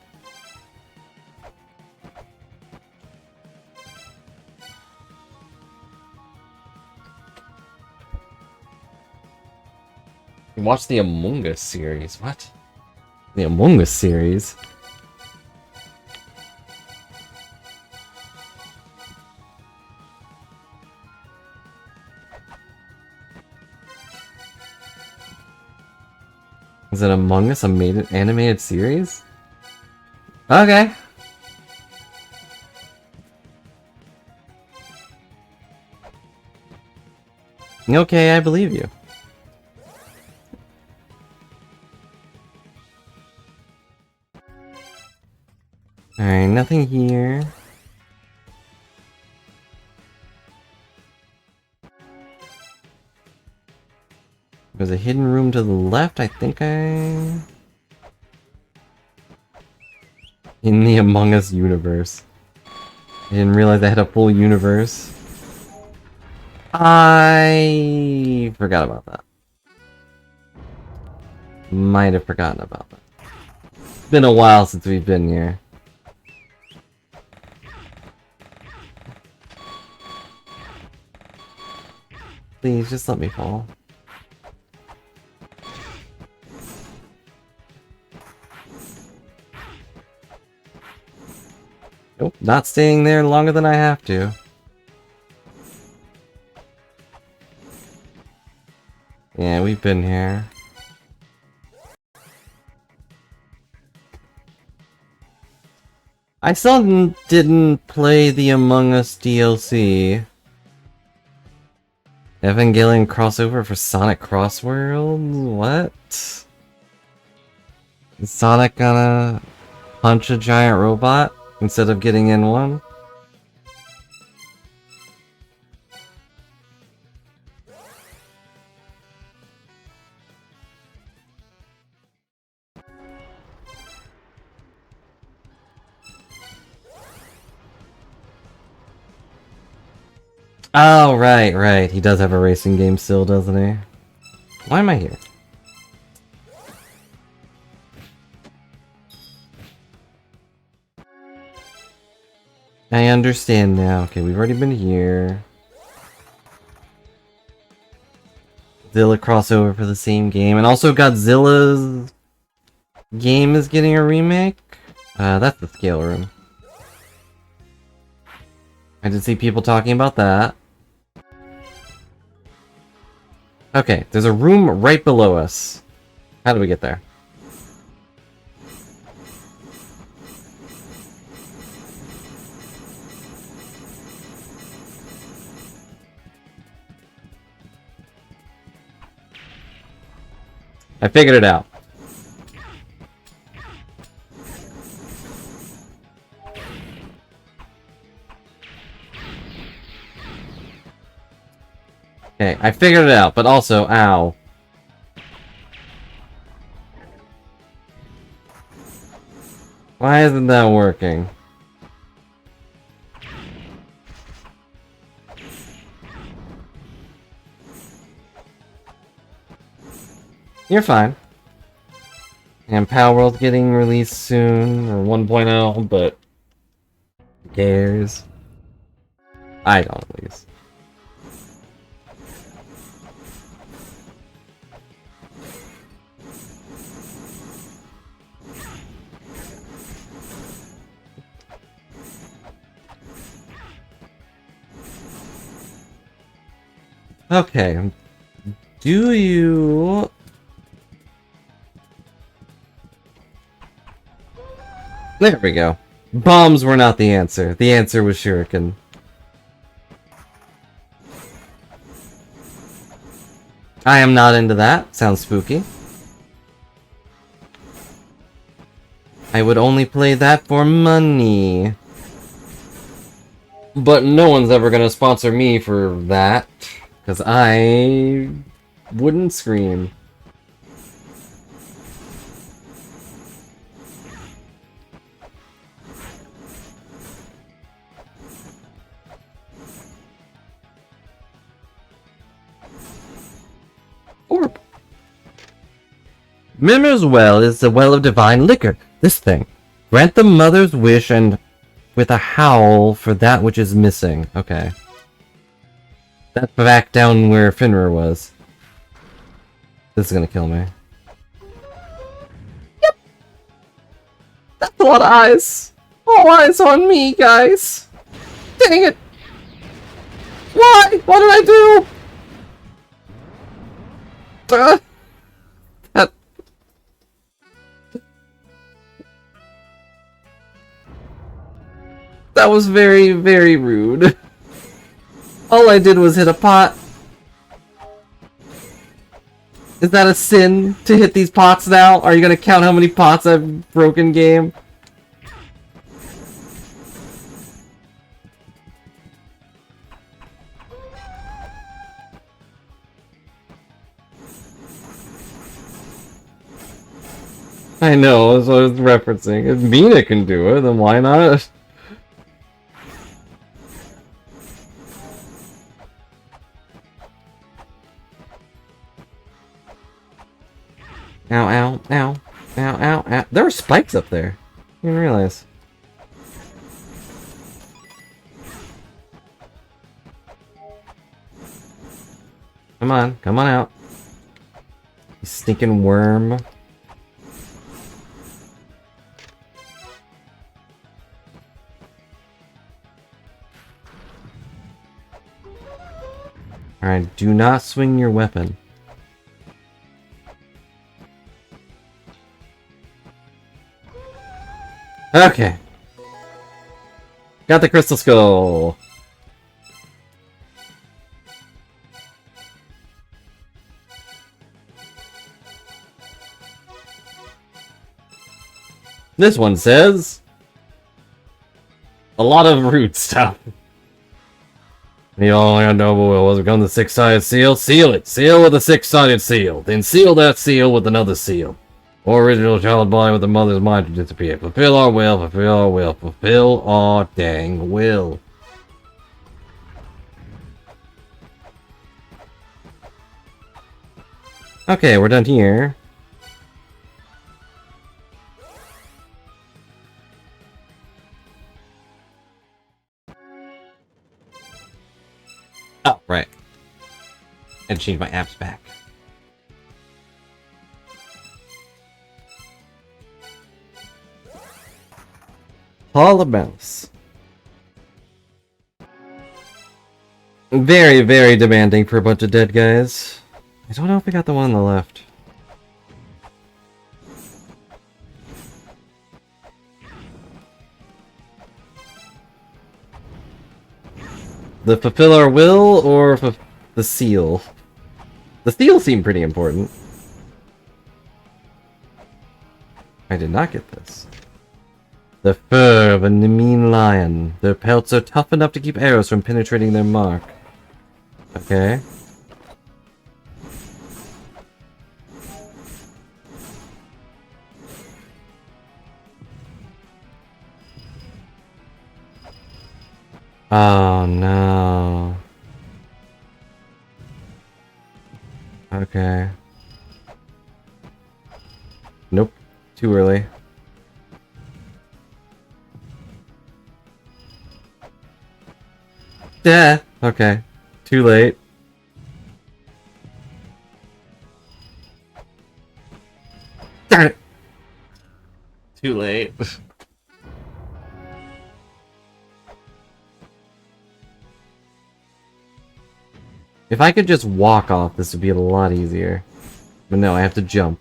Watch the Among Us series. What? The Among Us series? Is it Among Us, a animated series? Okay. Okay, I believe you. Alright, nothing here. There's a hidden room to the left, I think in the Among Us universe. I didn't realize I had a full universe. I forgot about that. Might have forgotten about that. It's been a while since we've been here. Please, just let me fall. Nope, not staying there longer than I have to. Yeah, we've been here. I still didn't play the Among Us DLC. Evangelion crossover for Sonic Crossworlds? What? Is Sonic gonna punch a giant robot instead of getting in one? Oh, right. He does have a racing game still, doesn't he? Why am I here? I understand now. Okay, we've already been here. Godzilla crossover for the same game. And also Godzilla's game is getting a remake. That's the scale room. I did see people talking about that. Okay, there's a room right below us. How do we get there? I figured it out. Okay, I figured it out, but also, ow. Why isn't that working? You're fine. And Power World's getting released soon, or 1.0, but who cares? I don't, at least. Okay. Do you... There we go. Bombs were not the answer. The answer was shuriken. I am not into that. Sounds spooky. I would only play that for money. But no one's ever gonna sponsor me for that. Because I wouldn't scream. Orb. Mimir's well is the well of divine liquor. This thing. Grant the mother's wish and with a howl for that which is missing. Okay. That's back down where Finra was. This is gonna kill me. Yep! That's a lot of eyes! All eyes on me, guys! Dang it! Why? What did I do? That was very, very rude. All I did was hit a pot. Is that a sin to hit these pots now? Are you gonna count how many pots I've broken, game? I know, that's what I was referencing. If Mina can do it, then why not? Ow, ow. Ow, ow, ow. There are spikes up there. I didn't realize. Come on out. You stinking worm. Alright, do not swing your weapon. Okay. Got the crystal skull. This one says a lot of root stuff. The only noble will was become the six-sided seal. Seal it. Seal with a six-sided seal. Then seal that seal with another seal. Or original child body with the mother's mind to disappear. Fulfill our will. Fulfill our will. Fulfill our dang will. Okay, we're done here. Oh, right. And change my apps back. Paul the Mouse. Very, very demanding for a bunch of dead guys. I don't know if we got the one on the left. The fulfill our will or the seal? The seal seemed pretty important. I did not get this. The fur of a mean lion. Their pelts are tough enough to keep arrows from penetrating their mark. Okay. Oh no. Okay. Nope. Too early. Yeah. Okay. Too late. Darn it. Too late. If I could just walk off, this would be a lot easier. But no, I have to jump.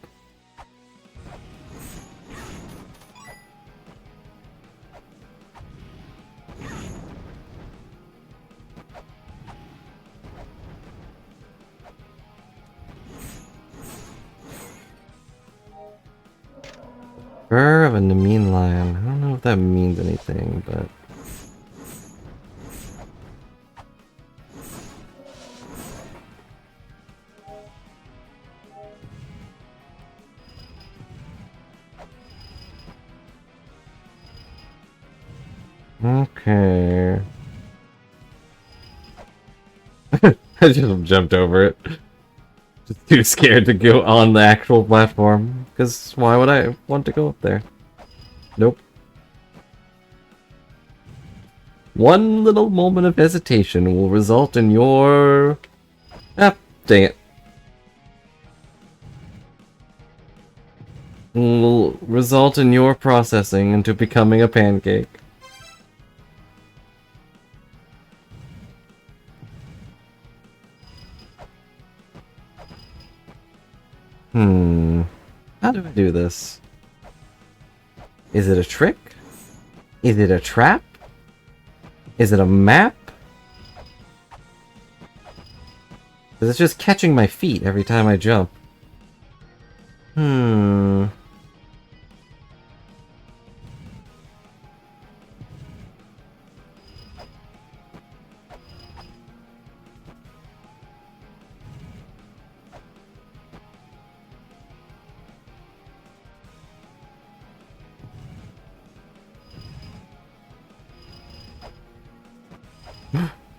Fur of a mean lion. I don't know if that means anything, but... Okay. I just jumped over it. Just too scared to go on the actual platform. Because why would I want to go up there? Nope. One little moment of hesitation will result in your... Ah, dang it. Will result in your processing into becoming a pancake. How do I do this? Is it a trick? Is it a trap? Is it a map? Because it's just catching my feet every time I jump.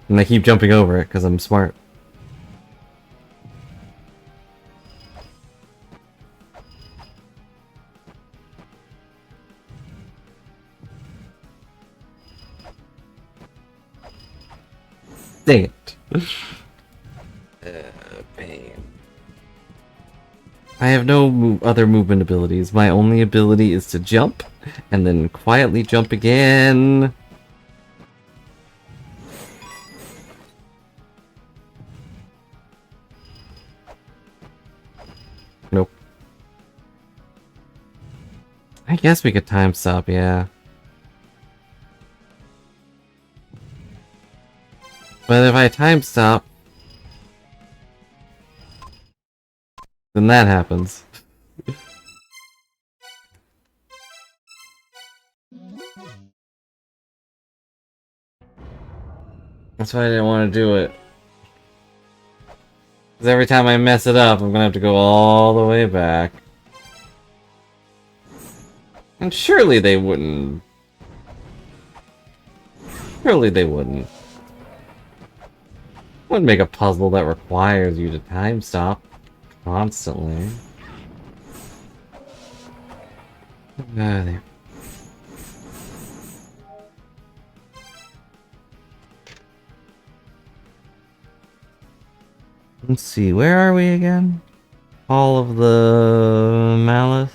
And I keep jumping over it because I'm smart. Dang it. Pain. I have no other movement abilities. My only ability is to jump, and then quietly jump again. Nope. I guess we could time stop, yeah. But if I time stop, then that happens. That's why I didn't want to do it. Because every time I mess it up, I'm gonna have to go all the way back. And surely they wouldn't. Surely they wouldn't. Wouldn't make a puzzle that requires you to time stop constantly. There. Let's see, where are we again? Hall of the Malice?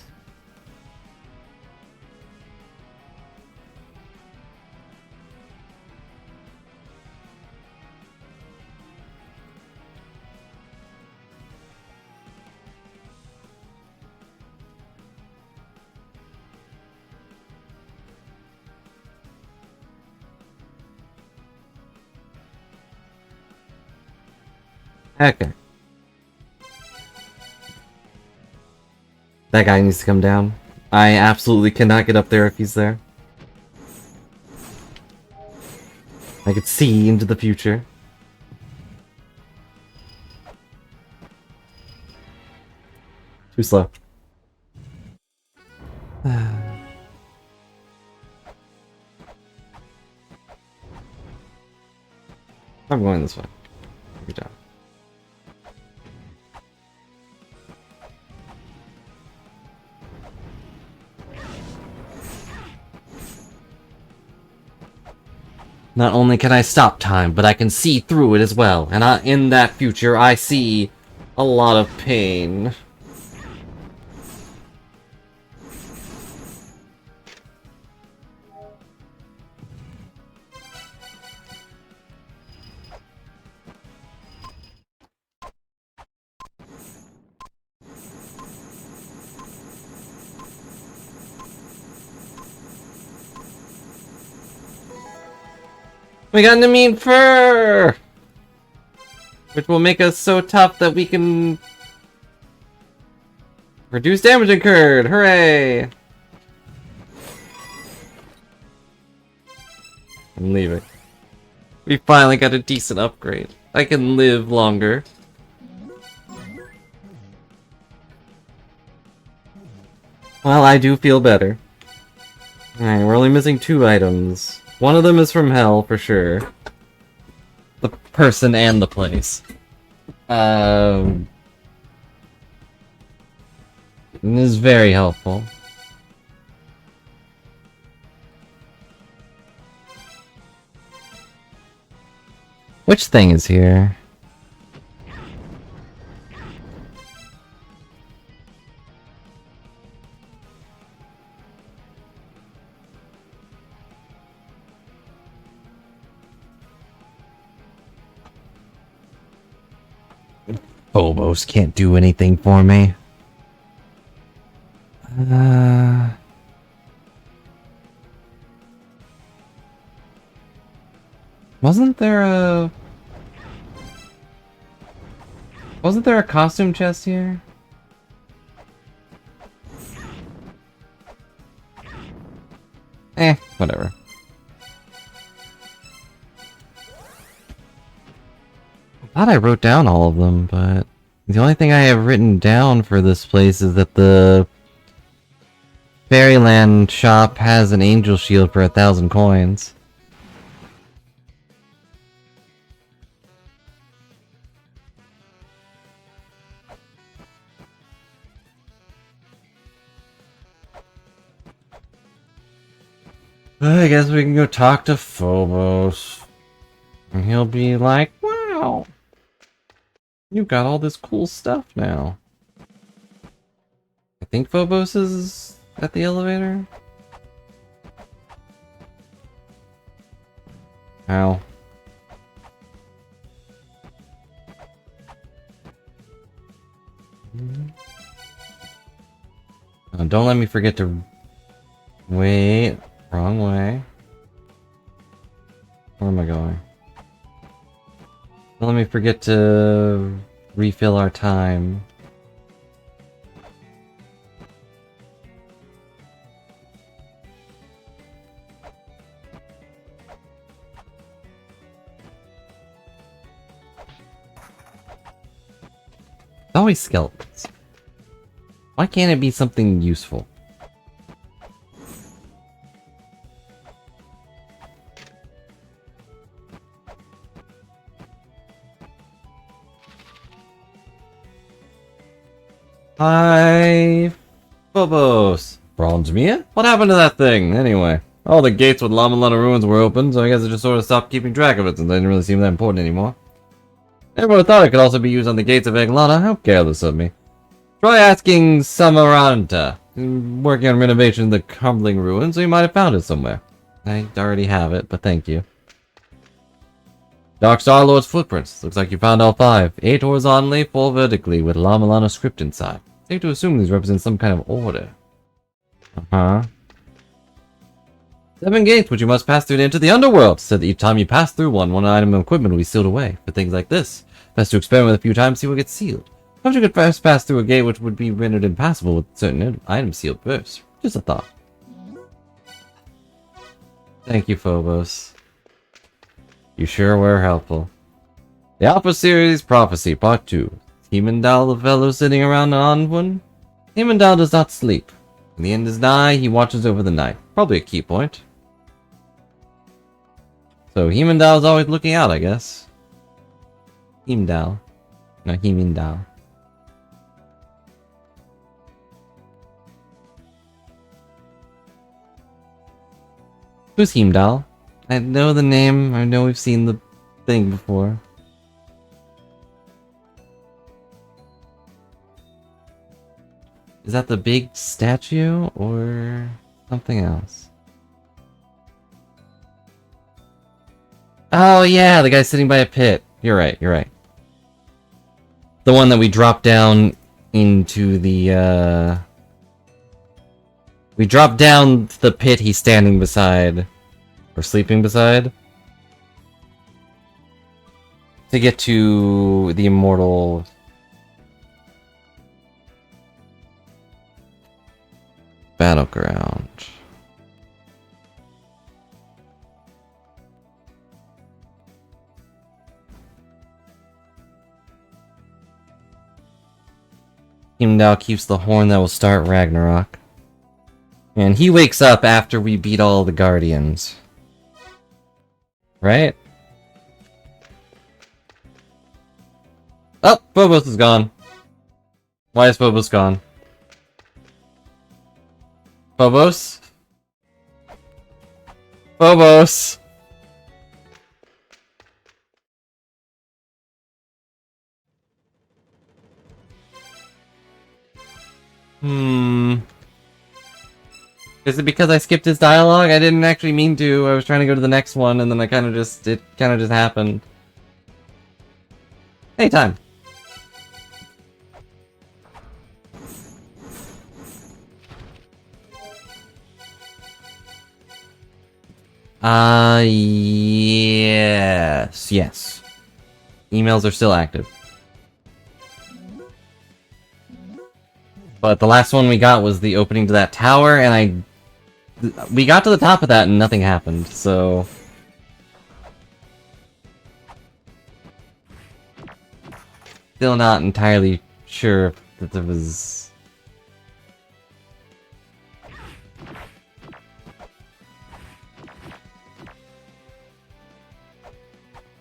Okay. That guy needs to come down. I absolutely cannot get up there if he's there. I could see into the future. Too slow. I'm going this way. Good job. Not only can I stop time, but I can see through it as well. And in that future, I see a lot of pain. We got an mean fur! Which will make us so tough that we can reduce damage incurred! Hooray! I'm leaving. We finally got a decent upgrade. I can live longer. Well, I do feel better. Alright, we're only missing 2 items. One of them is from hell, for sure. The person and the place. It is very helpful. Which thing is here? Phobos can't do anything for me. Wasn't there a costume chest here? Whatever. I thought I wrote down all of them, but the only thing I have written down for this place is that the Fairyland shop has an angel shield for 1,000 coins. I guess we can go talk to Phobos. And he'll be like, wow, you got all this cool stuff now. I think Phobos is at the elevator. Ow. Oh, don't let me forget to... Wait. Wrong way. Where am I going? Don't let me forget to refill our time. It's always skeletons. Why can't it be something useful? Hi, Phobos. Bronze Mia? What happened to that thing, anyway? All the gates with La-Mulana ruins were open, so I guess I just sort of stopped keeping track of it since they didn't really seem that important anymore. Everyone thought it could also be used on the gates of Eglana. How careless of me. Try asking Samaranta. Working on renovation of the crumbling ruins, so you might have found it somewhere. I already have it, but thank you. Dark Star Lord's footprints. Looks like you found all 5. 8 horizontally, 4 vertically, with La-Mulana script inside. Safe to assume these represent some kind of order. Uh-huh. 7 gates, which you must pass through to enter the underworld. Said that each time you pass through one item of equipment will be sealed away. For things like this, best to experiment a few times, see what gets sealed. Perhaps you could first pass through a gate which would be rendered impassable with certain items sealed first. Just a thought. Thank you, Phobos. You sure were helpful. The Alpha Series Prophecy, Part 2. Heimdall, the fellow sitting around on one? Heimdall does not sleep. When the end is nigh, he watches over the night. Probably a key point. So Heimdall is always looking out, I guess. Heimdall. No, Heimdall. Who's Heimdall? I know the name. I know we've seen the thing before. Is that the big statue or something else? Oh yeah, the guy sitting by a pit. You're right, you're right. The one that we dropped down into the, we dropped down the pit he's standing beside. Or sleeping beside. To get to the immortal... battleground. Heimdall keeps the horn that will start Ragnarok. And he wakes up after we beat all the Guardians. Right? Oh, Phobos is gone. Why is Phobos gone? Phobos? Phobos! Is it because I skipped his dialogue? I didn't actually mean to. I was trying to go to the next one, and then it kind of just happened. Hey, time. Yes. Emails are still active. But the last one we got was the opening to that tower, and we got to the top of that and nothing happened, so... Still not entirely sure that there was...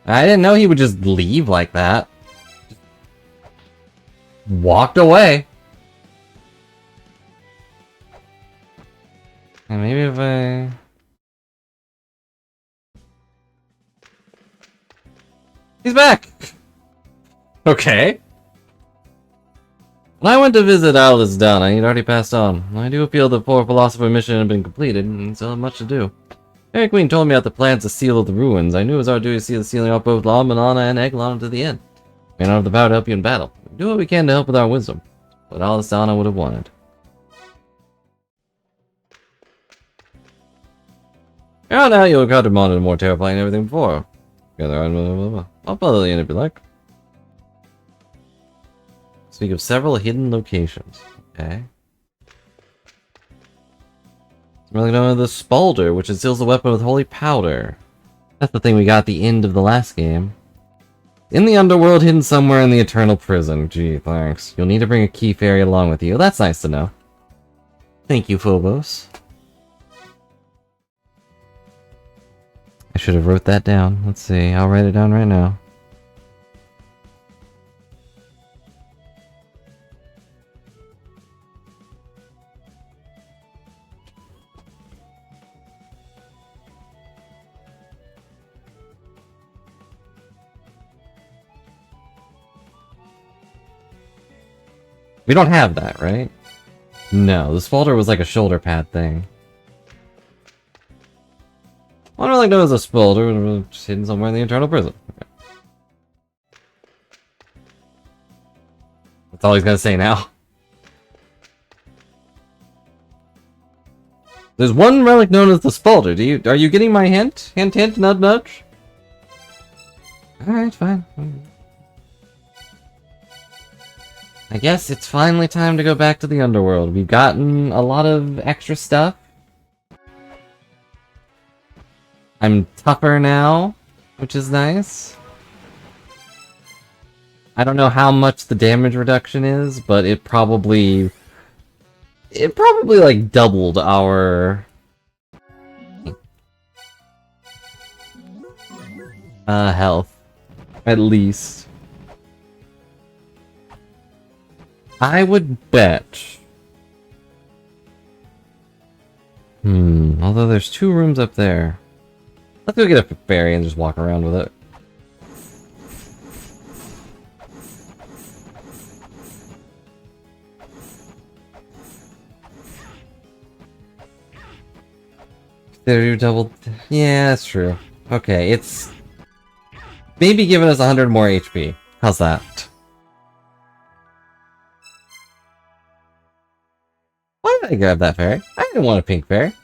I didn't know he would just leave like that. Just walked away. And maybe if I... He's back! Okay. When I went to visit Alice Donna, he'd already passed on. I do feel the poor philosopher mission had been completed, and still have much to do. Fairy Queen told me about the plans to seal the ruins. I knew it was our duty to see the sealing off both La-Mulana and Egg-Lana to the end. We don't have the power to help you in battle. We do what we can to help with our wisdom. What Alice Donna would have wanted. Oh, now you'll got to monitor more terrifying than everything before. I'll follow you in if you like. Speak of several hidden locations. Okay. It's really known as the Spalder, which seals the weapon with holy powder. That's the thing we got at the end of the last game. In the underworld, hidden somewhere in the eternal prison. Gee, thanks. You'll need to bring a key fairy along with you. That's nice to know. Thank you, Phobos. I should have wrote that down. Let's see. I'll write it down right now. We don't have that, right? No, this folder was like a shoulder pad thing. I don't really know as a folder, just hidden somewhere in the eternal prison. Okay. That's all he's gonna say now. There's one relic known as the Spalder. Are you getting my hint? Hint, hint, nudge, nudge? Alright, fine. I guess it's finally time to go back to the underworld. We've gotten a lot of extra stuff. I'm tougher now, which is nice. I don't know how much the damage reduction is, but it probably like doubled our health, at least. I would bet. Although there's 2 rooms up there. Let's go get a fairy and just walk around with it. There you doubled. Yeah, that's true. Okay, it's maybe giving us 100 more HP. How's that? Why did I grab that fairy? I didn't want a pink fairy.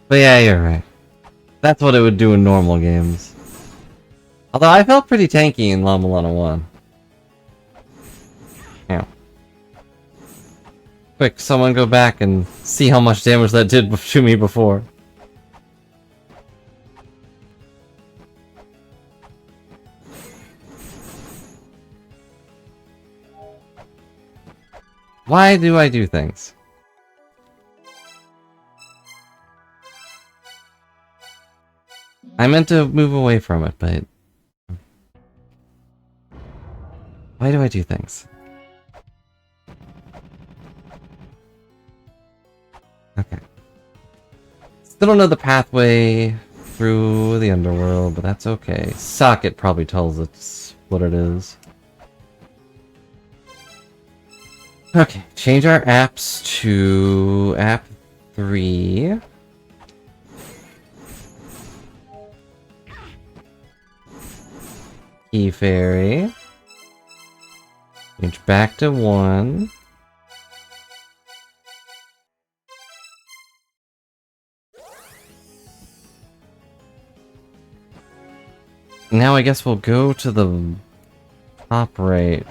But yeah, you're right. That's what it would do in normal games. Although I felt pretty tanky in La-Mulana 1. Ow. Quick, someone go back and see how much damage that did to me before. Why do I do things? I meant to move away from it, but... Why do I do things? Okay. Still don't know the pathway through the underworld, but that's okay. Socket probably tells us what it is. Okay, change our apps to app 3. Key Fairy. Change back to 1. Now I guess we'll go to the top right.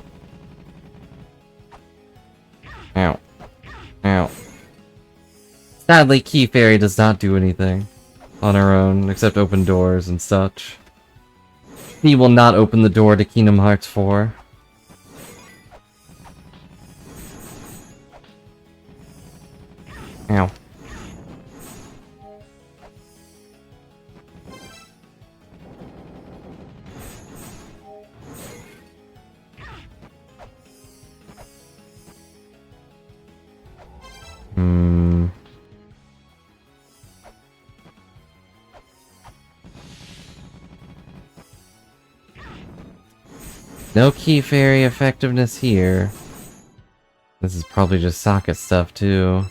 Ow. Ow. Sadly, Key Fairy does not do anything on her own, except open doors and such. He will not open the door to Kingdom Hearts 4. Ow. Hmm. No key fairy effectiveness here. This is probably just socket stuff too.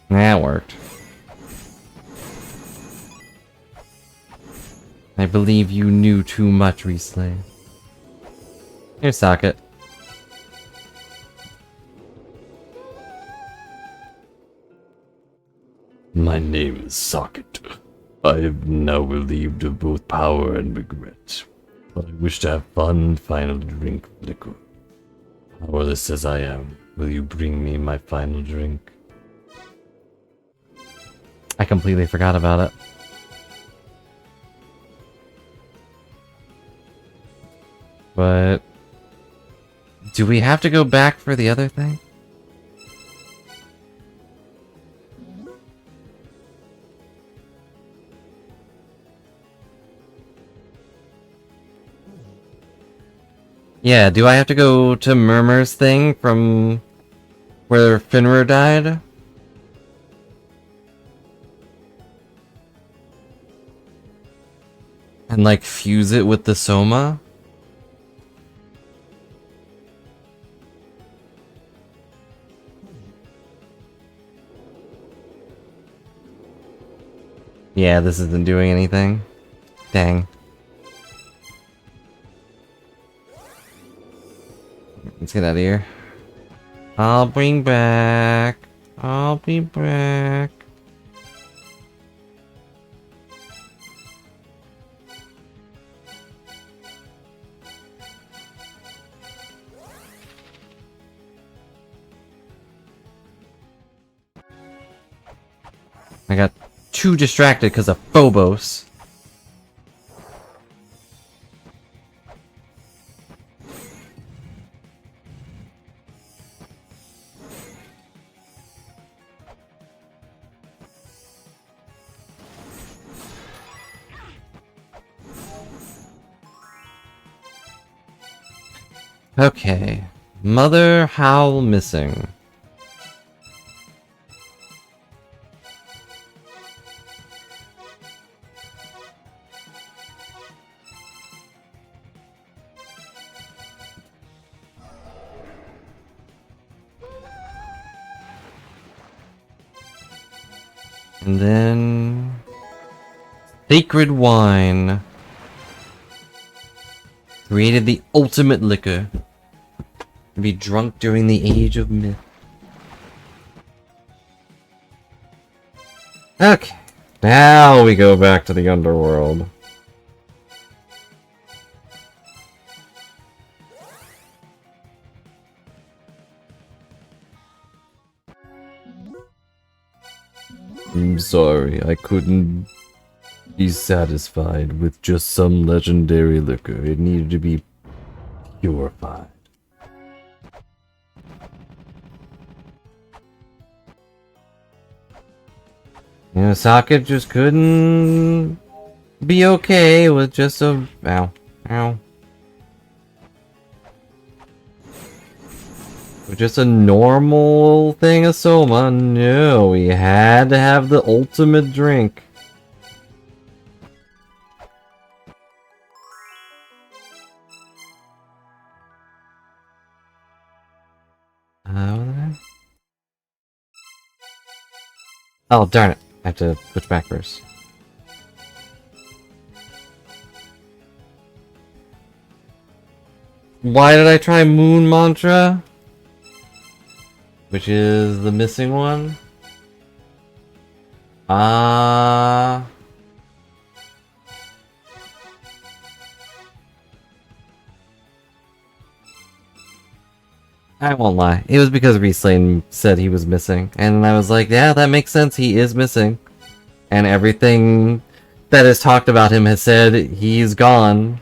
That worked. I believe you knew too much, Riesling. Here's socket.
My name is Socket. I am now relieved of both power and regret. But I wish to have fun and finally drink liquor. Powerless as I am, will you bring me my final drink?
I completely forgot about it. But... do we have to go back for the other thing? Yeah, do I have to go to Murmur's thing from where Finra died? And like fuse it with the Soma? Yeah, this isn't doing anything. Dang. Let's get out of here. I'll bring back. I'll be back. I got too distracted because of Phobos. Okay. Mother Howl missing. And then... Sacred Wine. Created the ultimate liquor. To be drunk during the Age of Myth. Okay. Now we go back to the underworld.
I'm sorry, I couldn't be satisfied with just some legendary liquor. It needed to be purified.
You know, Socket just couldn't be okay with just a... Ow. Ow. With just a normal thing of Soma. No, we had to have the ultimate drink. Oh, darn it. I have to switch back first. Why did I try Moon Mantra? Which is the missing one? I won't lie. It was because Reslane said he was missing. And I was like, yeah, that makes sense. He is missing. And everything that is talked about him has said he's gone.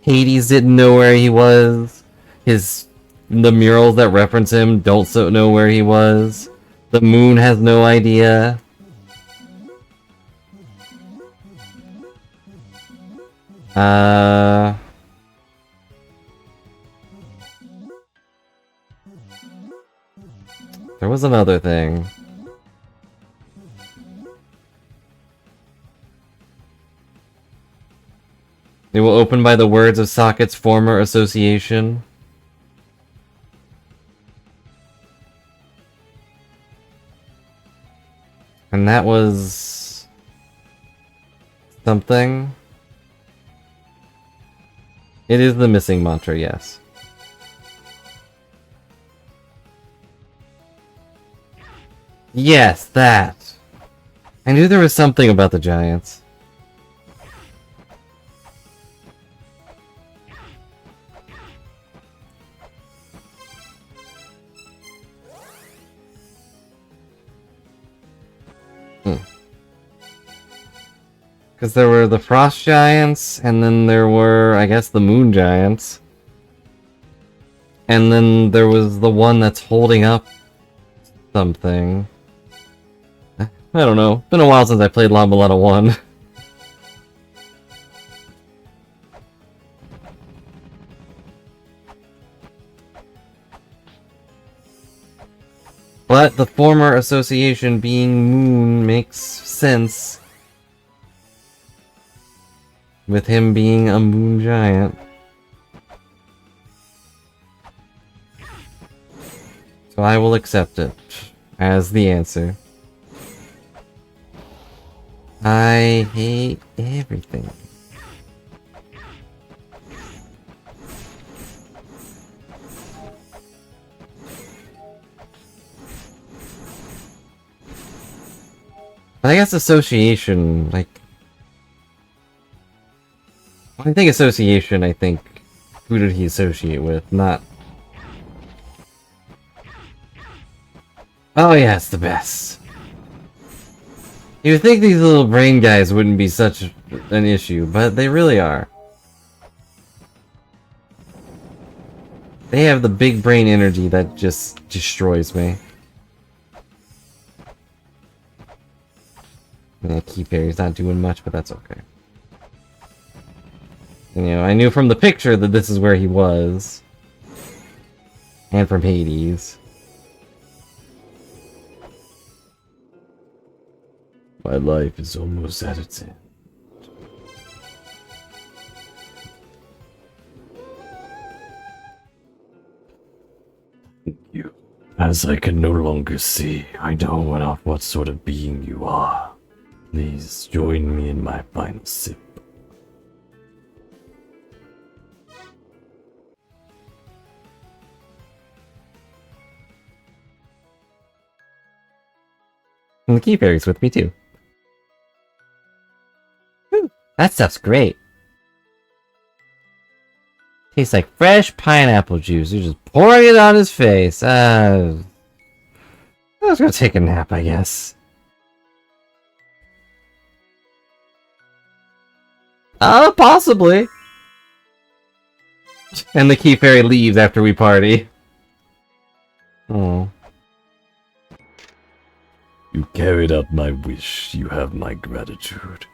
Hades didn't know where he was. His the murals that reference him don't know where he was. The moon has no idea. There was another thing. It will open by the words of Socket's former association. And that was... something? It is the missing mantra, yes. Yes, that! I knew there was something about the Giants. Because there were the Frost Giants, and then there were, I guess, the Moon Giants. And then there was the one that's holding up something. I don't know. It's been a while since I played La-Mulana 1. But the former association being Moon makes sense. With him being a Moon Giant. So I will accept it as the answer. I hate everything. But I guess association, like... When I think association, I think... Who did he associate with? Not... Oh yeah, it's the best. You would think these little brain guys wouldn't be such an issue, but they really are. They have the big brain energy that just destroys me. Yeah, Key Fairy's not doing much, but that's okay. You know, I knew from the picture that this is where he was. And from Hades.
My life is almost at its end. Thank you. As I can no longer see, I know not what sort of being you are. Please join me in my final sip.
And the Key Fairy's with me too. Whew, that stuff's great. Tastes like fresh pineapple juice. You're just pouring it on his face. I was gonna take a nap, I guess. Possibly. And the Key Fairy leaves after we party. Oh.
You carried out my wish. You have my gratitude.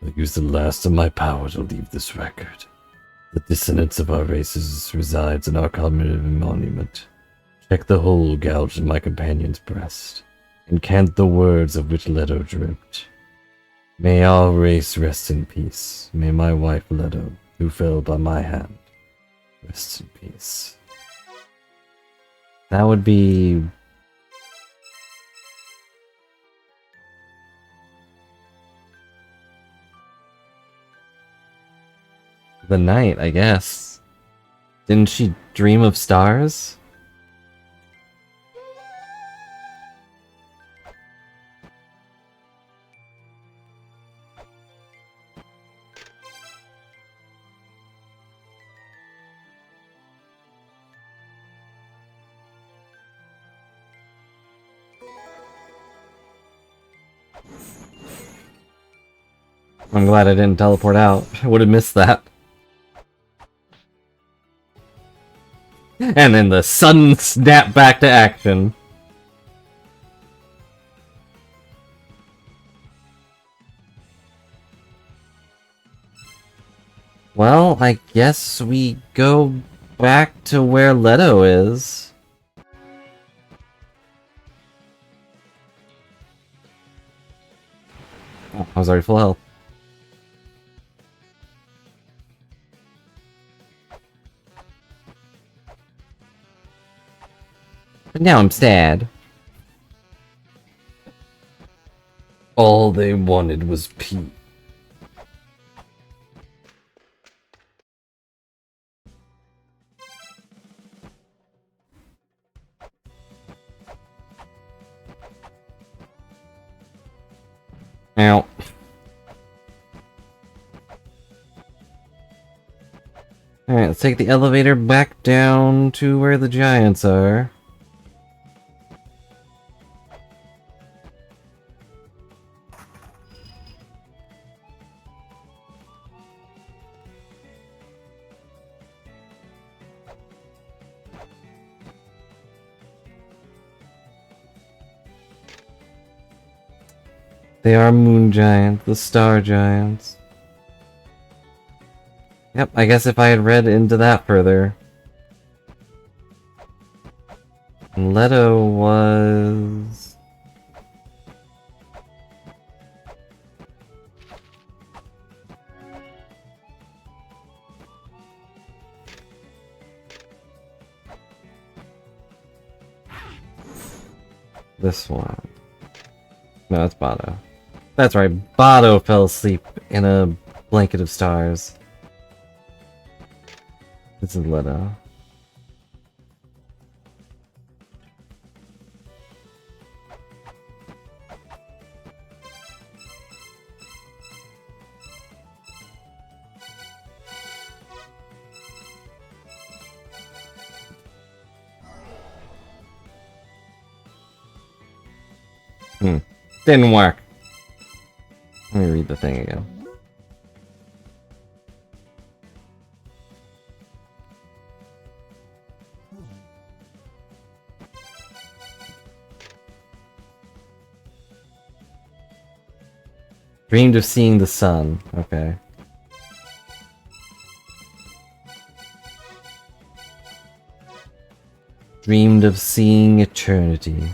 I use the last of my power to leave this record. The dissonance of our races resides in our commemorative monument. Check the hole gouged in my companion's breast, and cant the words of which Leto dripped. May our race rest in peace. May my wife Leto, who fell by my hand, rest in peace.
That would be... the night, I guess. Didn't she dream of stars? I'm glad I didn't teleport out. I would have missed that. And then the sudden snap back to action. Well, I guess we go back to where Leto is. Oh, I was already full health. But now I'm sad. All they wanted was peace. Ow. Alright, let's take the elevator back down to where the giants are. They are moon giants, the star giants. Yep, I guess if I had read into that further. Leto was... this one. No, that's Bado. That's right, Bado fell asleep in a blanket of stars. This is Leto. Didn't work. Let me read the thing again. Dreamed of seeing the sun. Okay. Dreamed of seeing eternity.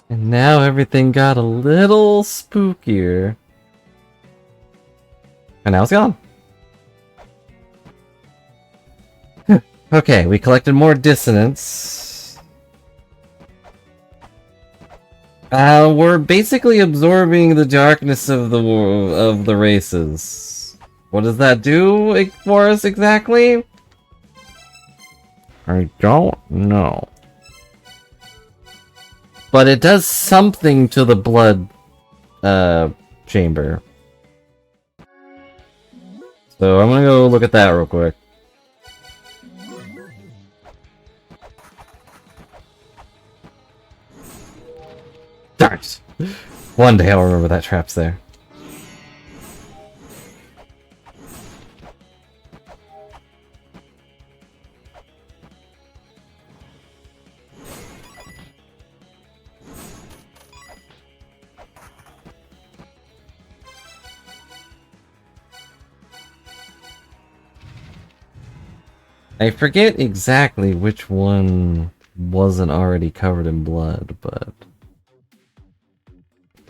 And now everything got a little spookier. And now it's gone. Okay, we collected more dissonance. We're basically absorbing the darkness of the races. What does that do for us exactly? I don't know. But it does something to the blood chamber. So I'm gonna go look at that real quick. Darn it! One day I'll remember that trap's there. I forget exactly which one wasn't already covered in blood, but...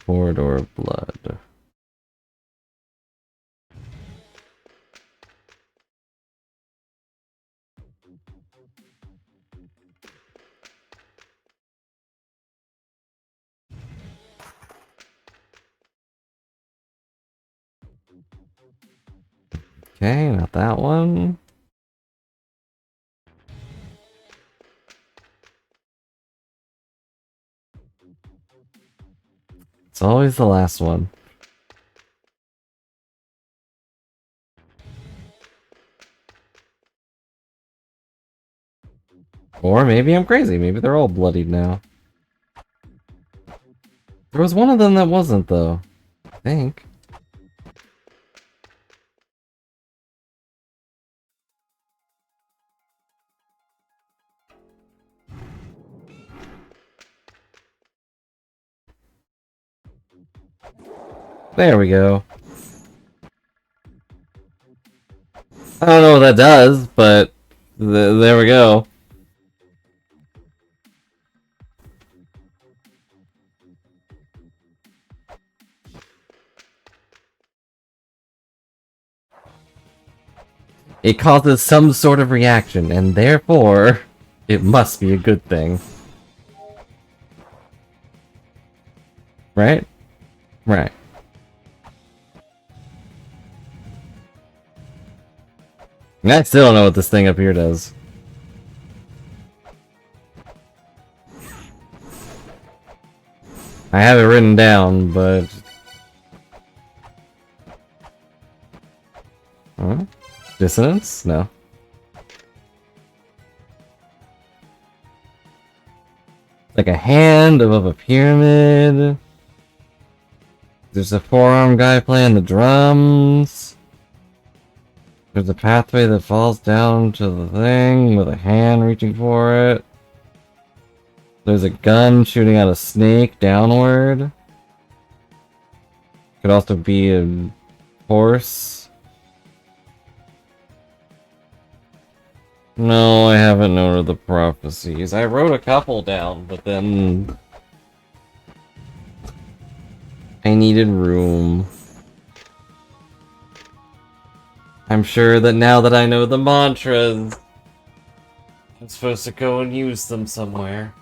Corridor of Blood. Okay, not that one. It's always the last one. Or maybe I'm crazy. Maybe they're all bloodied now. There was one of them that wasn't, though. I think. There we go. I don't know what that does, but there we go. It causes some sort of reaction, and therefore, it must be a good thing. Right? Right. And I still don't know what this thing up here does. I have it written down, but... Huh? Dissonance? No. Like a hand above a pyramid. There's a four-armed guy playing the drums. There's a pathway that falls down to the thing with a hand reaching for it. There's a gun shooting at a snake downward. Could also be a horse. No, I haven't noted the prophecies. I wrote a couple down, but then... I needed room. I'm sure that now that I know the mantras, I'm supposed to go and use them somewhere.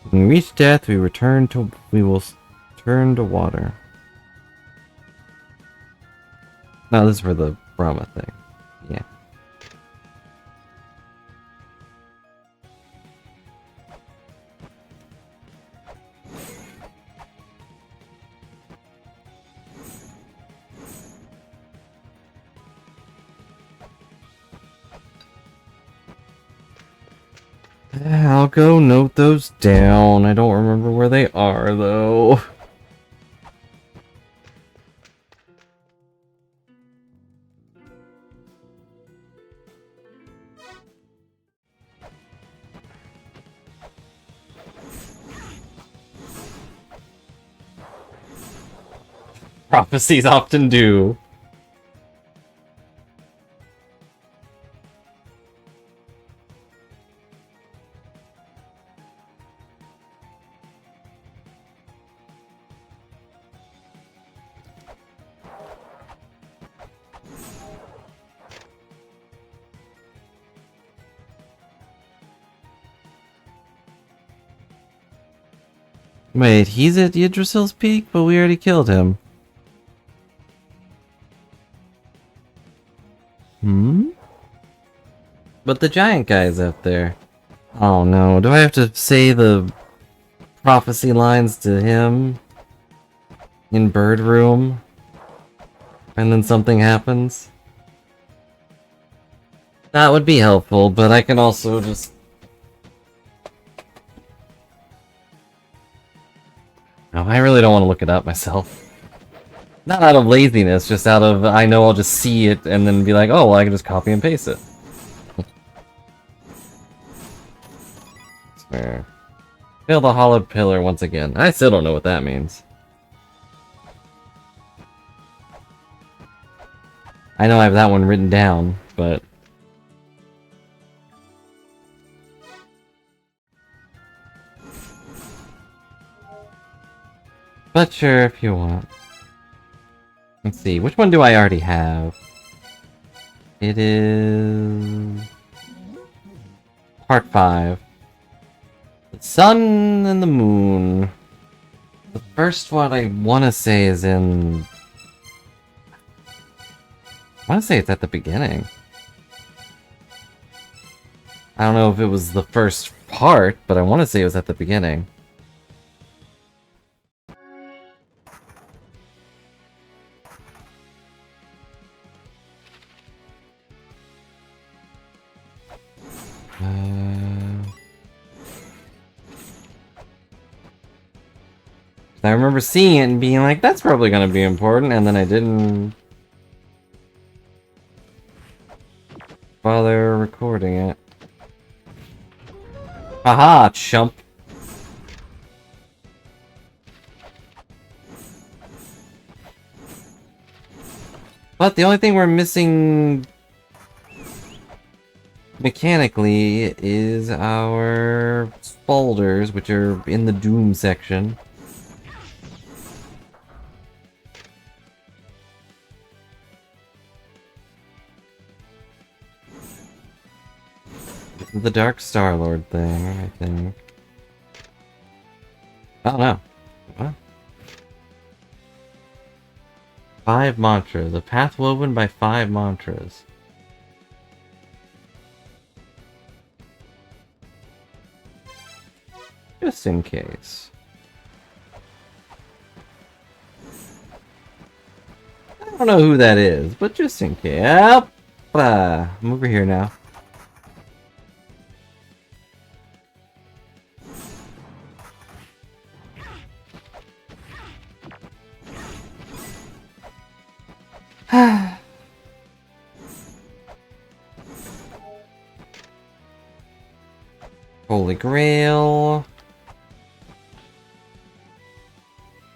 When we reach death, we will turn to water. No, this is for the Brahma thing. Yeah. I'll go note those down. I don't remember where they are, though. Prophecies often do. Wait, he's at Yggdrasil's peak, but we already killed him. Hmm? But the giant guy's up there. Oh no, do I have to say the prophecy lines to him? In Bird Room? And then something happens? That would be helpful, but I can also just... No, I really don't want to look it up myself. Not out of laziness, just out of, I know I'll just see it and then be like, oh, well, I can just copy and paste it. Fair. Fill the hollowed pillar once again. I still don't know what that means. I know I have that one written down, but... But sure, if you want. Let's see, which one do I already have? It is... Part 5. The sun and the moon. The first one I want to say is in... I want to say it's at the beginning. I don't know if it was the first part, but I want to say it was at the beginning. I remember seeing it and being like, that's probably gonna be important, and then I didn't bother recording it. Haha, chump. But the only thing we're missing mechanically is our spaulders, which are in the Doom section. This is the Dark Star-Lord thing, I think. I don't know. What? 5 mantras. A path woven by 5 mantras. Just in case. I don't know who that is, but just in case. Yep. I'm over here now. Holy Grail.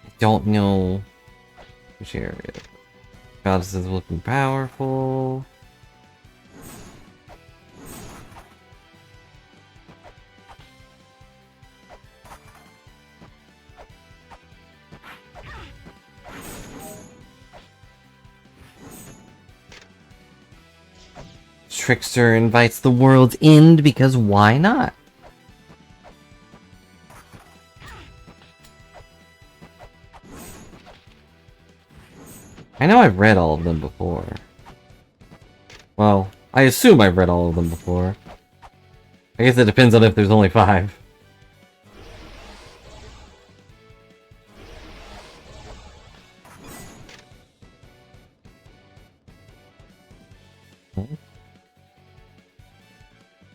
I don't know which area. Goddess is looking powerful. Trickster invites the world's end because why not? I know I've read all of them before. Well, I assume I've read all of them before. I guess it depends on if there's only 5.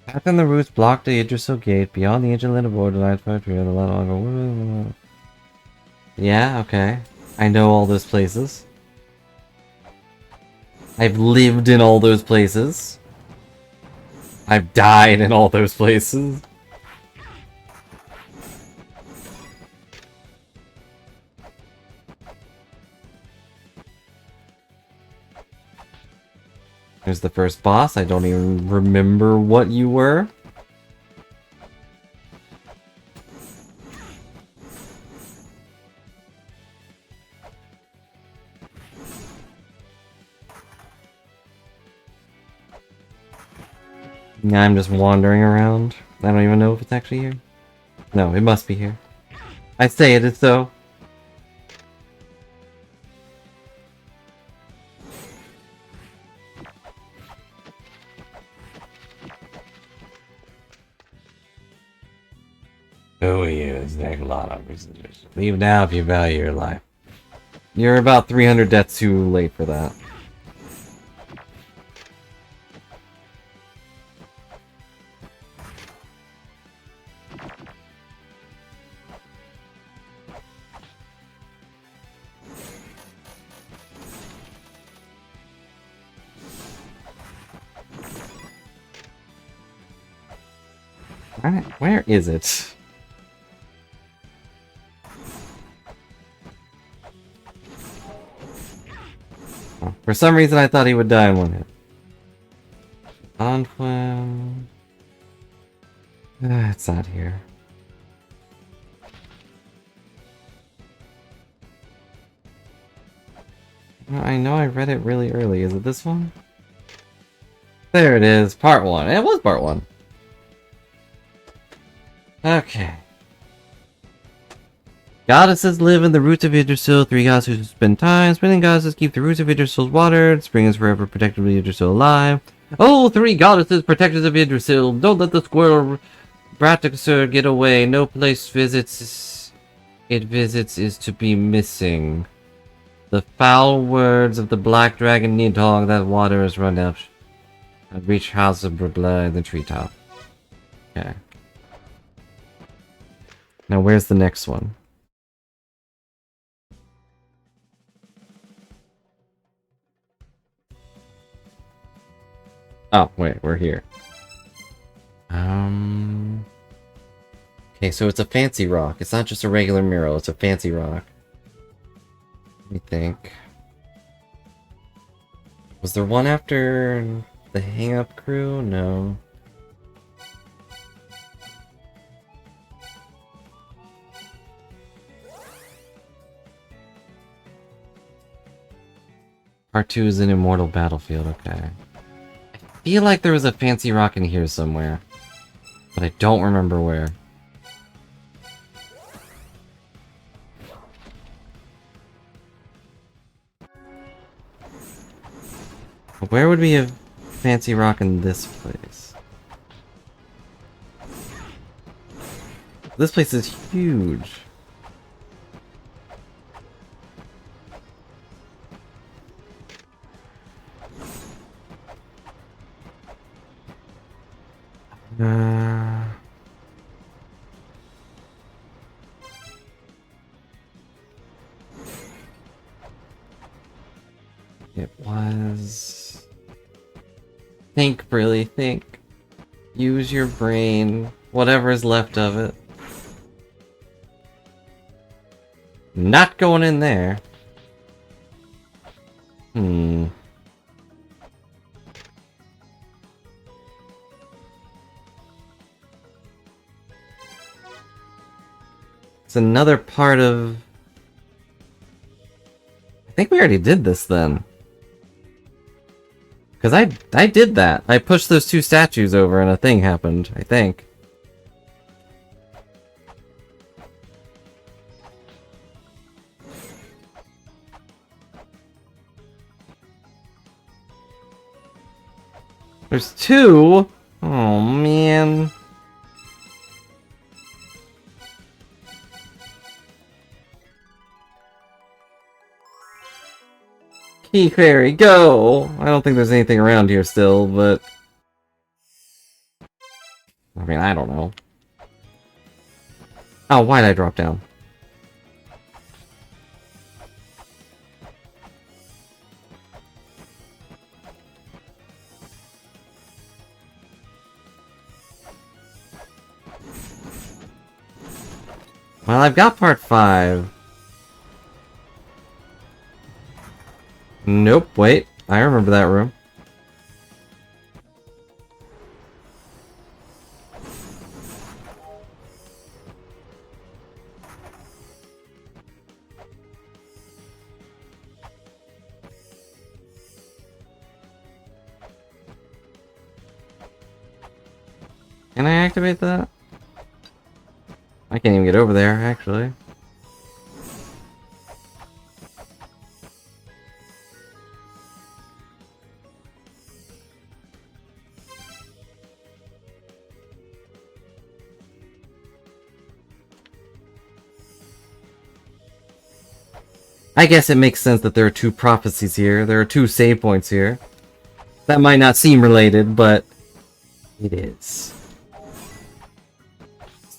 Path the roots block the Yggdrasil gate beyond the ancient land of borderlines poetry and a lot longer. Yeah, okay. I know all those places. I've lived in all those places. I've died in all those places. There's the first boss. I don't even remember what you were. I'm just wandering around. I don't even know if it's actually here. No, it must be here. I say it is so. Who are you? It's La-Mulana. Leave now if you value your life. You're about 300 deaths too late for that. Where is it? Oh, for some reason I thought he would die in one hit. Onflam. It's not here. I know I read it really early. Is it this one? There it is. Part 1. It was part 1. Okay. Goddesses live in the roots of Yggdrasil. 3 goddesses who spend time. Spinning goddesses keep the roots of Yggdrasil watered. Spring is forever protected with Yggdrasil alive. Oh, 3 goddesses, protectors of Yggdrasil. Don't let the squirrel Brataxur get away. No place it visits is to be missing. The foul words of the black dragon Nidhogg, that water has run out. I've reached House of Brabla in the treetop. Okay. Now where's the next one? Oh, wait, we're here. Okay, so it's a fancy rock. It's not just a regular mural, it's a fancy rock. Let me think. Was there one after the hang-up crew? No. Part 2 is an immortal battlefield, okay. I feel like there was a fancy rock in here somewhere, but I don't remember where. Where would we have fancy rock in this place? This place is huge. It was... Think, really, think. Use your brain. Whatever is left of it. Not going in there. It's another part of... I think we already did this then. Because I did that. I pushed those two statues over and a thing happened, I think. There's two? Oh, man. Key Fairy, go! I don't think there's anything around here still, but... I mean, I don't know. Oh, why'd I drop down? Well, I've got part 5. Nope, wait. I remember that room. Can I activate that? I can't even get over there, actually. I guess it makes sense that there are two prophecies here. There are two save points here. That might not seem related, but it is.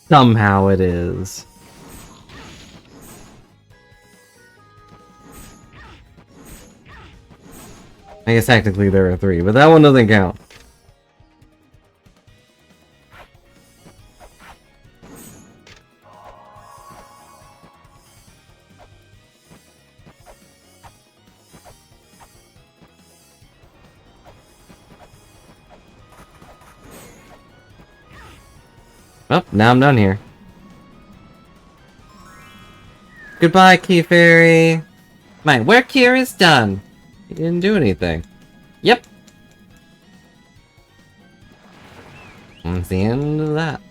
Somehow it is. I guess technically there are 3, but that one doesn't count. Oh, now I'm done here. Goodbye, Key Fairy. My work here is done. You didn't do anything. Yep. That's the end of that.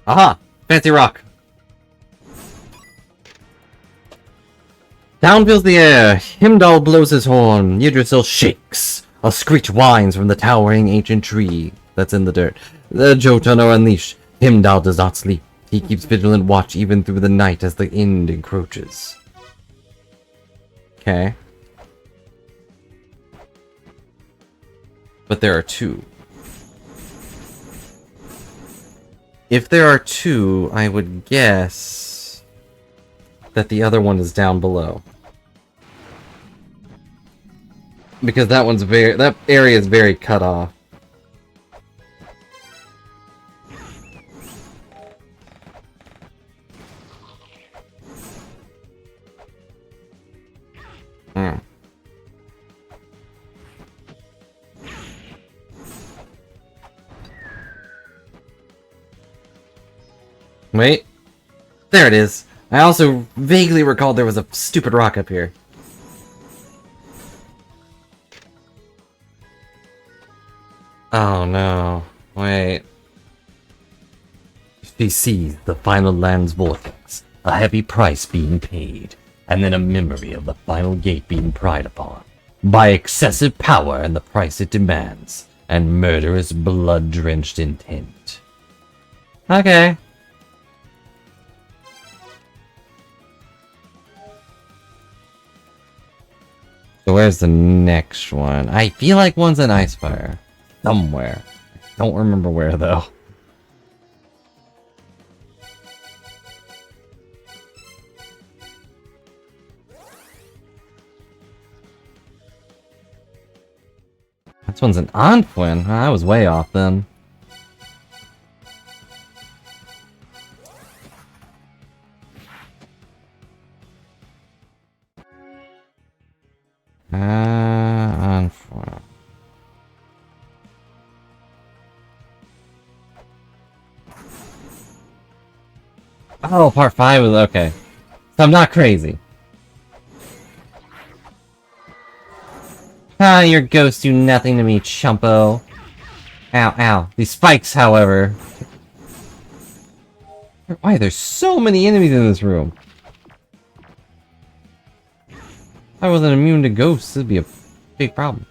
Aha! Fancy rock! Down fills the air. Himdall blows his horn. Yggdrasil shakes. A screech whines from the towering ancient tree that's in the dirt. The Jotun are unleashed. Himdall does not sleep. He keeps vigilant watch even through the night as the end encroaches. Okay. But there are 2. If there are 2, I would guess that the other one is down below. Because that area is very cut off. Hmm. Wait. There it is. I also vaguely recalled there was a stupid rock up here. Oh no. Wait.
She sees the final land's vortex, a heavy price being paid, and then a memory of the final gate being pried upon, by excessive power and the price it demands, and murderous blood-drenched intent.
Okay. So where's the next one? I feel like one's an Icefire. Somewhere. Don't remember where though. This one's an Anfuin. I was way off then. Anfuin. Oh, part 5 was okay. So I'm not crazy. Ah, your ghosts do nothing to me, chumpo. Ow, ow. These spikes, however. Why, there's so many enemies in this room. If I wasn't immune to ghosts, it'd be a big problem.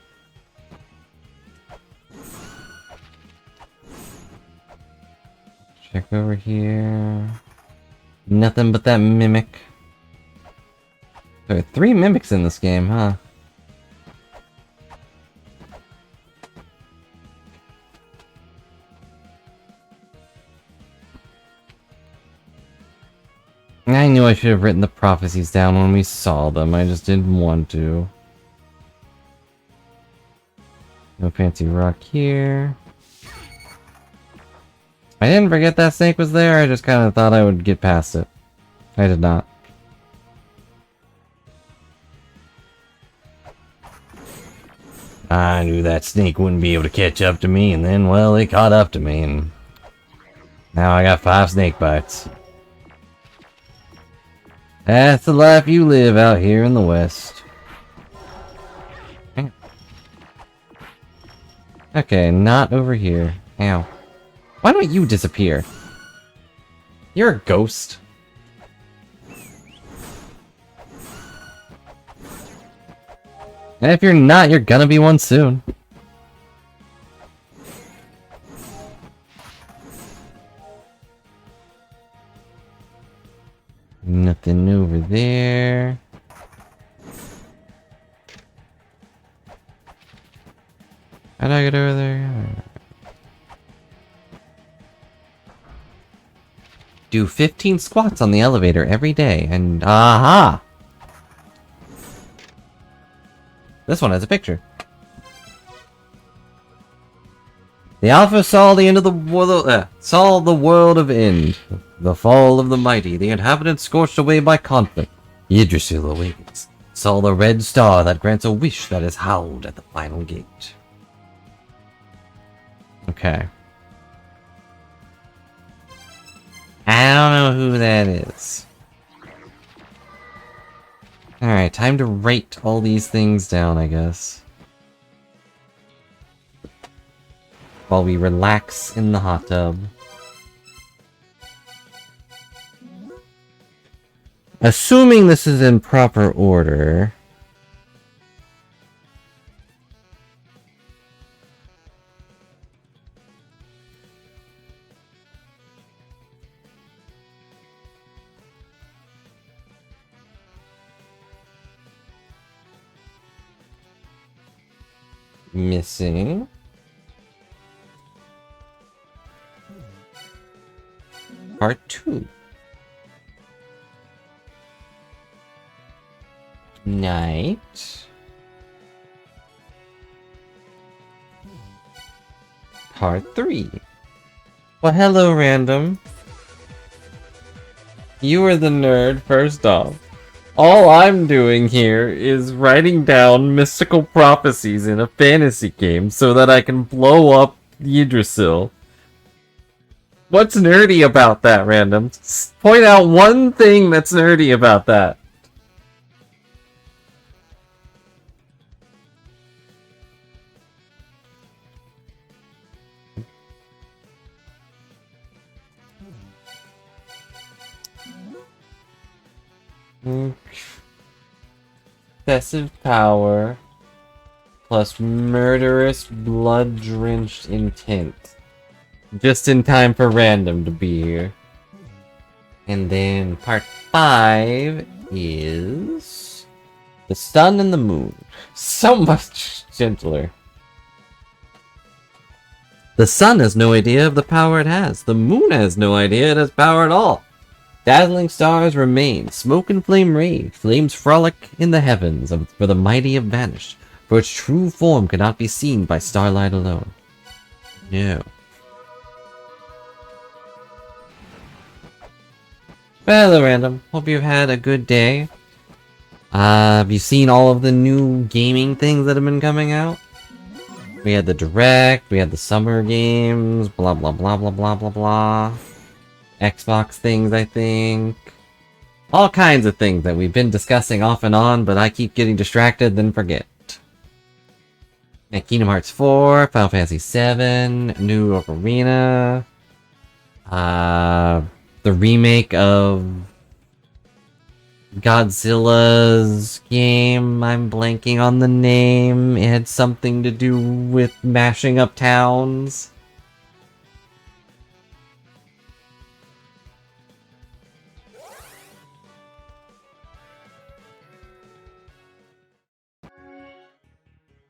Check over here. Nothing but that mimic. There are 3 mimics in this game, huh? I knew I should have written the prophecies down when we saw them, I just didn't want to. No fancy rock here. I didn't forget that snake was there, I just kind of thought I would get past it. I did not.
I knew that snake wouldn't be able to catch up to me, and then, well, it caught up to me, and now I got 5 snake bites. That's the life you live out here in the West.
Okay, not over here. Ow. Why don't you disappear? You're a ghost. And if you're not, you're gonna be one soon. Nothing over there. How'd I get over there? Do 15 squats on the elevator every day, and aha! This one has a picture. The Alpha saw the end of the world. Saw the world of end, the fall of the mighty, the inhabitants scorched away by conflict. Yggdrasil awakens. Saw the red star that grants a wish that is howled at the final gate. Okay. I don't know who that is. Alright, time to write all these things down, I guess. While we relax in the hot tub. Assuming this is in proper order. Missing. Part 2. Night. Part 3. Well, hello, Random. You are the nerd, first off. All I'm doing here is writing down mystical prophecies in a fantasy game so that I can blow up Yggdrasil. What's nerdy about that, Random? Point out one thing that's nerdy about that. Excessive power plus murderous, blood-drenched intent. Just in time for Random to be here. And then part 5 is the sun and the moon. So much gentler. The sun has no idea of the power it has. The moon has no idea it has power at all. Dazzling stars remain, smoke and flame rage, flames frolic in the heavens, for the mighty have vanished, for its true form cannot be seen by starlight alone. No. Well, hello, Random. Hope you've had a good day. Have you seen all of the new gaming things that have been coming out? We had the Direct, we had the Summer Games, blah blah blah blah blah blah blah. Xbox things, I think. All kinds of things that we've been discussing off and on, but I keep getting distracted, then forget. And Kingdom Hearts 4, Final Fantasy 7, New Ocarina, the remake of Godzilla's game. I'm blanking on the name. It had something to do with mashing up towns.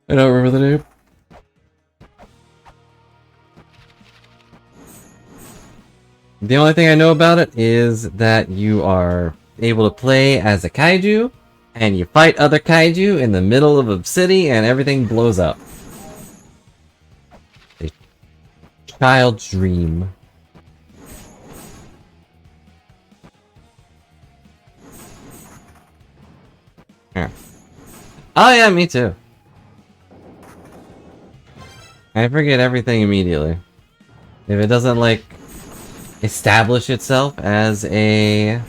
I don't remember the name. The only thing I know about it is that you are able to play as a kaiju, and you fight other kaiju in the middle of a city, and everything blows up. A child's dream. Here. Oh yeah, me too. I forget everything immediately. If it doesn't, like, establish itself as a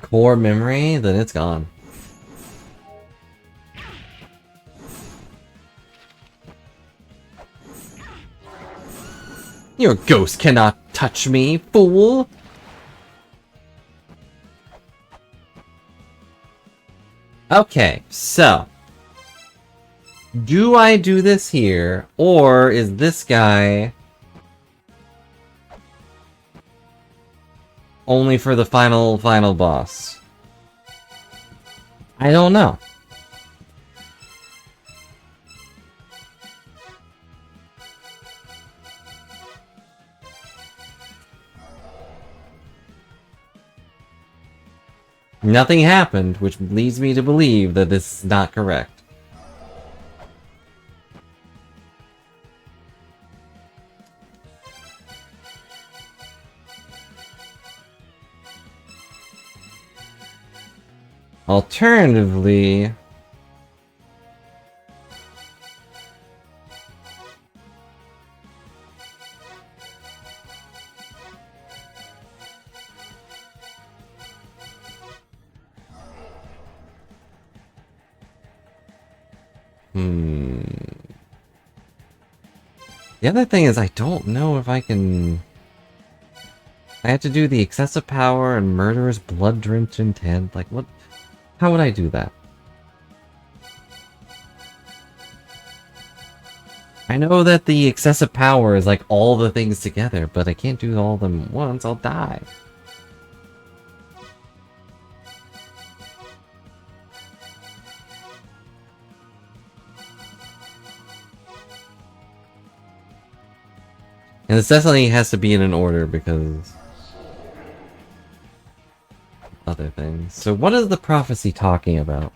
core memory, then it's gone. Your ghost cannot touch me, fool! Okay, so do I do this here, or is this guy only for the final boss? I don't know. Nothing happened, which leads me to believe that this is not correct. Alternatively, the other thing is I don't know if I can... I have to do the excessive power and murderous blood-drenched intent. Like, what? How would I do that? I know that the excessive power is like all the things together, but I can't do all of them at once. I'll die. And this definitely has to be in an order because other things. So what is the prophecy talking about?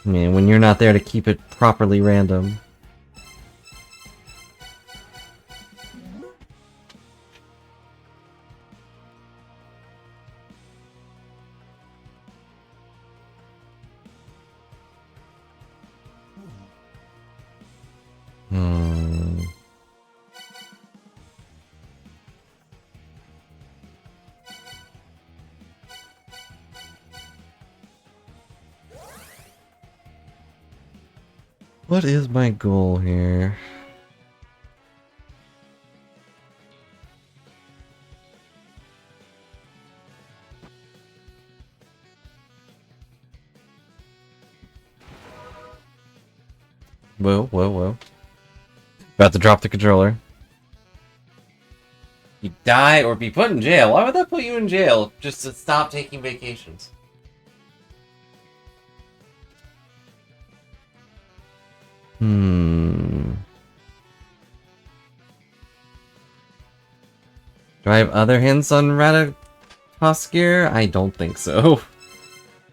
Man, when you're not there to keep it properly random. What is my goal here? Whoa. About to drop the controller. You die or be put in jail. Why would that put you in jail? Just to stop taking vacations. Do I have other hints on Ratatoskir? I don't think so.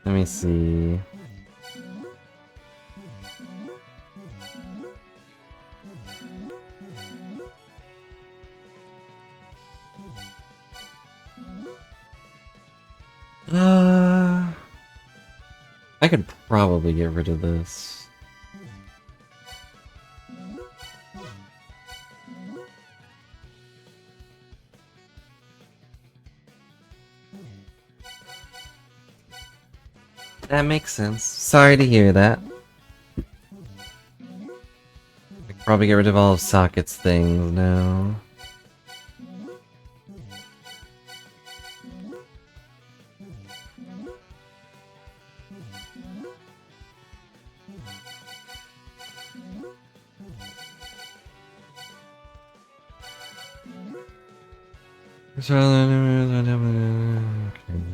Let me see. I could probably get rid of this. That makes sense. Sorry to hear that. I could probably get rid of all of Socket's things now.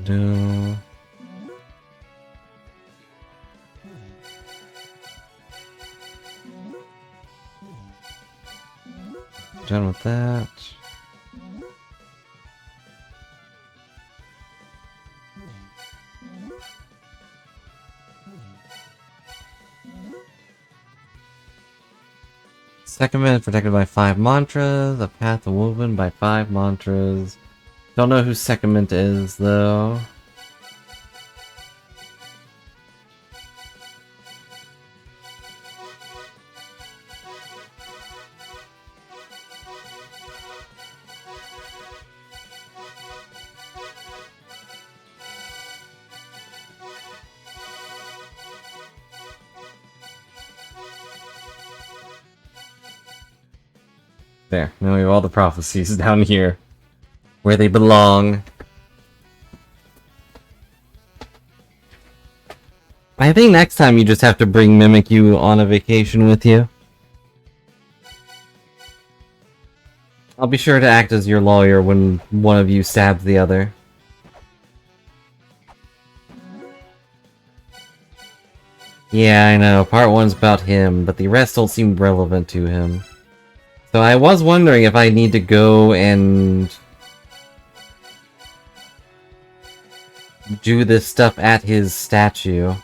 No. Done with that. Second minute protected by 5 mantras. A path woven by 5 mantras. Don't know who second mint is though. There, now we have all the prophecies down here. Where they belong. I think next time you just have to bring Mimikyu on a vacation with you. I'll be sure to act as your lawyer when one of you stabs the other. Yeah, I know, part 1's about him, but the rest don't seem relevant to him. So I was wondering if I need to go and do this stuff at his statue.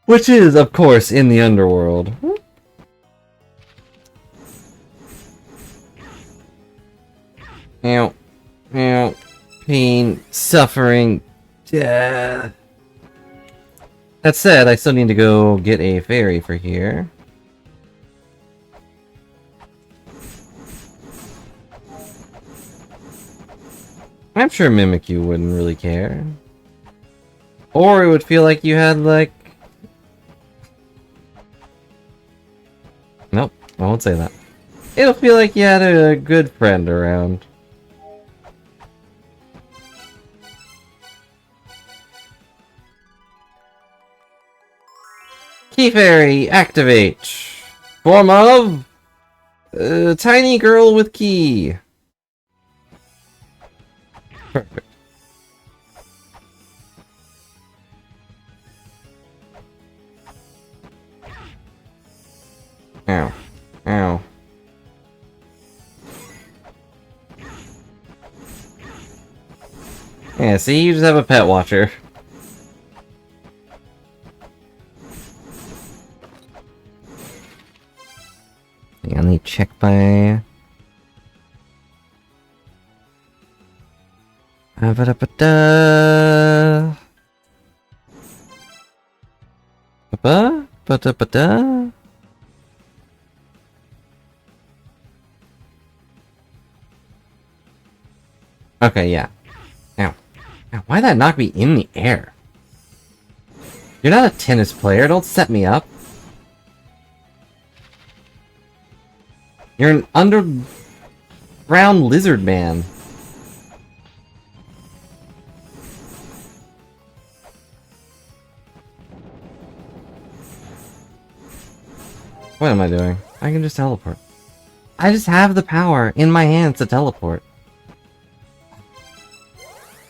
Which is, of course, in the underworld. Ow. Ow. Pain. Suffering. Death. That said, I still need to go get a fairy for here. I'm sure Mimikyu wouldn't really care. Or it would feel like you had, like... Nope, I won't say that. It'll feel like you had a good friend around. Key Fairy, activate! Form of... tiny girl with key. Perfect. Ow. Ow. Yeah, see, you just have a pet watcher. Hang on, let me check my... Ba-da-ba-da. Ba-ba? Ba-da-ba-da? Okay, yeah. Ow. Ow, why'd that knock me in the air? You're not a tennis player, don't set me up. You're an underground lizard man. What am I doing? I can just teleport. I just have the power in my hands to teleport.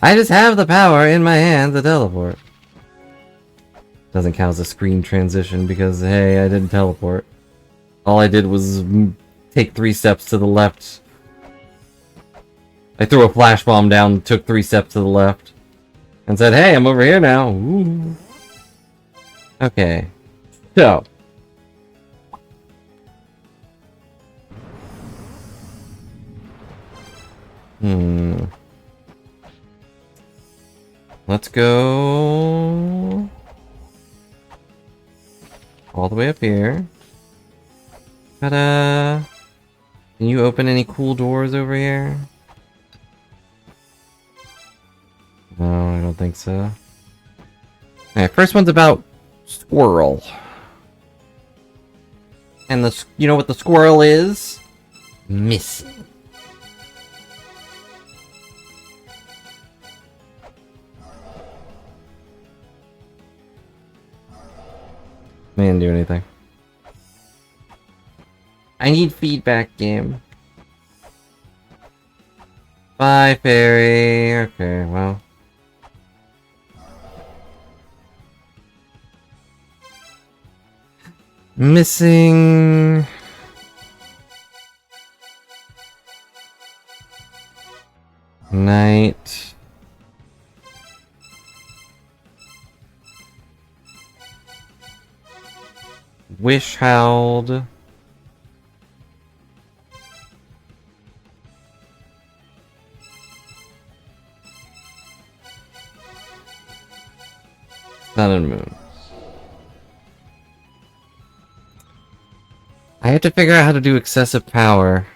I just have the power in my hands to teleport. Doesn't count as a screen transition because, hey, I didn't teleport. All I did was take 3 steps to the left. I threw a flash bomb down, took 3 steps to the left, and said, hey, I'm over here now. Ooh. Okay. So. Let's go all the way up here. Ta-da! Can you open any cool doors over here? No, I don't think so. Alright, first one's about squirrel. And you know what the squirrel is? Missing. I didn't do anything. I need feedback, game. Bye, fairy. Okay, well. Missing... Night... Wish howled. Sun and moon. I have to figure out how to do excessive power.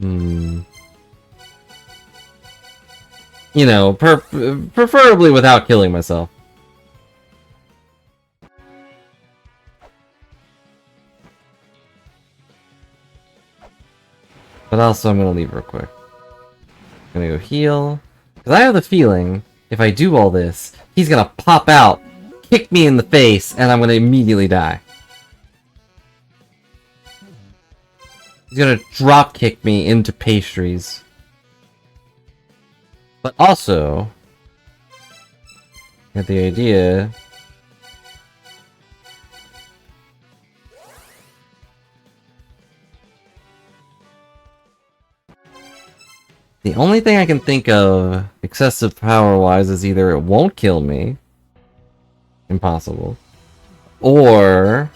You know, preferably without killing myself. But also, I'm gonna leave real quick. I'm gonna go heal. Because I have the feeling, if I do all this, he's gonna pop out, kick me in the face, and I'm gonna immediately die. He's gonna drop kick me into pastries. But also, get the idea. The only thing I can think of excessive power-wise is either it won't kill me, impossible, or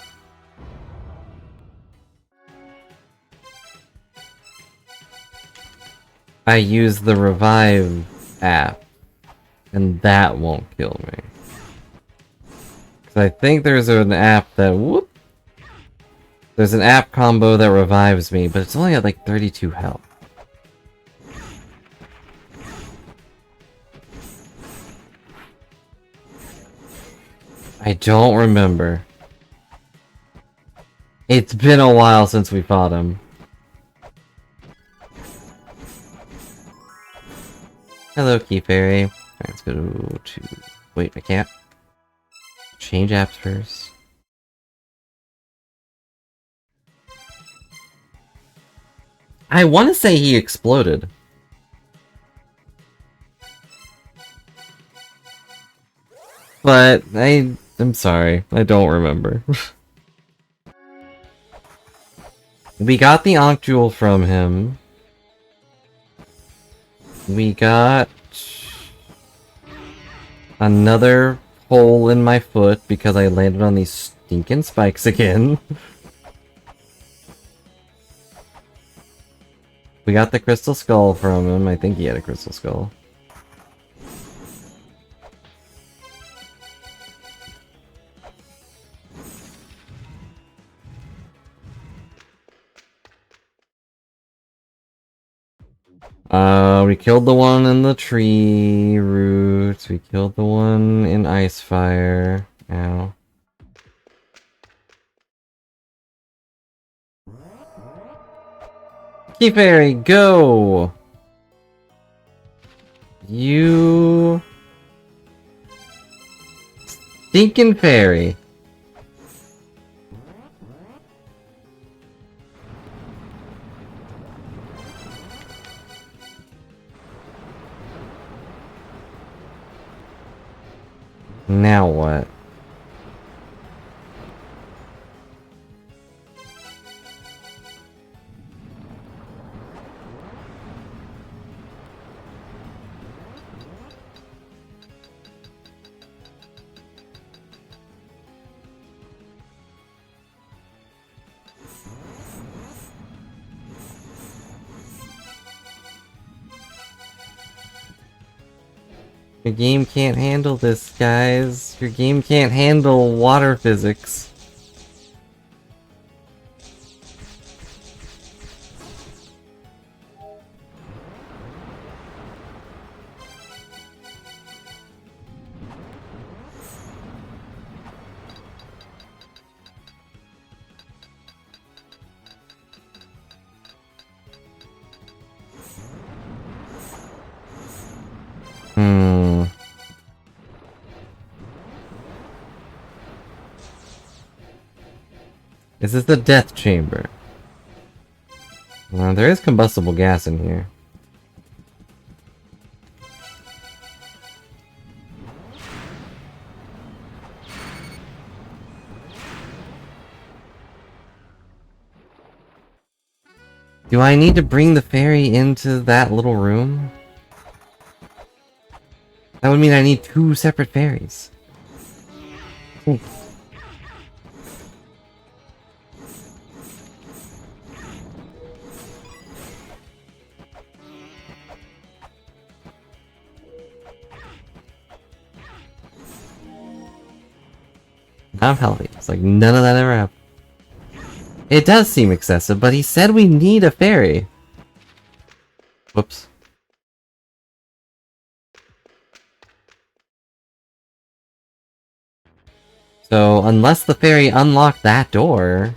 I use the revive app, and that won't kill me. Because I think there's an app that, there's an app combo that revives me, but it's only at like 32 health. I don't remember. It's been a while since we fought him. Hello, Key Fairy. Alright, let's go to... Wait, I can't. Change apps first. I want to say he exploded. But I'm sorry, I don't remember. We got the Ankh Jewel from him. We got Another hole in my foot because I landed on these stinking spikes again. We got the crystal skull from him. I think he had a crystal skull. We killed the one in the tree roots. We killed the one in ice fire. Ow. Key fairy, go! You... stinking fairy. Now what? Your game can't handle this, guys. Your game can't handle water physics. Is this the death chamber? There is combustible gas in here. Do I need to bring the fairy into that little room? That would mean I need 2 separate fairies. I'm healthy. It's like none of that ever happened. It does seem excessive, but he said we need a fairy. Whoops. So, unless the fairy unlocked that door...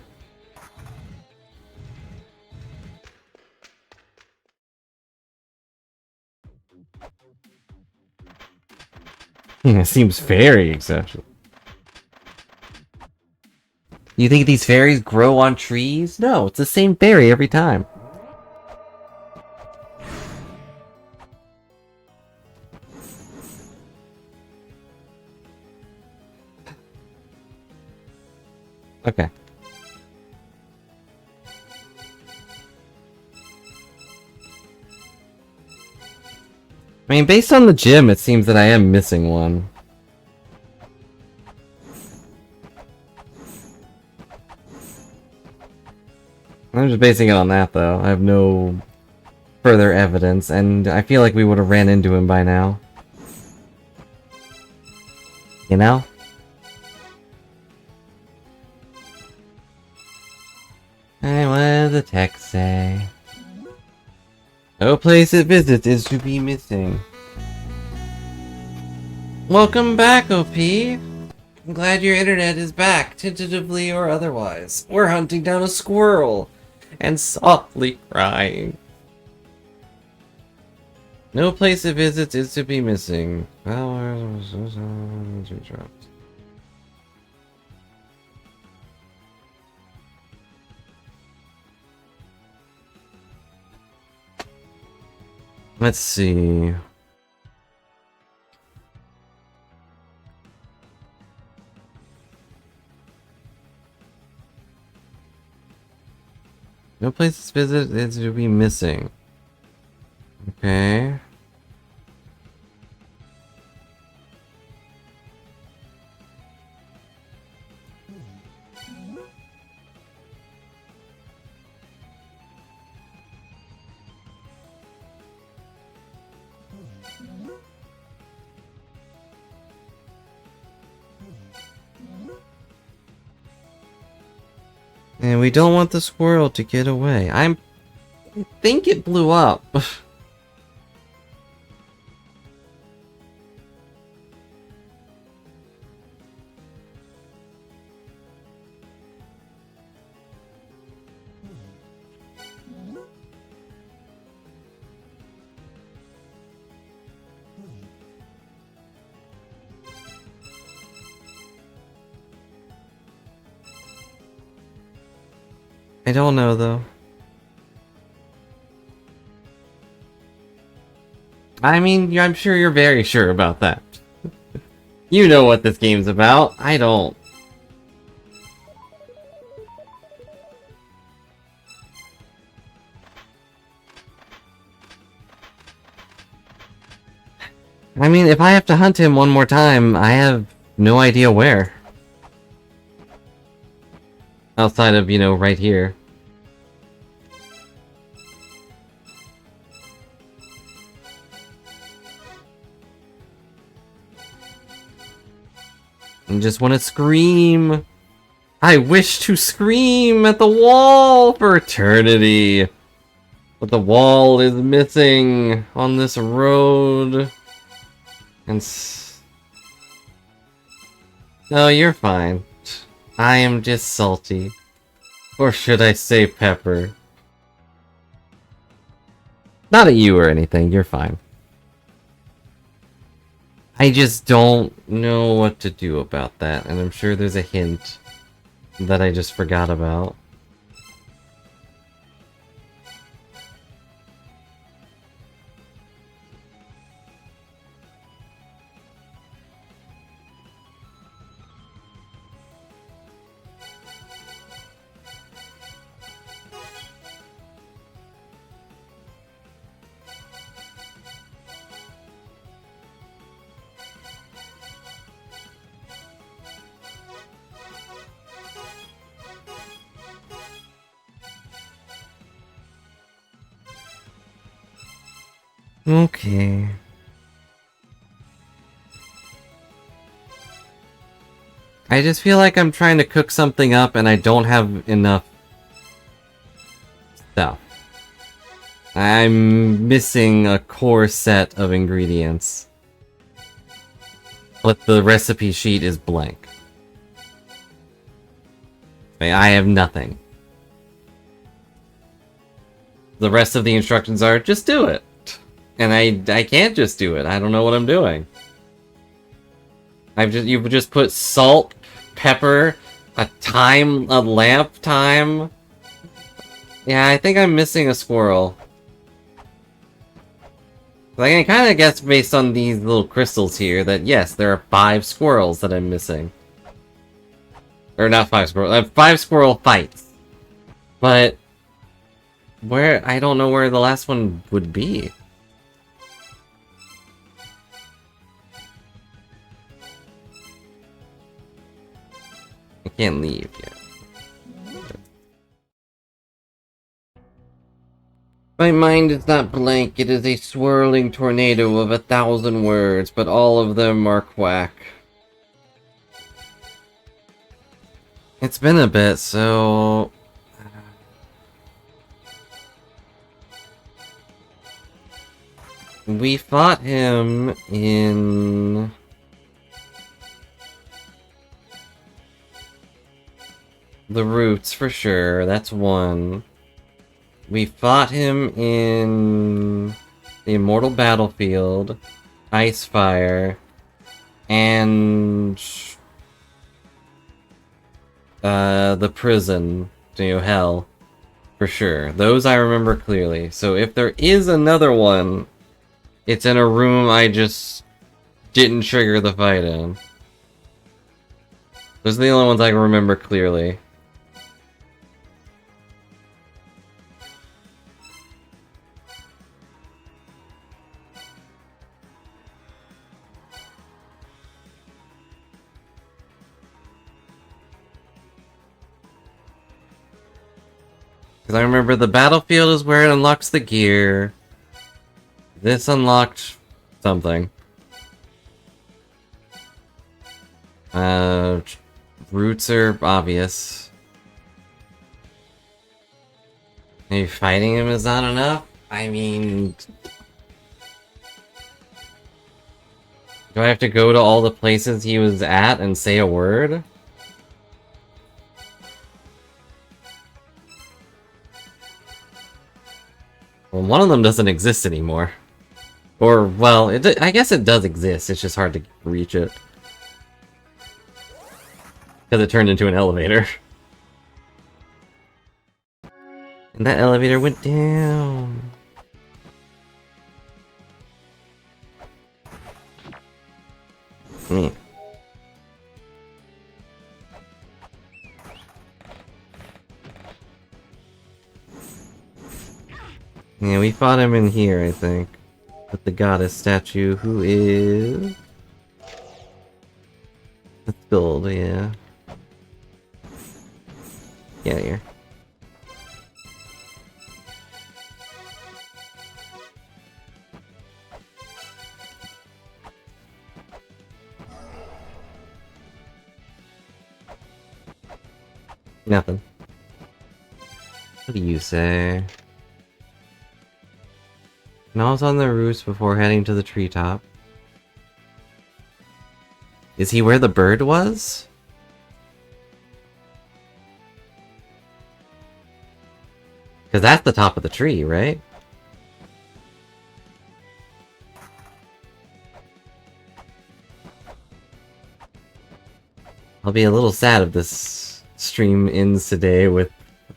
It seems very excessive. You think these fairies grow on trees? No, it's the same fairy every time. Okay. I mean, based on the gym, it seems that I am missing one. I'm just basing it on that, though. I have no further evidence, and I feel like we would have ran into him by now. You know? Hey, what does the text say? No place it visits is to be missing. Welcome back, OP! I'm glad your internet is back, tentatively or otherwise. We're hunting down a squirrel! And softly crying. No place it visits is to be missing. Let's see. No place to visit is to be missing. Okay. And we don't want the squirrel to get away. I think it blew up. I don't know, though. I mean, I'm sure you're very sure about that. You know what this game's about. I don't. I mean, if I have to hunt him one more time, I have no idea where. Outside of, you know, right here. I just want to scream. I wish to scream at the wall for eternity. But the wall is missing on this road. And no, you're fine. I am just salty. Or should I say pepper? Not at you or anything, you're fine. I just don't know what to do about that, and I'm sure there's a hint that I just forgot about. Okay. I just feel like I'm trying to cook something up and I don't have enough stuff. I'm missing a core set of ingredients. But the recipe sheet is blank. I have nothing. The rest of the instructions are, just do it. And I can't just do it. I don't know what I'm doing. You've just put salt, pepper, a lamp time. Yeah, I think I'm missing a squirrel. I can kind of guess based on these little crystals here that yes, there are 5 squirrels that I'm missing. Or not 5 squirrels, 5 squirrel fights. But where, I don't know where the last one would be. I can't leave yet. My mind is not blank, it is a swirling tornado of 1,000 words, but all of them are quack. It's been a bit, so... We fought him in... the roots, for sure. That's one. We fought him in... the Immortal Battlefield, Icefire, and... the prison, you know, Hell. For sure. Those I remember clearly. So if there is another one, it's in a room I just didn't trigger the fight in. Those are the only ones I can remember clearly. Because I remember the battlefield is where it unlocks the gear. This unlocked something. Roots are obvious. Maybe fighting him is not enough? I mean... Do I have to go to all the places he was at and say a word? Well, one of them doesn't exist anymore. Or, well, I guess it does exist, it's just hard to reach it. Because it turned into an elevator. And that elevator went down. Man. Yeah, we fought him in here, I think. With the goddess statue, who is... Let's build, yeah. Get out of here. Nothing. What do you say? And I was on the roofs before heading to the treetop. Is he where the bird was? Because that's the top of the tree, right? I'll be a little sad if this stream ends today with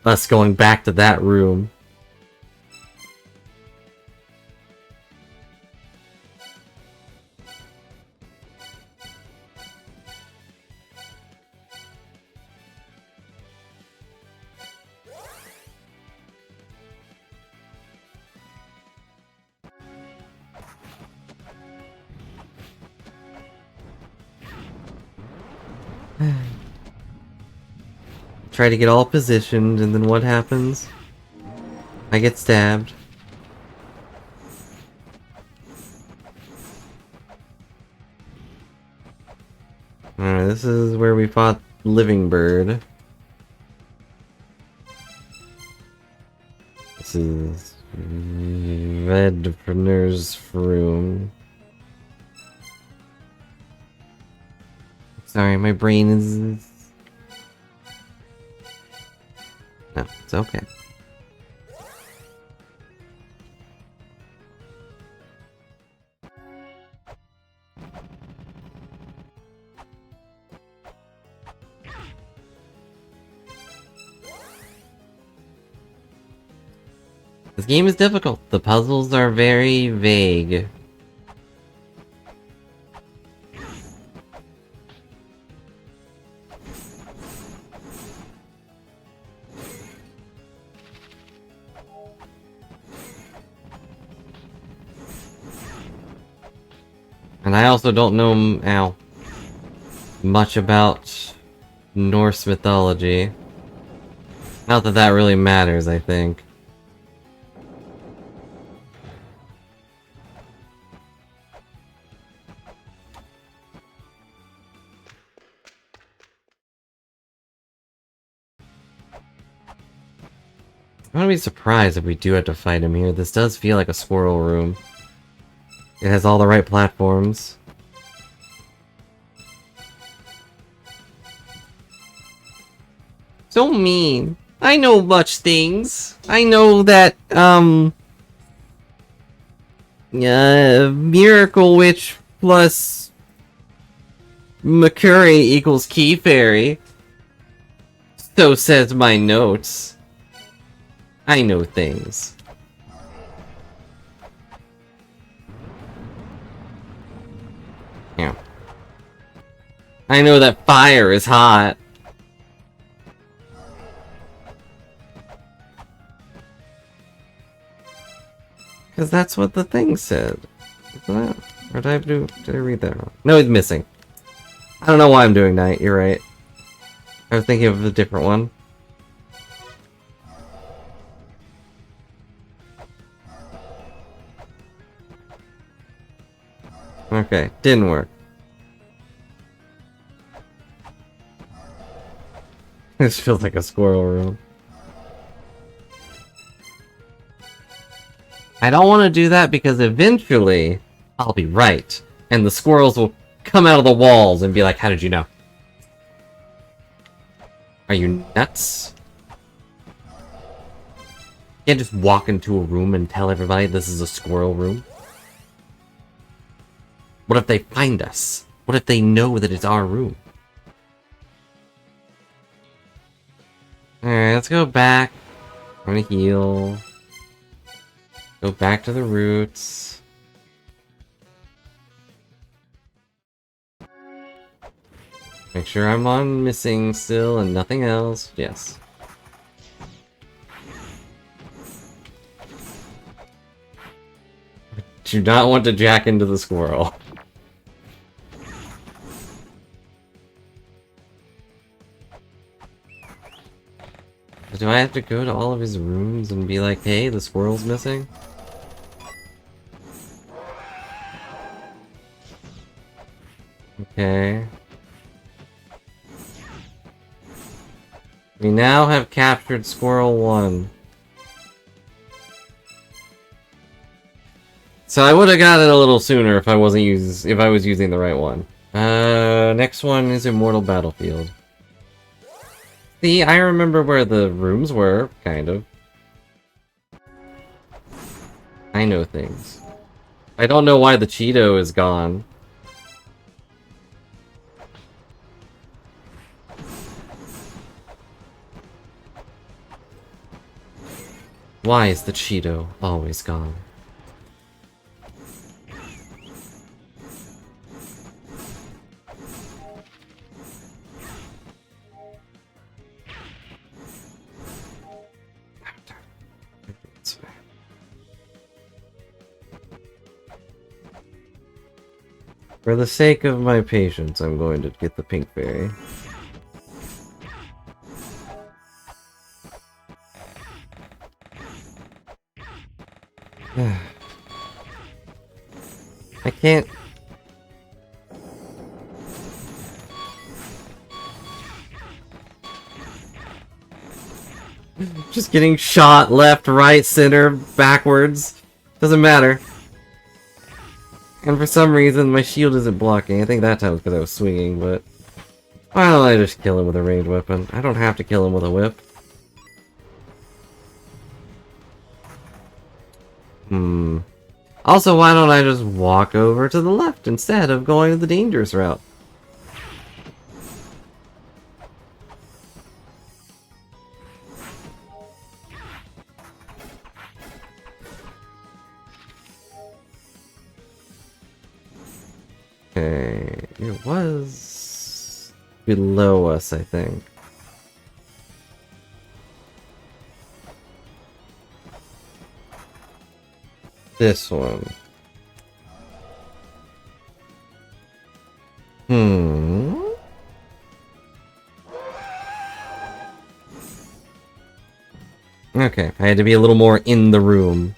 us going back to that room. Try to get all positioned, and then what happens? I get stabbed. Alright, this is where we fought Living Bird. This is... Vedner's room. Sorry, my brain is... No, it's okay. This game is difficult. The puzzles are very vague. And I also don't know, much about Norse mythology. Not that that really matters, I think. I wouldn't be surprised if we do have to fight him here. This does feel like a squirrel room. It has all the right platforms. So mean. I know much things. I know that, Miracle Witch plus McCurry equals Key Fairy. So says my notes. I know things. Yeah. I know that fire is hot. Because that's what the thing said. Isn't it? Or did I read that wrong? No, he's missing. I don't know why I'm doing that, you're right. I was thinking of a different one. Okay, didn't work. This feels like a squirrel room. I don't want to do that because eventually I'll be right. And the squirrels will come out of the walls and be like, how did you know? Are you nuts? You can't just walk into a room and tell everybody this is a squirrel room. What if they find us? What if they know that it's our room? Alright, let's go back. I'm gonna heal. Go back to the roots. Make sure I'm on missing still and nothing else. Yes. Do not want to jack into the squirrel. Do I have to go to all of his rooms and be like, hey, the squirrel's missing? Okay. We now have captured Squirrel 1. So I would have got it a little sooner if I was using the right one. Next one is Immortal Battlefield. See, I remember where the rooms were, kind of. I know things. I don't know why the Cheeto is gone. Why is the Cheeto always gone? For the sake of my patience, I'm going to get the pink berry. I can't... Just getting shot left, right, center, backwards. Doesn't matter. And for some reason, my shield isn't blocking. I think that time was because I was swinging, but... Why don't I just kill him with a ranged weapon? I don't have to kill him with a whip. Also, why don't I just walk over to the left instead of going to the dangerous route? Okay, it was below us, I think. This one. Okay, I had to be a little more in the room.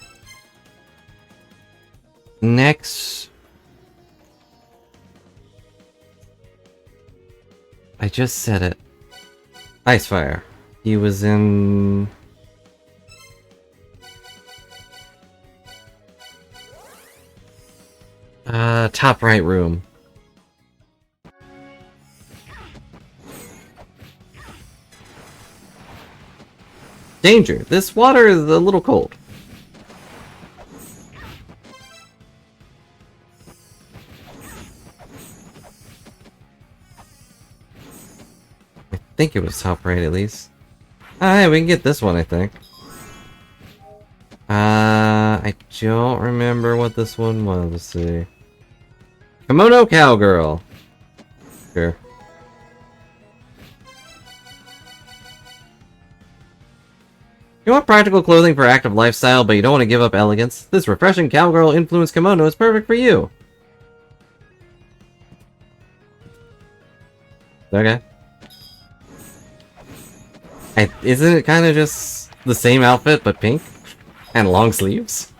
Next... I just said it. Icefire. He was in... top right room. Danger! This water is a little cold. I think it was top right at least. Alright, we can get this one, I think. I don't remember what this one was. Let's see. Kimono Cowgirl. Sure. You want practical clothing for active lifestyle, but you don't want to give up elegance? This refreshing cowgirl influenced kimono is perfect for you. Okay. Isn't it kind of just the same outfit, but pink? And long sleeves?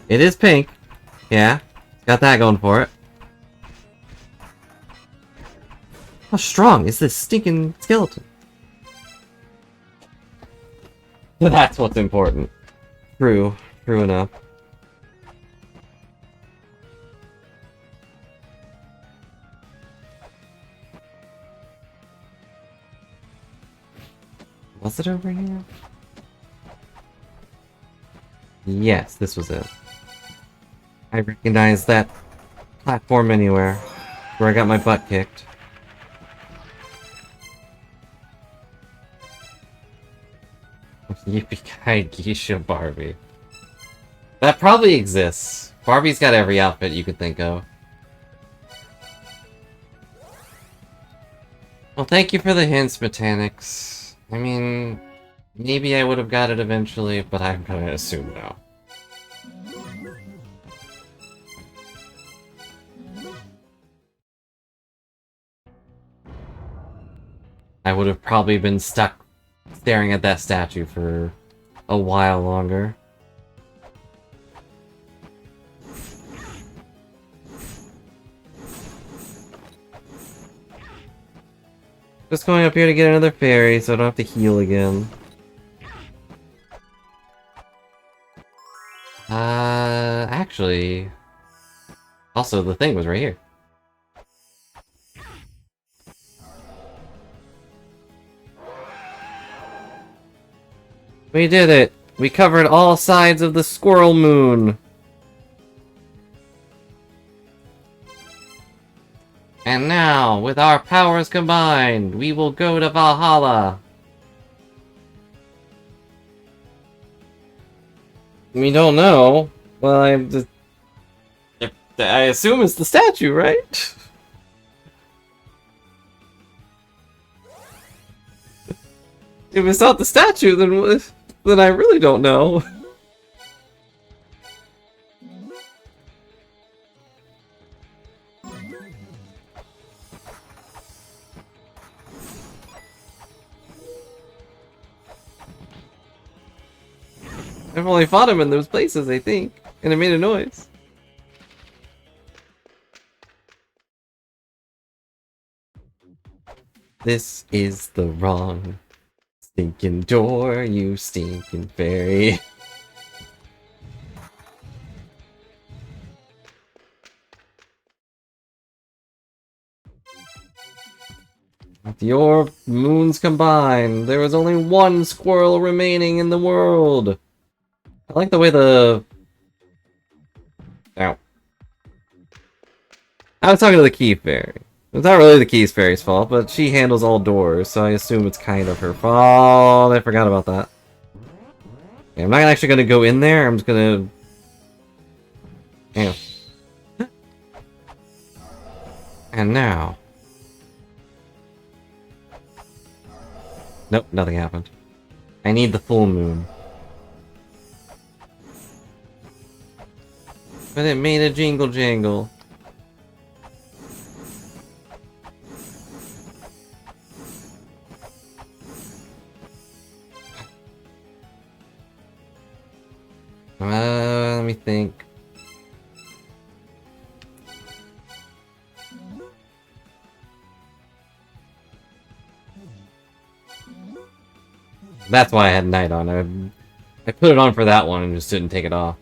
It is pink. Yeah. Got that going for it. How strong is this stinking skeleton? That's what's important. True. True enough. Was it over here? Yes, this was it. I recognize that platform anywhere. Where I got my butt kicked. Yippee-ki Geisha Barbie. That probably exists. Barbie's got every outfit you could think of. Well, thank you for the hints, Mechanics. I mean, maybe I would have got it eventually, but I'm gonna assume no. I would have probably been stuck staring at that statue for a while longer. Just going up here to get another fairy so I don't have to heal again. Actually... Also, the thing was right here. We did it! We covered all sides of the squirrel moon! And now, with our powers combined, we will go to Valhalla! We don't know. Well, I assume it's the statue, right? If it's not the statue, then I really don't know. I've only fought him in those places, I think, and it made a noise. This is the wrong stinking door, you stinking fairy. With your moons combined, there was only one squirrel remaining in the world. I like the way the... Ow. I was talking to the Key Fairy. It's not really the Keys Fairy's fault, but she handles all doors, so I assume it's kind of her fault. I forgot about that. Okay, I'm not actually gonna go in there, I'm just gonna... Damn. And now... Nope, nothing happened. I need the full moon. But it made a jingle jangle. Let me think. That's why I had night on. I put it on for that one and just didn't take it off.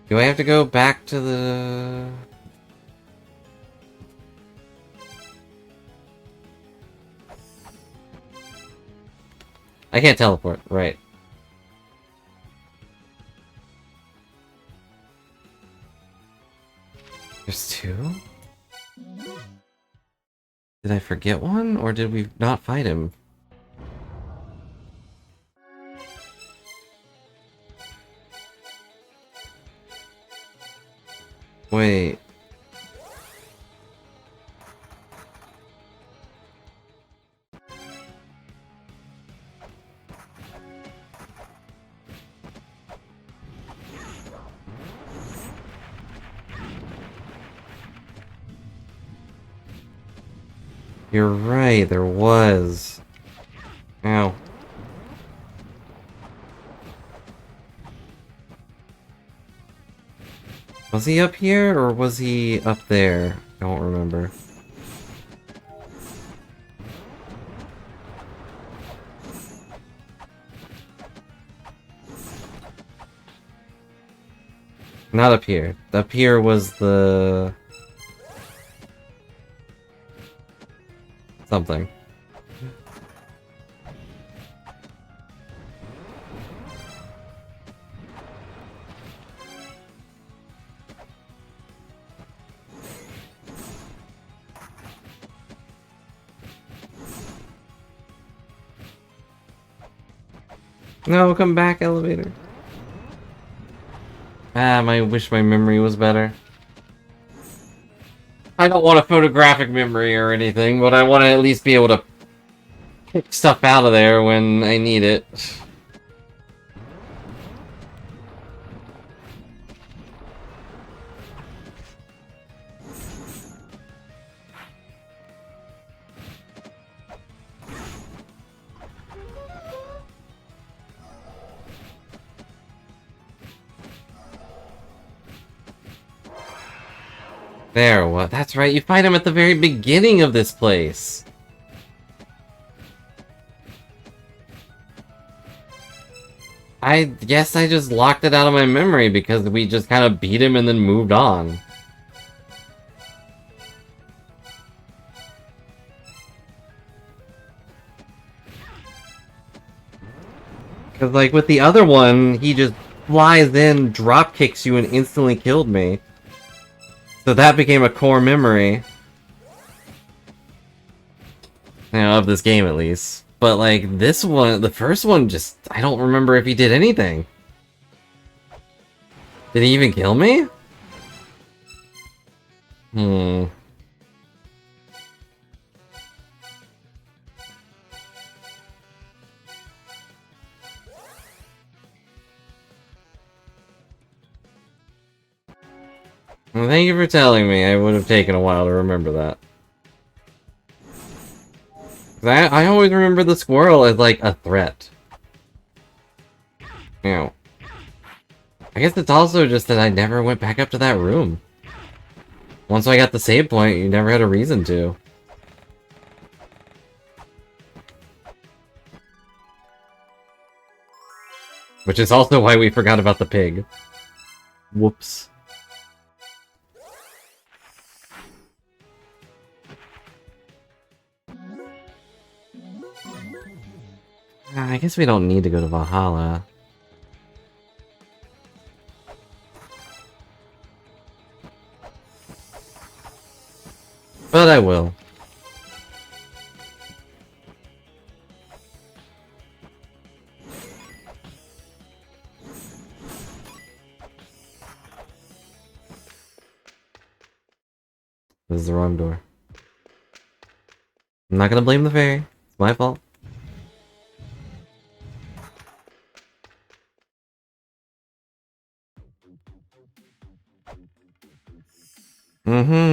Do I have to go back to the... I can't teleport, right. There's two? Did I forget one, or did we not fight him? Wait. You're right, there was. Ow. Was he up here, or was he up there? I don't remember. Not up here. Up here was the... something. No, come back, elevator. Ah, I wish my memory was better. I don't want a photographic memory or anything, but I want to at least be able to pick stuff out of there when I need it. There, what? That's right, you fight him at the very beginning of this place. I guess I just locked it out of my memory because we just kind of beat him and then moved on. Because, like, with the other one, he just flies in, drop kicks you, and instantly killed me. So that became a core memory. You know, of this game, at least. But, like, this one, the first one, just... I don't remember if he did anything. Did he even kill me? Well, thank you for telling me. I would have taken a while to remember that. I always remember the squirrel as, like, a threat. You know. I guess it's also just that I never went back up to that room. Once I got the save point, you never had a reason to. Which is also why we forgot about the pig. Whoops. I guess we don't need to go to Valhalla. But I will. This is the wrong door. I'm not gonna blame the fairy. It's my fault.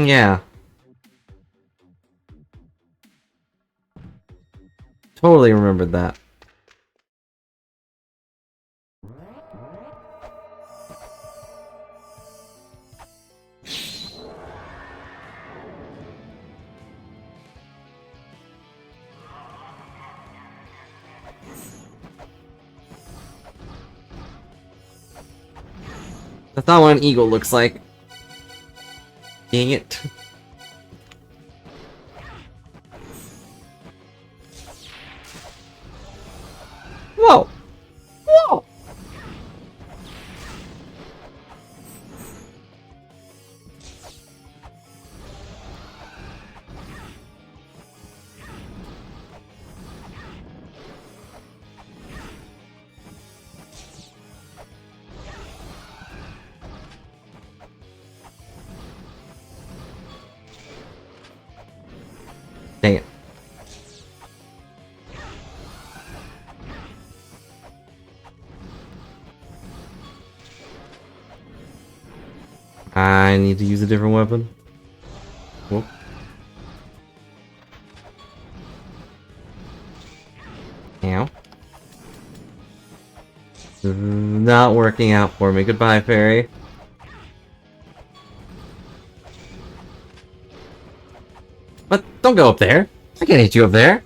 Yeah. Totally remembered that. That's not what an eagle looks like. Dang it. Whoa! Whoa! Dang it. I need to use a different weapon. Whoop. Ow. This is not working out for me. Goodbye, fairy. But don't go up there. I can't hit you up there.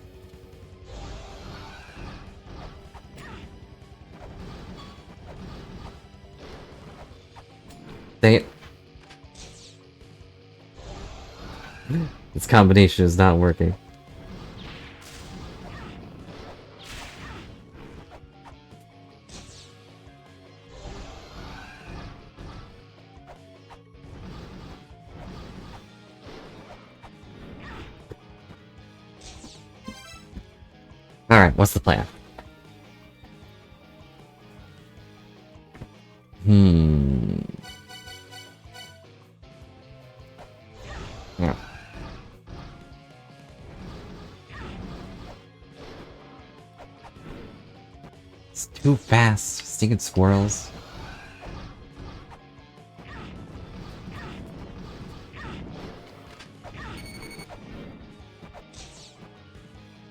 Dang it. This combination is not working. Alright, what's the plan? Yeah. It's too fast. Stinking squirrels.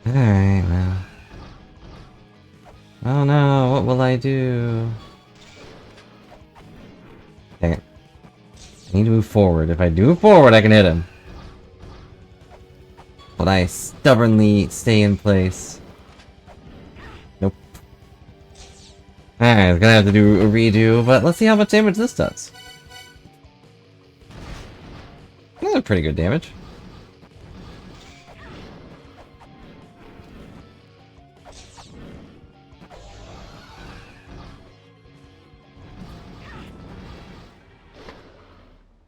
Alright, well. Oh no, what will I do? Dang it. I need to move forward. If I do move forward, I can hit him. But I stubbornly stay in place. Nope. Alright, I'm gonna have to do a redo, but let's see how much damage this does. That's pretty good damage.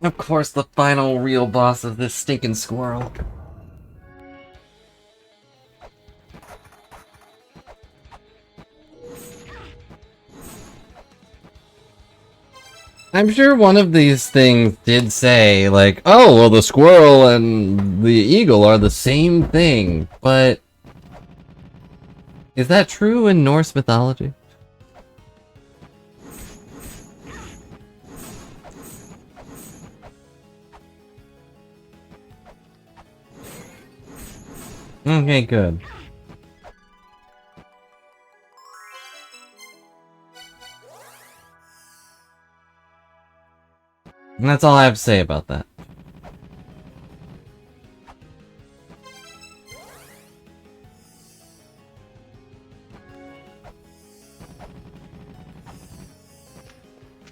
Of course, the final real boss of this stinking squirrel. I'm sure one of these things did say, like, oh, well, the squirrel and the eagle are the same thing, but... is that true in Norse mythology? Okay, good. And that's all I have to say about that.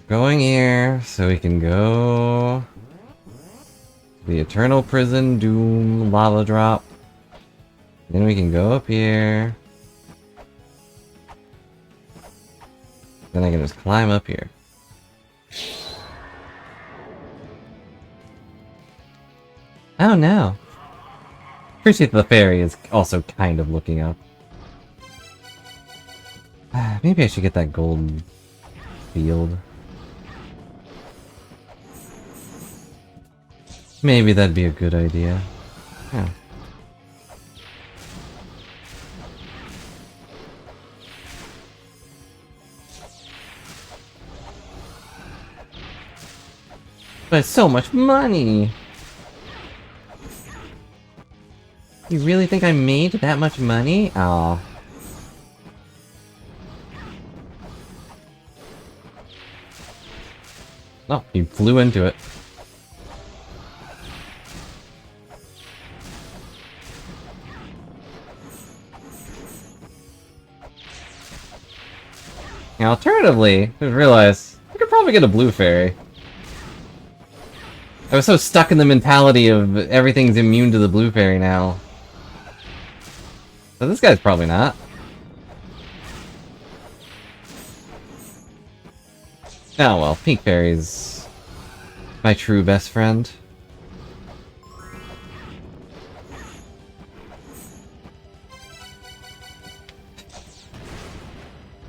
Going here, so we can go... the Eternal Prison Doom Lava Drop. Then we can go up here. Then I can just climb up here. Oh no! Appreciate the fairy is also kind of looking up. Maybe I should get that gold field. Maybe that'd be a good idea. Yeah. But it's so much money! You really think I made that much money? Aw. Oh, he flew into it. Now, alternatively, I just realized I could probably get a blue fairy. I was so stuck in the mentality of everything's immune to the blue fairy now. But this guy's probably not. Oh well, pink fairy's my true best friend.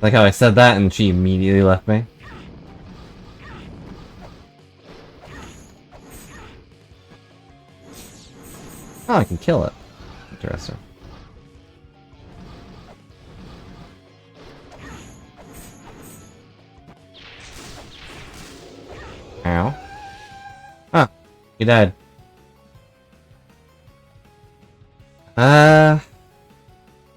Like how I said that and she immediately left me. Oh, I can kill it. Interesting. Ow. Huh. He died.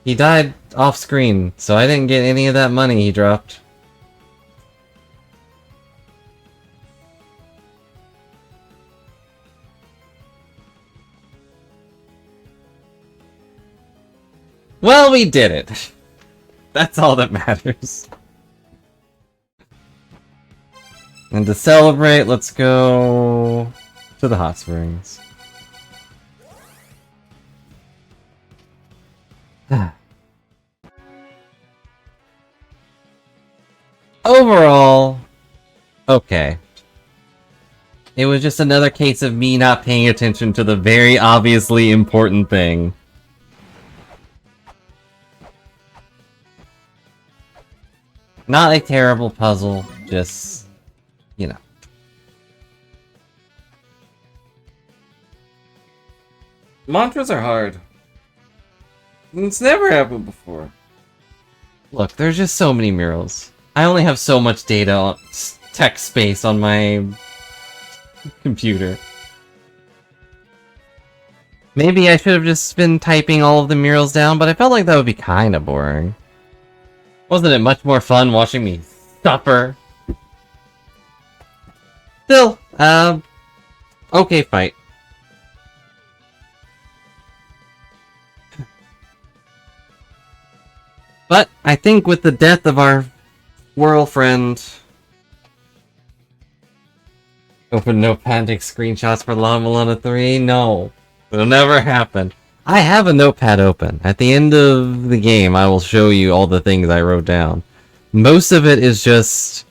He died off screen, so I didn't get any of that money he dropped. Well, we did it. That's all that matters. And to celebrate, let's go to the hot springs. Overall, okay. It was just another case of me not paying attention to the very obviously important thing. Not a terrible puzzle, just, you know. Mantras are hard. It's never happened before. Look, there's just so many murals. I only have so much data, text space on my computer. Maybe I should have just been typing all of the murals down, but I felt like that would be kind of boring. Wasn't it much more fun watching me suffer? Still, okay fight. But I think with the death of our squirrel friend... Open no panic screenshots for La-Mulana 3? No. It'll never happen. I have a notepad open. At the end of the game, I will show you all the things I wrote down. Most of it is just...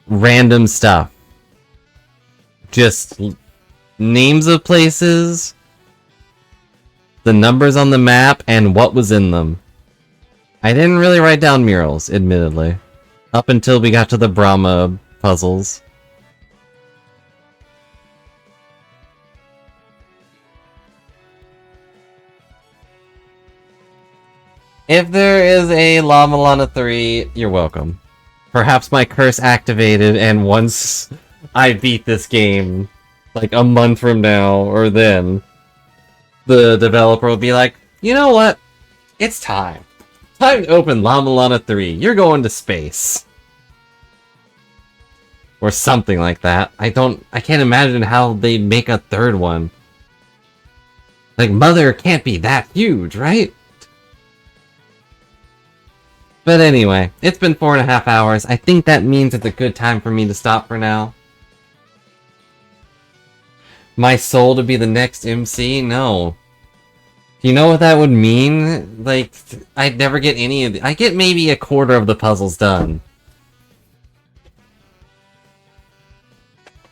random stuff. Just... names of places... the numbers on the map, and what was in them. I didn't really write down murals, admittedly. Up until we got to the Brahma puzzles. If there is a La-Mulana 3, you're welcome. Perhaps my curse activated, and once I beat this game, like a month from now, or then, the developer will be like, you know what? It's time. Time to open La-Mulana 3. You're going to space. Or something like that. I can't imagine how they make a third one. Like, Mother can't be that huge, right? But anyway, it's been 4.5 hours. I think that means it's a good time for me to stop for now. My soul to be the next MC? No. Do you know what that would mean? Like, I'd never get any of the... I get maybe a quarter of the puzzles done.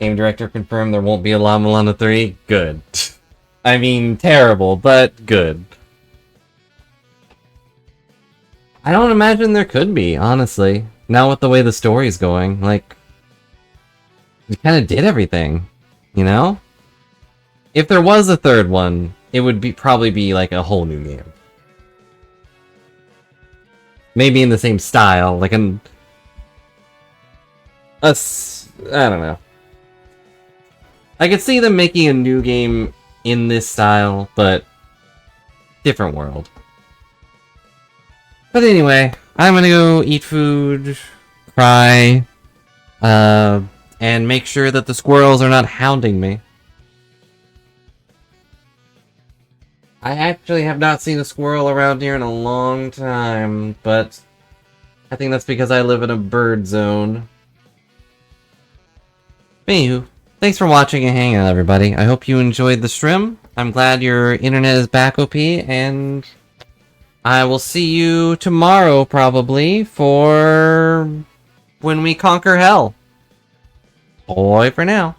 Game director confirmed there won't be a La-Mulana 3? Good. I mean, terrible, but good. I don't imagine there could be, honestly. Not with the way the story's going. Like, we kind of did everything, you know? If there was a third one, it would probably be like a whole new game. Maybe in the same style, like I don't know. I could see them making a new game in this style, but different world. But anyway, I'm gonna go eat food, cry, and make sure that the squirrels are not hounding me. I actually have not seen a squirrel around here in a long time, but I think that's because I live in a bird zone. Anywho, thanks for watching and hanging out, everybody. I hope you enjoyed the stream. I'm glad your internet is back, OP, and I will see you tomorrow, probably, for when we conquer hell. Bye for now.